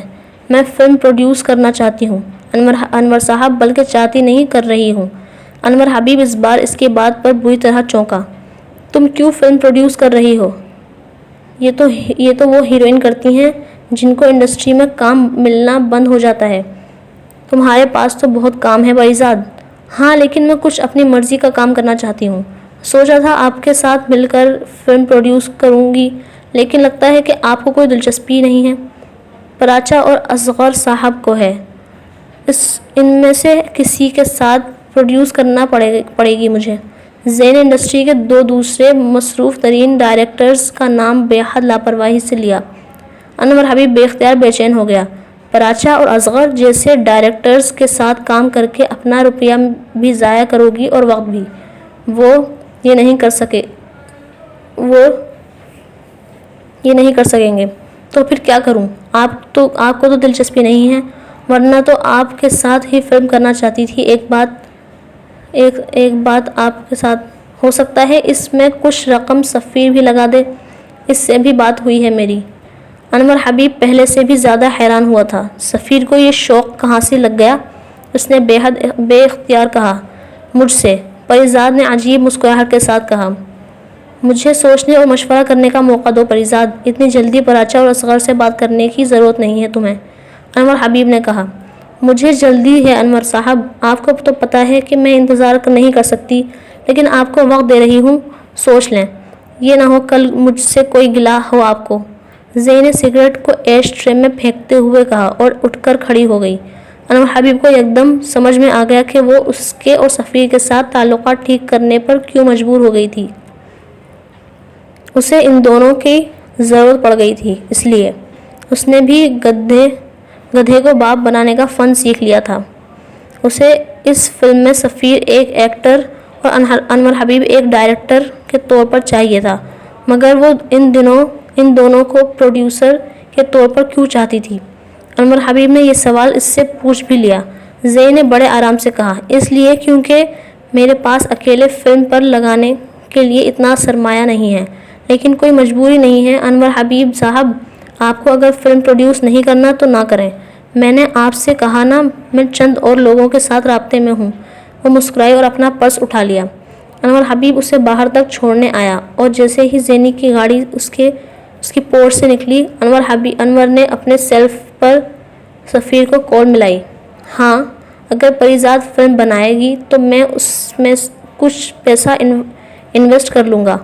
میں فلم پروڈیوس کرنا چاہتی ہوں انور صاحب، بلکہ چاہتی نہیں کر رہی ہوں۔ انور حبیب اس بار اس کی بات پر بری طرح چونکا۔ تم کیوں فلم پروڈیوس کر رہی ہو؟ یہ تو وہ ہیروئن کرتی ہیں جن کو انڈسٹری میں کام ملنا بند ہو جاتا ہے۔ تمہارے پاس تو بہت کام ہے پریزاد۔ ہاں، لیکن میں کچھ اپنی مرضی کا کام کرنا چاہتی ہوں۔ سوچا تھا آپ کے ساتھ مل کر فلم پروڈیوس کروں گی، لیکن لگتا ہے کہ آپ کو کوئی دلچسپی نہیں ہے۔ پراچا اور اصغر صاحب کو ہے۔ ان میں سے کسی کے ساتھ پروڈیوس کرنا پڑے گی مجھے۔ زین انڈسٹری کے دو دوسرے مصروف ترین ڈائریکٹرز کا نام بے حد لاپرواہی سے لیا۔ انور حبیب بے اختیار بے چین ہو گیا۔ پراچا اور اصغر جیسے ڈائریکٹرز کے ساتھ کام کر کے اپنا روپیہ بھی ضائع کرو گی اور وقت بھی۔ وہ یہ نہیں کر سکیں گے۔ تو پھر کیا کروں؟ آپ کو تو دلچسپی نہیں ہے، ورنہ تو آپ کے ساتھ ہی فلم کرنا چاہتی تھی۔ ایک بات آپ کے ساتھ ہو سکتا ہے اس میں کچھ رقم سفیر بھی لگا دے، اس سے بھی بات ہوئی ہے میری۔ انور حبیب پہلے سے بھی زیادہ حیران ہوا تھا۔ سفیر کو یہ شوق کہاں سے لگ گیا؟ اس نے بے اختیار کہا۔ مجھ سے؟ پریزاد نے عجیب مسکراہٹ کے ساتھ کہا۔ مجھے سوچنے اور مشورہ کرنے کا موقع دو پریزاد۔ اتنی جلدی پراچا اور اصغر سے بات کرنے کی ضرورت نہیں ہے تمہیں، انور حبیب نے کہا۔ مجھے جلدی ہے انور صاحب، آپ کو تو پتہ ہے کہ میں انتظار نہیں کر سکتی، لیکن آپ کو وقت دے رہی ہوں، سوچ لیں، یہ نہ ہو کل مجھ سے کوئی گلہ ہو آپ کو۔ زین نے سگریٹ کو ایش ٹرے میں پھینکتے ہوئے کہا اور اٹھ کر کھڑی ہو گئی۔ انور حبیب کو یکدم سمجھ میں آ گیا کہ وہ اس کے اور سفیر کے ساتھ تعلقات ٹھیک کرنے پر کیوں مجبور ہو گئی تھی۔ اسے ان دونوں کی ضرورت پڑ گئی تھی، اس لیے اس نے بھی گدھے کو باپ بنانے کا فن سیکھ لیا تھا۔ اسے اس فلم میں سفیر ایک ایکٹر اور انور حبیب ایک ڈائریکٹر کے طور پر چاہیے تھا، مگر وہ ان دونوں کو پروڈیوسر کے طور پر کیوں چاہتی تھی؟ انور حبیب نے یہ سوال اس سے پوچھ بھی لیا۔ زین نے بڑے آرام سے کہا، اس لیے کیونکہ میرے پاس اکیلے فلم پر لگانے کے لیے اتنا سرمایہ نہیں ہے، لیکن کوئی مجبوری نہیں ہے انور حبیب صاحب، آپ کو اگر فلم پروڈیوس نہیں کرنا تو نہ کریں۔ میں نے آپ سے کہا نا، میں چند اور لوگوں کے ساتھ رابطے میں ہوں۔ وہ مسکرائی اور اپنا پرس اٹھا لیا۔ انور حبیب اسے باہر تک چھوڑنے آیا اور جیسے ہی زینی کی گاڑی اس کی پورٹ سے نکلی، انور نے اپنے سیل پر سفیر کو کال ملائی۔ ہاں، اگر پریزاد فلم بنائے گی تو میں اس میں کچھ پیسہ انویسٹ کر لوں گا۔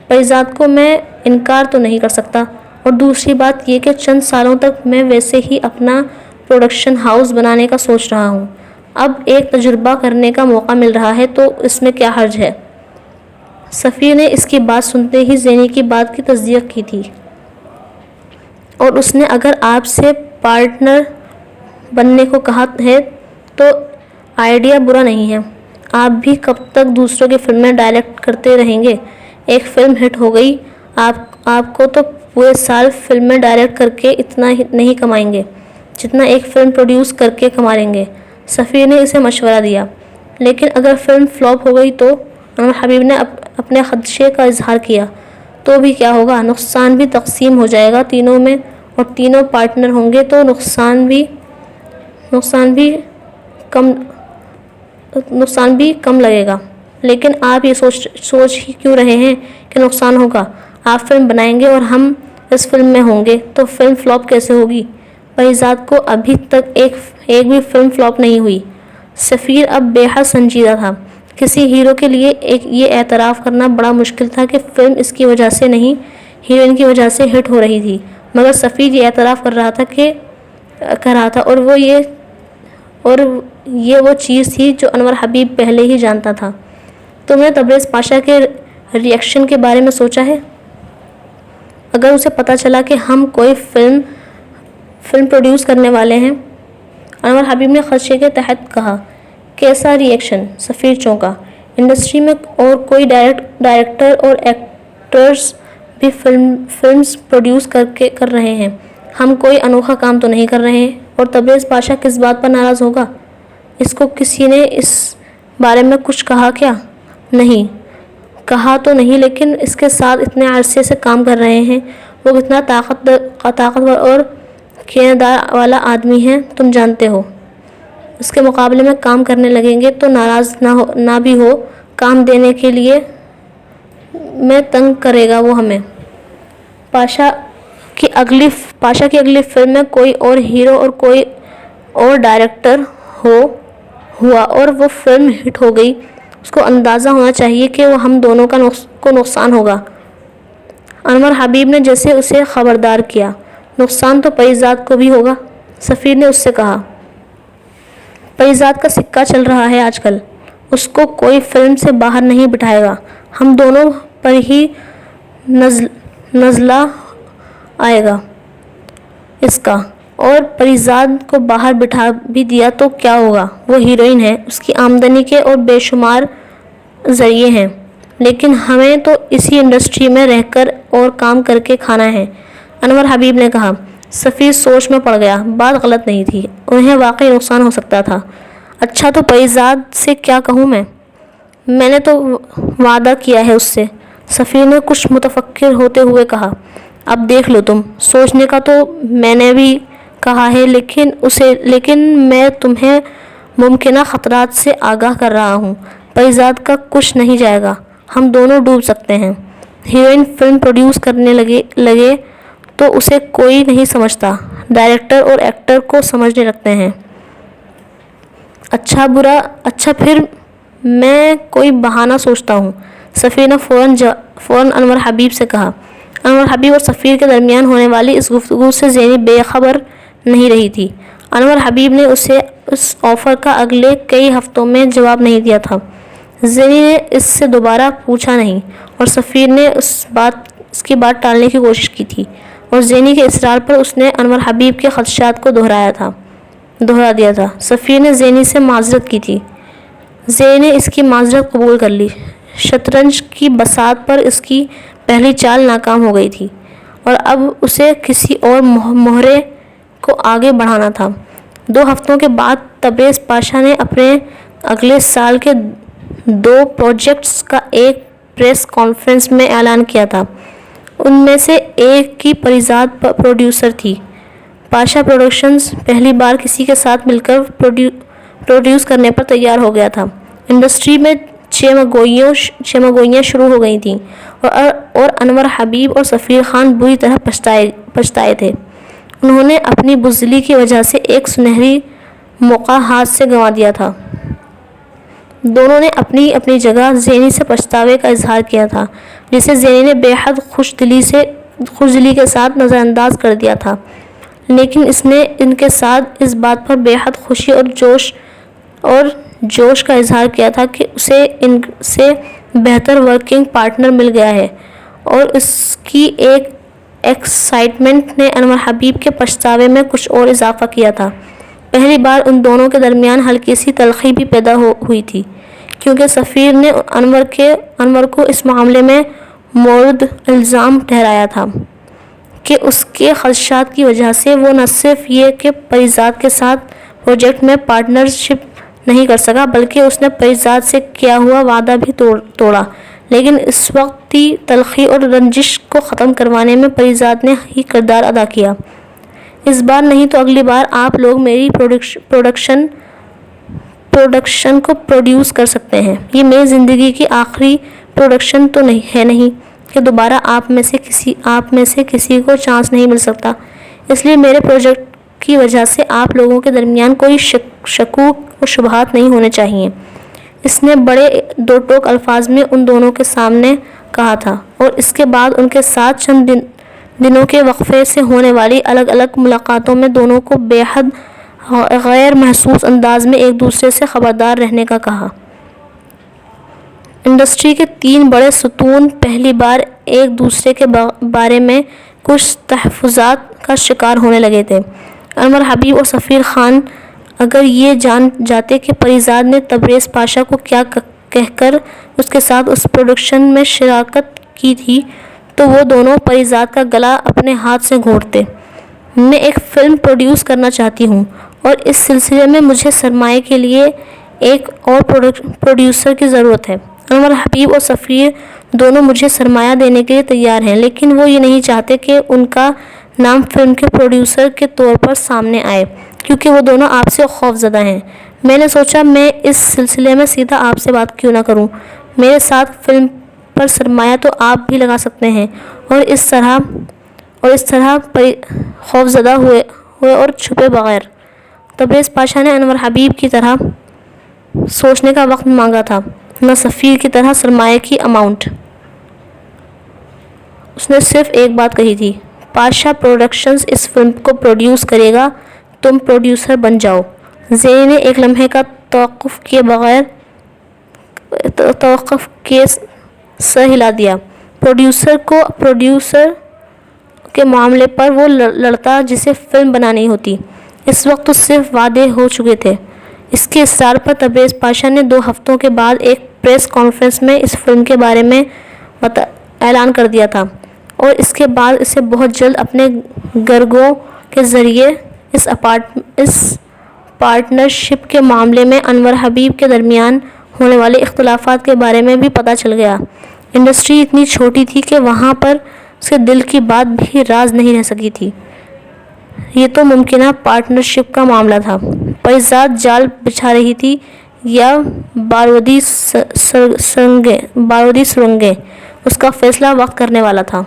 پریزاد کو میں انکار تو نہیں کر سکتا، اور دوسری بات یہ کہ چند سالوں تک میں ویسے ہی اپنا پروڈکشن ہاؤس بنانے کا سوچ رہا ہوں۔ اب ایک تجربہ کرنے کا موقع مل رہا ہے تو اس میں کیا حرج ہے؟ سفیر نے اس کی بات سنتے ہی زینی کی بات کی تصدیق کی تھی، اور اس نے اگر آپ سے پارٹنر بننے کو کہا ہے تو آئیڈیا برا نہیں ہے۔ آپ بھی کب تک دوسروں کی فلمیں ڈائریکٹ کرتے رہیں گے؟ ایک فلم ہٹ ہو گئی، آپ کو تو پورے سال فلمیں ڈائریکٹ کر کے اتنا نہیں کمائیں گے جتنا ایک فلم پروڈیوس کر کے کما لیں گے۔ سفیر نے اسے مشورہ دیا۔ لیکن اگر فلم فلاپ ہو گئی تو انور حبیب نے اپنے خدشے کا اظہار کیا۔ تو بھی کیا ہوگا، نقصان بھی تقسیم ہو جائے گا تینوں میں، اور تینوں پارٹنر ہوں گے تو نقصان بھی کم لگے گا۔ لیکن آپ یہ سوچ ہی کیوں رہے ہیں کہ نقصان ہوگا؟ آپ فلم بنائیں گے اور ہم اس فلم میں ہوں گے تو فلم فلاپ کیسے ہوگی؟ پریزاد کو ابھی تک ایک بھی فلم فلاپ نہیں ہوئی۔ سفیر اب بے حد سنجیدہ تھا۔ کسی ہیرو کے لیے یہ اعتراف کرنا بڑا مشکل تھا کہ فلم اس کی وجہ سے نہیں، ہیروئن کی وجہ سے ہٹ ہو رہی تھی، مگر سفیر یہ اعتراف کر رہا تھا اور یہ وہ چیز تھی جو انور حبیب پہلے ہی جانتا تھا۔ تم نے تبریز پاشا کے ری ایکشن کے بارے میں سوچا ہے؟ اگر اسے پتہ چلا کہ ہم کوئی فلم پروڈیوس کرنے والے ہیں؟ انور حبیب نے خدشے کے تحت کہا۔ کیسا ری ایکشن؟ سفیر چونکا۔ انڈسٹری میں اور کوئی ڈائریکٹر اور ایکٹرز بھی فلمز پروڈیوس کر رہے ہیں، ہم کوئی انوکھا کام تو نہیں کر رہے ہیں؟ اور تبریز پاشا کس بات پر ناراض ہوگا؟ اس کو کسی نے اس بارے میں کچھ کہا کیا؟ نہیں کہا تو نہیں، لیکن اس کے ساتھ اتنے عرصے سے کام کر رہے ہیں، وہ کتنا طاقتور اور کینہ دار والا آدمی ہے تم جانتے ہو۔ اس کے مقابلے میں کام کرنے لگیں گے تو ناراض نہ بھی ہو، کام دینے کے لیے میں تنگ کرے گا وہ ہمیں۔ پاشا کی اگلی فلم میں کوئی اور ہیرو اور کوئی اور ڈائریکٹر ہوا اور وہ فلم ہٹ ہو گئی، اس کو اندازہ ہونا چاہیے کہ وہ ہم دونوں کو نقصان ہوگا۔ انور حبیب نے جیسے اسے خبردار کیا۔ نقصان تو پریزاد کو بھی ہوگا، سفیر نے اس سے کہا۔ پریزاد کا سکہ چل رہا ہے آج کل، اس کو کوئی فلم سے باہر نہیں بٹھائے گا، ہم دونوں پر ہی نزلہ آئے گا اس کا۔ اور پریزاد کو باہر بٹھا بھی دیا تو کیا ہوگا، وہ ہیروئن ہے، اس کی آمدنی کے اور بے شمار ذریعے ہیں، لیکن ہمیں تو اسی انڈسٹری میں رہ کر اور کام کر کے کھانا ہے، انور حبیب نے کہا۔ سفیر سوچ میں پڑ گیا، بات غلط نہیں تھی، انہیں واقعی نقصان ہو سکتا تھا۔ اچھا تو پریزاد سے کیا کہوں میں نے تو وعدہ کیا ہے اس سے، سفیر نے کچھ متفکر ہوتے ہوئے کہا۔ اب دیکھ لو تم، سوچنے کا تو میں نے بھی کہا ہے، لیکن میں تمہیں ممکنہ خطرات سے آگاہ کر رہا ہوں۔ پریزاد کا کچھ نہیں جائے گا، ہم دونوں ڈوب سکتے ہیں۔ ہیروئن فلم پروڈیوس کرنے لگے تو اسے کوئی نہیں سمجھتا، ڈائریکٹر اور ایکٹر کو سمجھنے لگتے ہیں۔ اچھا پھر میں کوئی بہانہ سوچتا ہوں، سفیر نے فوراً انور حبیب سے کہا۔ انور حبیب اور سفیر کے درمیان ہونے والی اس گفتگو سے زینی بے خبر نہیں رہی تھی۔ انور حبیب نے اسے اس آفر کا اگلے کئی ہفتوں میں جواب نہیں دیا تھا۔ زینی نے اس سے دوبارہ پوچھا نہیں، اور سفیر نے اس کی بات ٹالنے کی کوشش کی تھی، اور زینی کے اصرار پر اس نے انور حبیب کے خدشات کو دہرا دیا تھا۔ سفیر نے زینی سے معذرت کی تھی۔ زینی نے اس کی معذرت قبول کر لی۔ شطرنج کی بساط پر اس کی پہلی چال ناکام ہو گئی تھی، اور اب اسے کسی اور مہرے کو آگے بڑھانا تھا۔ 2 ہفتوں کے بعد تبریز پاشا نے اپنے اگلے سال کے 2 پروجیکٹس کا ایک پریس کانفرنس میں اعلان کیا تھا۔ ان میں سے ایک کی پریزاد پروڈیوسر تھی۔ پاشا پروڈکشنز پہلی بار کسی کے ساتھ مل کر پروڈیوس کرنے پر تیار ہو گیا تھا۔ انڈسٹری میں چمگوئیاں شروع ہو گئی تھیں، اور انور حبیب اور سفیر خان بری طرح پچھتائے تھے۔ انہوں نے اپنی بزدلی کی وجہ سے ایک سنہری موقع ہاتھ سے گنوا دیا تھا۔ دونوں نے اپنی اپنی جگہ زینی سے پچھتاوے کا اظہار کیا تھا، جسے زینی نے بے حد خوش دلی کے ساتھ نظر انداز کر دیا تھا، لیکن اس نے ان کے ساتھ اس بات پر بے حد خوشی اور جوش کا اظہار کیا تھا کہ اسے ان سے بہتر ورکنگ پارٹنر مل گیا ہے، اور اس کی ایک ایکسائٹمنٹ نے انور حبیب کے پچھتاوے میں کچھ اور اضافہ کیا تھا۔ پہلی بار ان دونوں کے درمیان ہلکی سی تلخی بھی پیدا ہوئی تھی، کیونکہ سفیر نے انور کو اس معاملے میں مورد الزام ٹھہرایا تھا کہ اس کے خدشات کی وجہ سے وہ نہ صرف یہ کہ پریزاد کے ساتھ پروجیکٹ میں پارٹنرشپ نہیں کر سکا، بلکہ اس نے پریزاد سے کیا ہوا وعدہ بھی توڑا۔ لیکن اس وقتی تلخی اور رنجش کو ختم کروانے میں پریزاد نے ہی کردار ادا کیا۔ اس بار نہیں تو اگلی بار آپ لوگ میری پروڈکشن کو پروڈیوس کر سکتے ہیں۔ یہ میری زندگی کی آخری پروڈکشن تو نہیں کہ دوبارہ آپ میں سے کسی کو چانس نہیں مل سکتا۔ اس لیے میرے پروجیکٹ کی وجہ سے آپ لوگوں کے درمیان کوئی شکوک و شبہات نہیں ہونے چاہیے۔ اس نے بڑے دو ٹوک الفاظ میں ان دونوں کے سامنے کہا تھا، اور اس کے بعد ان کے ساتھ چند دنوں کے وقفے سے ہونے والی الگ الگ ملاقاتوں میں دونوں کو بے حد غیر محسوس انداز میں ایک دوسرے سے خبردار رہنے کا کہا۔ انڈسٹری کے تین بڑے ستون پہلی بار ایک دوسرے کے بارے میں کچھ تحفظات کا شکار ہونے لگے تھے۔ انور حبیب اور سفیر خان اگر یہ جان جاتے کہ پریزاد نے تبریز پاشا کو کیا کہہ کر اس کے ساتھ اس پروڈکشن میں شراکت کی تھی تو وہ دونوں پریزاد کا گلا اپنے ہاتھ سے گھونٹتے۔ میں ایک فلم پروڈیوس کرنا چاہتی ہوں اور اس سلسلے میں مجھے سرمایہ کے لیے ایک اور پروڈیوسر کی ضرورت ہے۔ انور حبیب اور سفیر دونوں مجھے سرمایہ دینے کے لیے تیار ہیں، لیکن وہ یہ نہیں چاہتے کہ ان کا نام فلم کے پروڈیوسر کے طور پر سامنے آئے، کیونکہ وہ دونوں آپ سے خوف زدہ ہیں۔ میں نے سوچا میں اس سلسلے میں سیدھا آپ سے بات کیوں نہ کروں۔ میرے ساتھ فلم پر سرمایہ تو آپ بھی لگا سکتے ہیں اور اس طرح خوف زدہ ہوئے اور چھپے بغیر۔ تبریز پاشا نے انور حبیب کی طرح سوچنے کا وقت مانگا تھا، نہ سفیر کی طرح سرمایہ کی اماؤنٹ۔ اس نے صرف ایک بات کہی تھی، پاشا پروڈکشنز اس فلم کو پروڈیوس کرے گا، تم پروڈیوسر بن جاؤ۔ زینی نے ایک لمحے کا توقف کیے سر ہلا دیا۔ پروڈیوسر کے معاملے پر وہ لڑتا جسے فلم بنانی ہوتی۔ اس وقت تو صرف وعدے ہو چکے تھے۔ اس کے اصرار پر تبریز پاشا نے 2 ہفتوں کے بعد ایک پریس کانفرنس میں اس فلم کے بارے میں اعلان کر دیا تھا، اور اس کے بعد اسے بہت جلد اپنے گرگوں کے ذریعے اس پارٹنرشپ کے معاملے میں انور حبیب کے درمیان ہونے والے اختلافات کے بارے میں بھی پتہ چل گیا۔ انڈسٹری اتنی چھوٹی تھی کہ وہاں پر اس کے دل کی بات بھی راز نہیں رہ سکی تھی۔ یہ تو ممکنہ پارٹنرشپ کا معاملہ تھا۔ پریزاد جال بچھا رہی تھی یا بارودی سرنگیں، اس کا فیصلہ وقت کرنے والا تھا۔